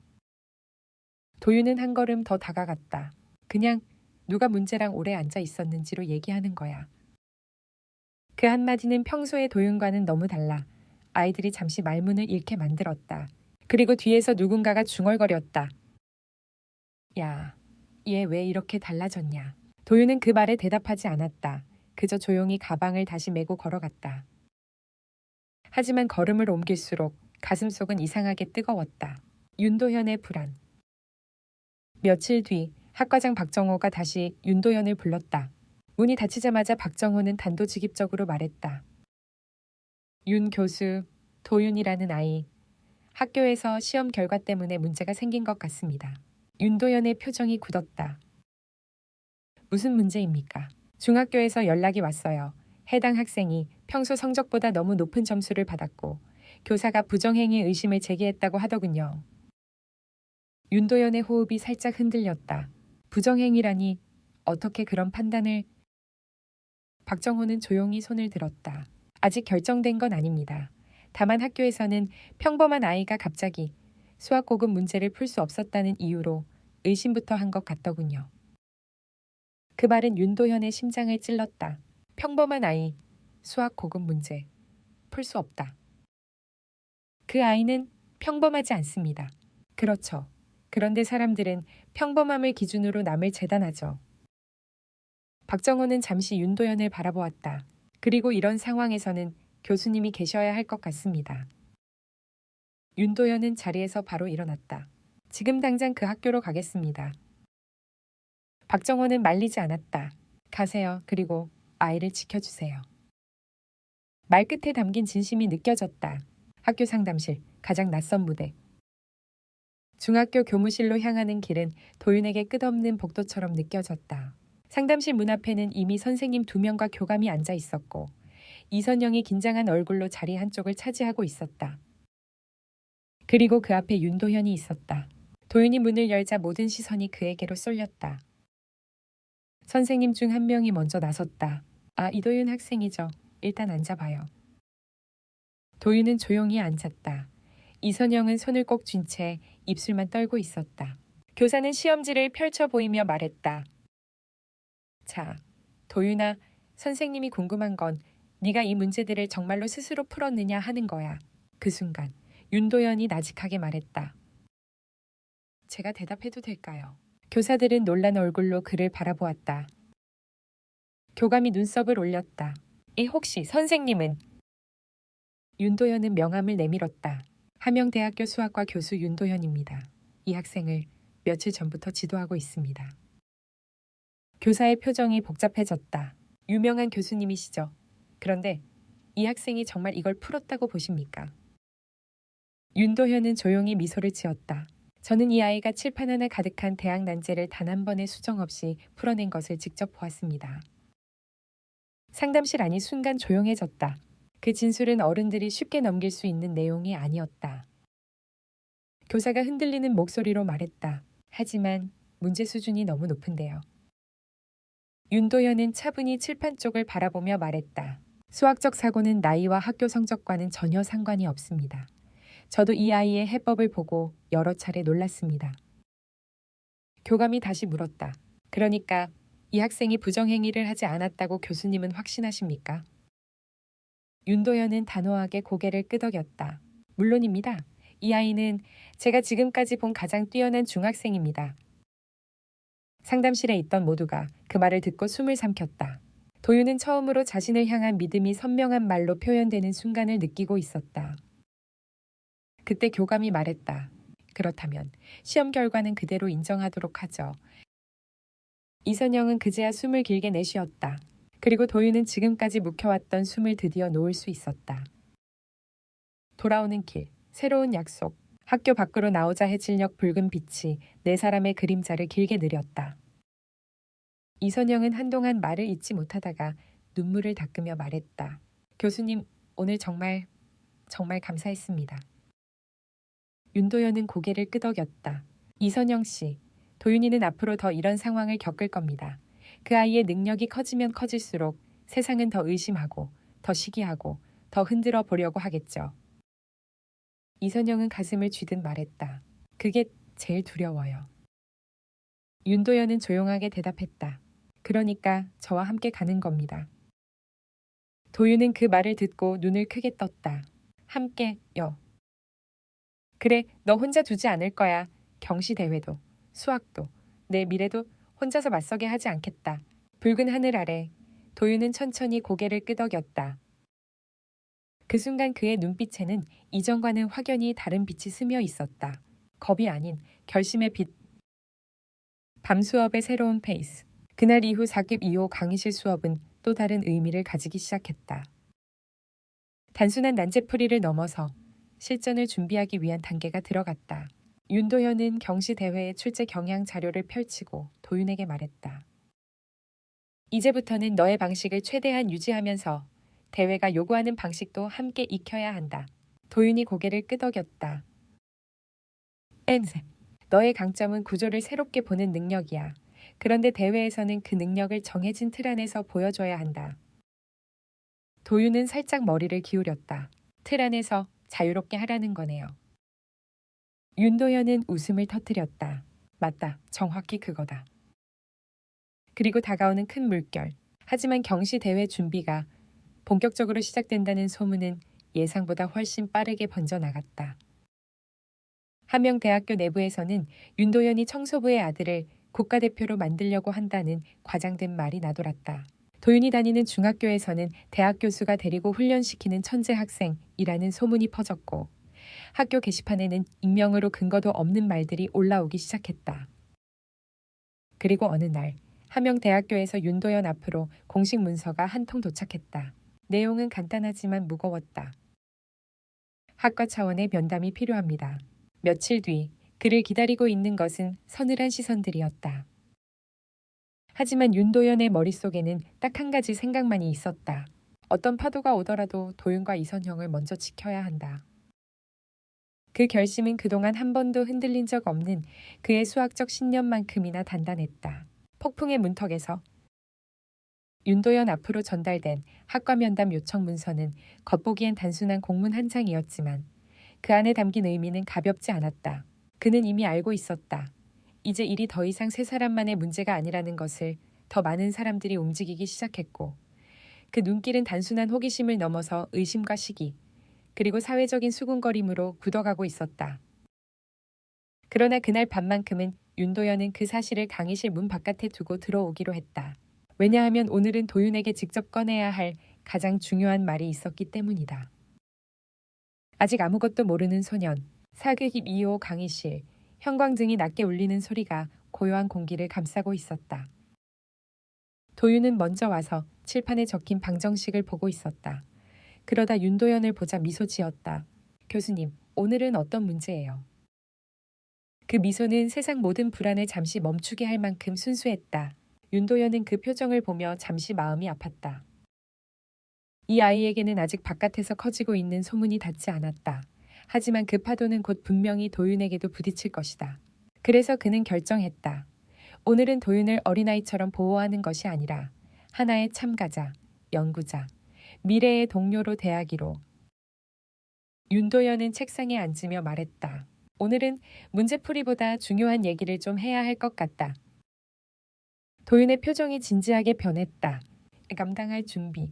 도윤은 한 걸음 더 다가갔다. 그냥 누가 문제랑 오래 앉아 있었는지로 얘기하는 거야. 그 한마디는 평소의 도윤과는 너무 달라 아이들이 잠시 말문을 잃게 만들었다. 그리고 뒤에서 누군가가 중얼거렸다. 야, 얘 왜 이렇게 달라졌냐. 도윤은 그 말에 대답하지 않았다. 그저 조용히 가방을 다시 메고 걸어갔다. 하지만 걸음을 옮길수록 가슴속은 이상하게 뜨거웠다. 윤도현의 불안. 며칠 뒤 학과장 박정호가 다시 윤도현을 불렀다. 문이 닫히자마자 박정호는 단도직입적으로 말했다. 윤 교수, 도윤이라는 아이. 학교에서 시험 결과 때문에 문제가 생긴 것 같습니다. 윤도현의 표정이 굳었다. 무슨 문제입니까? 중학교에서 연락이 왔어요. 해당 학생이 평소 성적보다 너무 높은 점수를 받았고 교사가 부정행위 의심을 제기했다고 하더군요. 윤도현의 호흡이 살짝 흔들렸다. 부정행위라니 어떻게 그런 판단을... 박정호는 조용히 손을 들었다. 아직 결정된 건 아닙니다. 다만 학교에서는 평범한 아이가 갑자기 수학 고급 문제를 풀 수 없었다는 이유로 의심부터 한 것 같더군요. 그 말은 윤도현의 심장을 찔렀다. 평범한 아이, 수학 고급 문제, 풀 수 없다. 그 아이는 평범하지 않습니다. 그렇죠. 그런데 사람들은 평범함을 기준으로 남을 재단하죠. 박정호는 잠시 윤도현을 바라보았다. 그리고 이런 상황에서는 교수님이 계셔야 할 것 같습니다. 윤도현은 자리에서 바로 일어났다. 지금 당장 그 학교로 가겠습니다. 박정호는 말리지 않았다. 가세요. 그리고 아이를 지켜주세요. 말끝에 담긴 진심이 느껴졌다. 학교 상담실, 가장 낯선 무대. 중학교 교무실로 향하는 길은 도윤에게 끝없는 복도처럼 느껴졌다. 상담실 문 앞에는 이미 선생님 2명과 교감이 앉아 있었고 이선영이 긴장한 얼굴로 자리 한쪽을 차지하고 있었다. 그리고 그 앞에 윤도현이 있었다. 도윤이 문을 열자 모든 시선이 그에게로 쏠렸다. 선생님 중 한 명이 먼저 나섰다. 아, 이도윤 학생이죠. 일단 앉아봐요. 도윤은 조용히 앉았다. 이선영은 손을 꼭 쥔 채 입술만 떨고 있었다. 교사는 시험지를 펼쳐 보이며 말했다. 자, 도윤아, 선생님이 궁금한 건 네가 이 문제들을 정말로 스스로 풀었느냐 하는 거야. 그 순간 윤도현이 나직하게 말했다. 제가 대답해도 될까요? 교사들은 놀란 얼굴로 그를 바라보았다. 교감이 눈썹을 올렸다. 혹시 선생님은? 윤도현은 명함을 내밀었다. 함영대학교 수학과 교수 윤도현입니다. 이 학생을 며칠 전부터 지도하고 있습니다. 교사의 표정이 복잡해졌다. 유명한 교수님이시죠. 그런데 이 학생이 정말 이걸 풀었다고 보십니까? 윤도현은 조용히 미소를 지었다. 저는 이 아이가 칠판 하나 가득한 대학 난제를 단 한 번의 수정 없이 풀어낸 것을 직접 보았습니다. 상담실 안이 순간 조용해졌다. 그 진술은 어른들이 쉽게 넘길 수 있는 내용이 아니었다. 교사가 흔들리는 목소리로 말했다. 하지만 문제 수준이 너무 높은데요. 윤도현은 차분히 칠판 쪽을 바라보며 말했다. 수학적 사고는 나이와 학교 성적과는 전혀 상관이 없습니다. 저도 이 아이의 해법을 보고 여러 차례 놀랐습니다. 교감이 다시 물었다. 그러니까 이 학생이 부정행위를 하지 않았다고 교수님은 확신하십니까? 윤도현은 단호하게 고개를 끄덕였다. 물론입니다. 이 아이는 제가 지금까지 본 가장 뛰어난 중학생입니다. 상담실에 있던 모두가 그 말을 듣고 숨을 삼켰다. 도윤은 처음으로 자신을 향한 믿음이 선명한 말로 표현되는 순간을 느끼고 있었다. 그때 교감이 말했다. 그렇다면 시험 결과는 그대로 인정하도록 하죠. 이선영은 그제야 숨을 길게 내쉬었다. 그리고 도윤은 지금까지 묵혀왔던 숨을 드디어 놓을 수 있었다. 돌아오는 길, 새로운 약속, 학교 밖으로 나오자 해질녘 붉은 빛이 네 사람의 그림자를 길게 느렸다. 이선영은 한동안 말을 잇지 못하다가 눈물을 닦으며 말했다. 교수님, 오늘 정말 감사했습니다. 윤도현은 고개를 끄덕였다. 이선영 씨, 도윤이는 앞으로 더 이런 상황을 겪을 겁니다. 그 아이의 능력이 커지면 커질수록 세상은 더 의심하고, 더 시기하고, 더 흔들어 보려고 하겠죠. 이선영은 가슴을 쥐듯 말했다. 그게 제일 두려워요. 윤도현은 조용하게 대답했다. 그러니까 저와 함께 가는 겁니다. 도윤은 그 말을 듣고 눈을 크게 떴다. 함께요. 그래, 너 혼자 두지 않을 거야. 경시대회도, 수학도, 내 미래도 혼자서 맞서게 하지 않겠다. 붉은 하늘 아래 도윤은 천천히 고개를 끄덕였다. 그 순간 그의 눈빛에는 이전과는 확연히 다른 빛이 스며 있었다. 겁이 아닌 결심의 빛. 밤 수업의 새로운 페이스. 그날 이후 4급 2호 강의실 수업은 또 다른 의미를 가지기 시작했다. 단순한 난제풀이를 넘어서 실전을 준비하기 위한 단계가 들어갔다. 윤도현은 경시대회의 출제 경향 자료를 펼치고 도윤에게 말했다. 이제부터는 너의 방식을 최대한 유지하면서 대회가 요구하는 방식도 함께 익혀야 한다. 도윤이 고개를 끄덕였다. 엔세, 너의 강점은 구조를 새롭게 보는 능력이야. 그런데 대회에서는 그 능력을 정해진 틀 안에서 보여줘야 한다. 도윤은 살짝 머리를 기울였다. 틀 안에서 자유롭게 하라는 거네요. 윤도현은 웃음을 터뜨렸다. 맞다. 정확히 그거다. 그리고 다가오는 큰 물결. 하지만 경시대회 준비가 본격적으로 시작된다는 소문은 예상보다 훨씬 빠르게 번져나갔다. 함영대학교 내부에서는 윤도현이 청소부의 아들을 국가대표로 만들려고 한다는 과장된 말이 나돌았다. 도윤이 다니는 중학교에서는 대학 교수가 데리고 훈련시키는 천재 학생이라는 소문이 퍼졌고 학교 게시판에는 익명으로 근거도 없는 말들이 올라오기 시작했다. 그리고 어느 날 함영대학교에서 윤도현 앞으로 공식 문서가 한 통 도착했다. 내용은 간단하지만 무거웠다. 학과 차원의 면담이 필요합니다. 며칠 뒤 그를 기다리고 있는 것은 서늘한 시선들이었다. 하지만 윤도현의 머릿속에는 딱 한 가지 생각만이 있었다. 어떤 파도가 오더라도 도윤과 이선형을 먼저 지켜야 한다. 그 결심은 그동안 한 번도 흔들린 적 없는 그의 수학적 신념만큼이나 단단했다. 폭풍의 문턱에서 윤도현 앞으로 전달된 학과 면담 요청 문서는 겉보기엔 단순한 공문 한 장이었지만 그 안에 담긴 의미는 가볍지 않았다. 그는 이미 알고 있었다. 이제 일이 더 이상 세 사람만의 문제가 아니라는 것을 더 많은 사람들이 움직이기 시작했고 그 눈길은 단순한 호기심을 넘어서 의심과 시기 그리고 사회적인 수군거림으로 굳어가고 있었다. 그러나 그날 밤만큼은 윤도현은 그 사실을 강의실 문 바깥에 두고 들어오기로 했다. 왜냐하면 오늘은 도윤에게 직접 꺼내야 할 가장 중요한 말이 있었기 때문이다. 아직 아무것도 모르는 소년, 사극입 2호 강의실, 형광등이 낮게 울리는 소리가 고요한 공기를 감싸고 있었다. 도윤은 먼저 와서 칠판에 적힌 방정식을 보고 있었다. 그러다 윤도현을 보자 미소 지었다. 교수님, 오늘은 어떤 문제예요? 그 미소는 세상 모든 불안을 잠시 멈추게 할 만큼 순수했다. 윤도현은 그 표정을 보며 잠시 마음이 아팠다. 이 아이에게는 아직 바깥에서 커지고 있는 소문이 닿지 않았다. 하지만 그 파도는 곧 분명히 도윤에게도 부딪힐 것이다. 그래서 그는 결정했다. 오늘은 도윤을 어린아이처럼 보호하는 것이 아니라 하나의 참가자, 연구자, 미래의 동료로 대하기로. 윤도현은 책상에 앉으며 말했다. 오늘은 문제풀이보다 중요한 얘기를 좀 해야 할 것 같다. 도윤의 표정이 진지하게 변했다. 감당할 준비.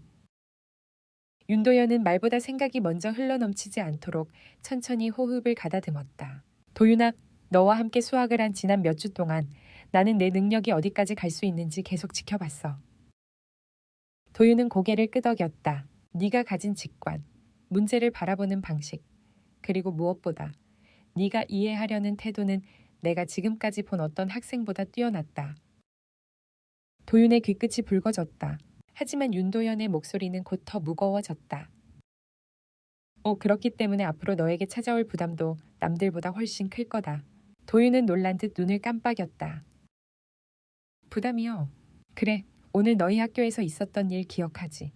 윤도현은 말보다 생각이 먼저 흘러넘치지 않도록 천천히 호흡을 가다듬었다. 도윤아, 너와 함께 수학을 한 지난 몇 주 동안 나는 내 능력이 어디까지 갈 수 있는지 계속 지켜봤어. 도윤은 고개를 끄덕였다. 네가 가진 직관, 문제를 바라보는 방식, 그리고 무엇보다 네가 이해하려는 태도는 내가 지금까지 본 어떤 학생보다 뛰어났다. 도윤의 귀끝이 붉어졌다. 하지만 윤도현의 목소리는 곧 더 무거워졌다. 그렇기 때문에 앞으로 너에게 찾아올 부담도 남들보다 훨씬 클 거다. 도윤은 놀란 듯 눈을 깜빡였다. 부담이요? 그래, 오늘 너희 학교에서 있었던 일 기억하지?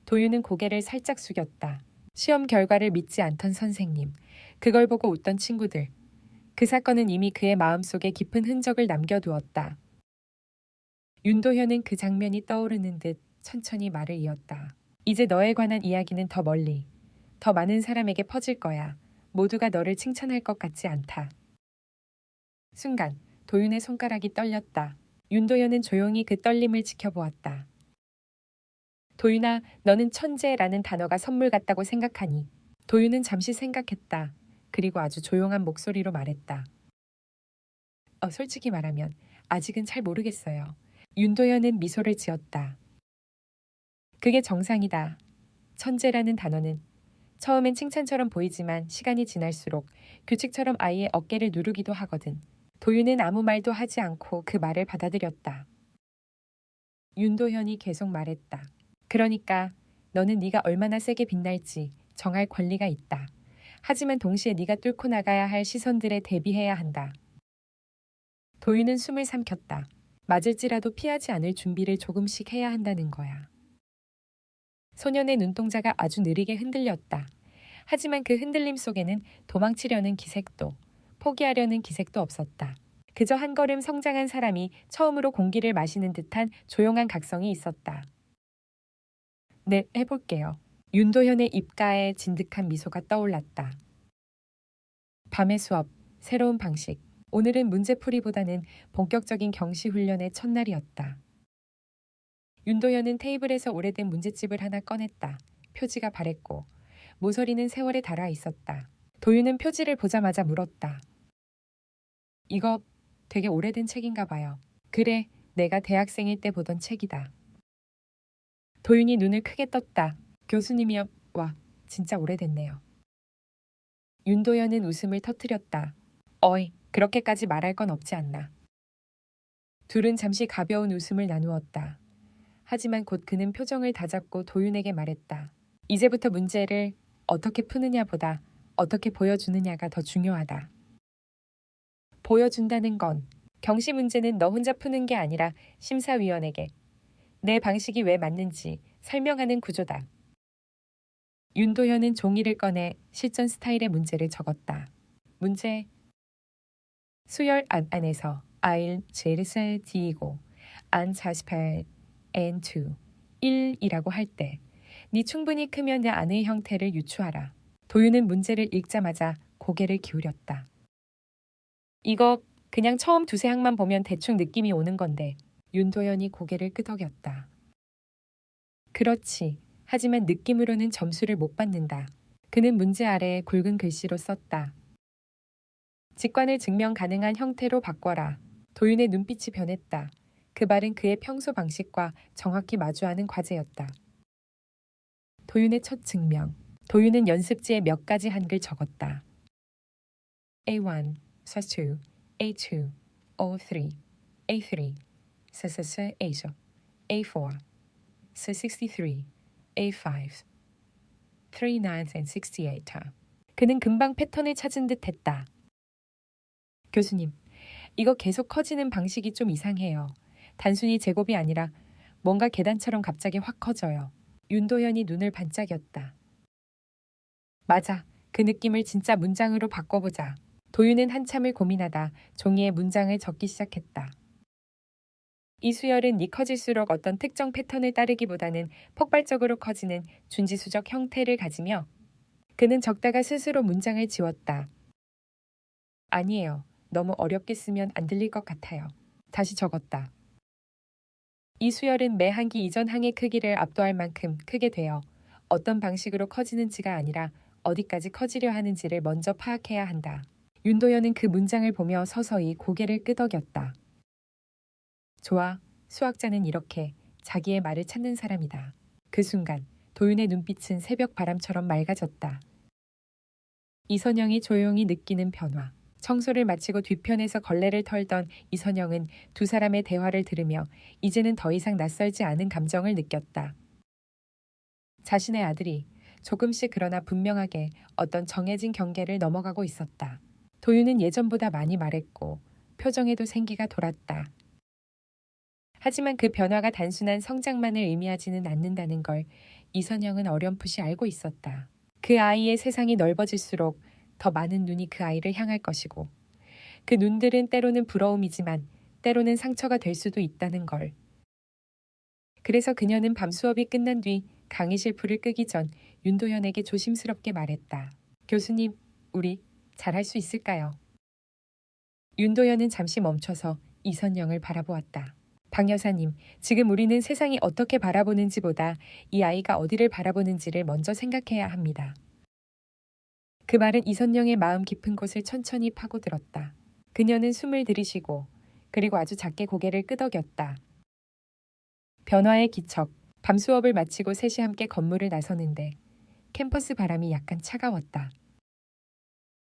도윤은 고개를 살짝 숙였다. 시험 결과를 믿지 않던 선생님, 그걸 보고 웃던 친구들. 그 사건은 이미 그의 마음속에 깊은 흔적을 남겨두었다. 윤도현은 그 장면이 떠오르는 듯 천천히 말을 이었다. 이제 너에 관한 이야기는 더 멀리, 더 많은 사람에게 퍼질 거야. 모두가 너를 칭찬할 것 같지 않다. 순간 도윤의 손가락이 떨렸다. 윤도현은 조용히 그 떨림을 지켜보았다. 도윤아, 너는 천재라는 단어가 선물 같다고 생각하니? 도윤은 잠시 생각했다. 그리고 아주 조용한 목소리로 말했다. 솔직히 말하면 아직은 잘 모르겠어요. 윤도현은 미소를 지었다. 그게 정상이다. 천재라는 단어는 처음엔 칭찬처럼 보이지만 시간이 지날수록 규칙처럼 아이의 어깨를 누르기도 하거든. 도윤은 아무 말도 하지 않고 그 말을 받아들였다. 윤도현이 계속 말했다. 그러니까 너는 네가 얼마나 세게 빛날지 정할 권리가 있다. 하지만 동시에 네가 뚫고 나가야 할 시선들에 대비해야 한다. 도윤은 숨을 삼켰다. 맞을지라도 피하지 않을 준비를 조금씩 해야 한다는 거야. 소년의 눈동자가 아주 느리게 흔들렸다. 하지만 그 흔들림 속에는 도망치려는 기색도, 포기하려는 기색도 없었다. 그저 한 걸음 성장한 사람이 처음으로 공기를 마시는 듯한 조용한 각성이 있었다. 네, 해볼게요. 윤도현의 입가에 진득한 미소가 떠올랐다. 밤의 수업, 새로운 방식. 오늘은 문제풀이보다는 본격적인 경시 훈련의 첫날이었다. 윤도현은 테이블에서 오래된 문제집을 하나 꺼냈다. 표지가 바랬고 모서리는 세월에 닳아 있었다. 도윤은 표지를 보자마자 물었다. 이거 되게 오래된 책인가 봐요. 그래, 내가 대학생일 때 보던 책이다. 도윤이 눈을 크게 떴다. 교수님이요? 와, 진짜 오래됐네요. 윤도현은 웃음을 터뜨렸다. 어이, 그렇게까지 말할 건 없지 않나. 둘은 잠시 가벼운 웃음을 나누었다. 하지만 곧 그는 표정을 다잡고 도윤에게 말했다. 이제부터 문제를 어떻게 푸느냐보다 어떻게 보여주느냐가 더 중요하다. 보여준다는 건 경시 문제는 너 혼자 푸는 게 아니라 심사위원에게 내 방식이 왜 맞는지 설명하는 구조다. 윤도현은 종이를 꺼내 실전 스타일의 문제를 적었다. 문제 수열 안에서 아일 제르세 디이고 안 48 n2 1이라고 할 때 네 충분히 크면 내 안의 형태를 유추하라. 도윤은 문제를 읽자마자 고개를 기울였다. 이거 그냥 처음 두세 항만 보면 대충 느낌이 오는 건데 윤도현이 고개를 끄덕였다. 그렇지. 하지만 느낌으로는 점수를 못 받는다. 그는 문제 아래에 굵은 글씨로 썼다. 직관을 증명 가능한 형태로 바꿔라. 도윤의 눈빛이 변했다. 그 말은 그의 평소 방식과 정확히 마주하는 과제였다. 도윤의 첫 증명. 도윤은 연습지에 몇 가지 한글 적었다. A1, S2, A2, O3, A3, S A죠. A4, S63, A5, 39 and 68. 그는 금방 패턴을 찾은 듯 했다. 교수님, 이거 계속 커지는 방식이 좀 이상해요. 단순히 제곱이 아니라 뭔가 계단처럼 갑자기 확 커져요. 윤도현이 눈을 반짝였다. 맞아. 그 느낌을 진짜 문장으로 바꿔보자. 도윤은 한참을 고민하다 종이에 문장을 적기 시작했다. 이 수열은 커질수록 어떤 특정 패턴을 따르기보다는 폭발적으로 커지는 준지수적 형태를 가지며 그는 적다가 스스로 문장을 지웠다. 아니에요. 너무 어렵게 쓰면 안 들릴 것 같아요. 다시 적었다. 이 수열은 매 한기 이전 항의 크기를 압도할 만큼 크게 되어 어떤 방식으로 커지는지가 아니라 어디까지 커지려 하는지를 먼저 파악해야 한다. 윤도현은 그 문장을 보며 서서히 고개를 끄덕였다. 좋아, 수학자는 이렇게 자기의 말을 찾는 사람이다. 그 순간 도윤의 눈빛은 새벽 바람처럼 맑아졌다. 이선영이 조용히 느끼는 변화. 청소를 마치고 뒤편에서 걸레를 털던 이선영은 두 사람의 대화를 들으며 이제는 더 이상 낯설지 않은 감정을 느꼈다. 자신의 아들이 조금씩 그러나 분명하게 어떤 정해진 경계를 넘어가고 있었다. 도윤은 예전보다 많이 말했고 표정에도 생기가 돌았다. 하지만 그 변화가 단순한 성장만을 의미하지는 않는다는 걸 이선영은 어렴풋이 알고 있었다. 그 아이의 세상이 넓어질수록 더 많은 눈이 그 아이를 향할 것이고 그 눈들은 때로는 부러움이지만 때로는 상처가 될 수도 있다는 걸. 그래서 그녀는 밤 수업이 끝난 뒤 강의실 불을 끄기 전 윤도현에게 조심스럽게 말했다. 교수님, 우리 잘할 수 있을까요? 윤도현은 잠시 멈춰서 이선영을 바라보았다. 박 여사님, 지금 우리는 세상이 어떻게 바라보는지보다 이 아이가 어디를 바라보는지를 먼저 생각해야 합니다. 그 말은 이선영의 마음 깊은 곳을 천천히 파고들었다. 그녀는 숨을 들이쉬고 그리고 아주 작게 고개를 끄덕였다. 변화의 기척. 밤 수업을 마치고 셋이 함께 건물을 나서는데 캠퍼스 바람이 약간 차가웠다.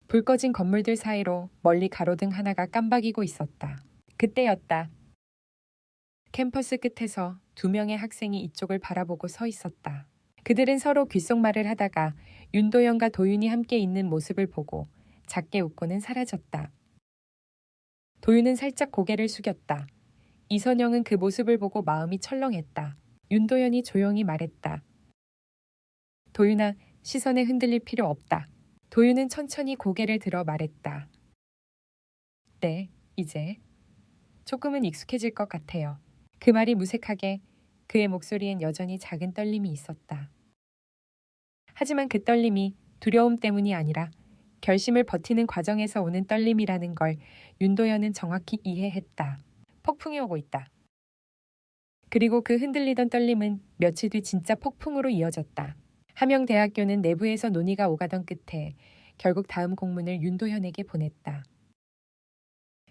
불 꺼진 건물들 사이로 멀리 가로등 하나가 깜박이고 있었다. 그때였다. 캠퍼스 끝에서 두 명의 학생이 이쪽을 바라보고 서 있었다. 그들은 서로 귓속말을 하다가 윤도현과 도윤이 함께 있는 모습을 보고 작게 웃고는 사라졌다. 도윤은 살짝 고개를 숙였다. 이선영은 그 모습을 보고 마음이 철렁했다. 윤도현이 조용히 말했다. 도윤아, 시선에 흔들릴 필요 없다. 도윤은 천천히 고개를 들어 말했다. 네, 이제 조금은 익숙해질 것 같아요. 그 말이 무색하게 그의 목소리엔 여전히 작은 떨림이 있었다. 하지만 그 떨림이 두려움 때문이 아니라 결심을 버티는 과정에서 오는 떨림이라는 걸 윤도현은 정확히 이해했다. 폭풍이 오고 있다. 그리고 그 흔들리던 떨림은 며칠 뒤 진짜 폭풍으로 이어졌다. 함영대학교는 내부에서 논의가 오가던 끝에 결국 다음 공문을 윤도현에게 보냈다.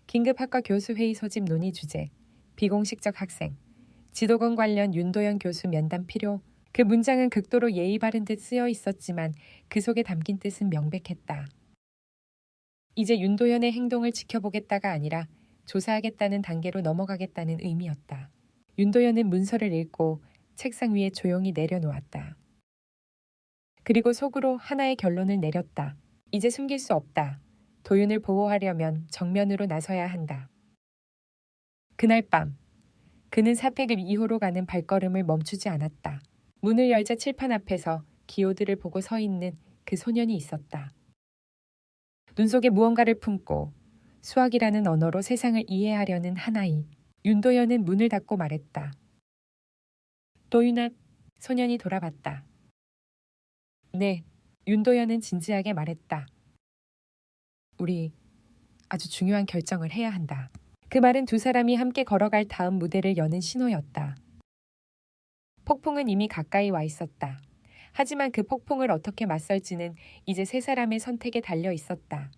긴급학과 교수 회의 소집 논의 주제, 비공식적 학생, 지도권 관련 윤도현 교수 면담 필요. 그 문장은 극도로 예의 바른 듯 쓰여 있었지만 그 속에 담긴 뜻은 명백했다. 이제 윤도현의 행동을 지켜보겠다가 아니라 조사하겠다는 단계로 넘어가겠다는 의미였다. 윤도현은 문서를 읽고 책상 위에 조용히 내려놓았다. 그리고 속으로 하나의 결론을 내렸다. 이제 숨길 수 없다. 도윤을 보호하려면 정면으로 나서야 한다. 그날 밤, 그는 사택을 2호로 가는 발걸음을 멈추지 않았다. 문을 열자 칠판 앞에서 기호들을 보고 서 있는 그 소년이 있었다. 눈 속에 무언가를 품고 수학이라는 언어로 세상을 이해하려는 한 아이. 윤도현은 문을 닫고 말했다. 도윤아, 소년이 돌아봤다. 네, 윤도현은 진지하게 말했다. 우리 아주 중요한 결정을 해야 한다. 그 말은 두 사람이 함께 걸어갈 다음 무대를 여는 신호였다. 폭풍은 이미 가까이 와 있었다. 하지만 그 폭풍을 어떻게 맞설지는 이제 세 사람의 선택에 달려 있었다.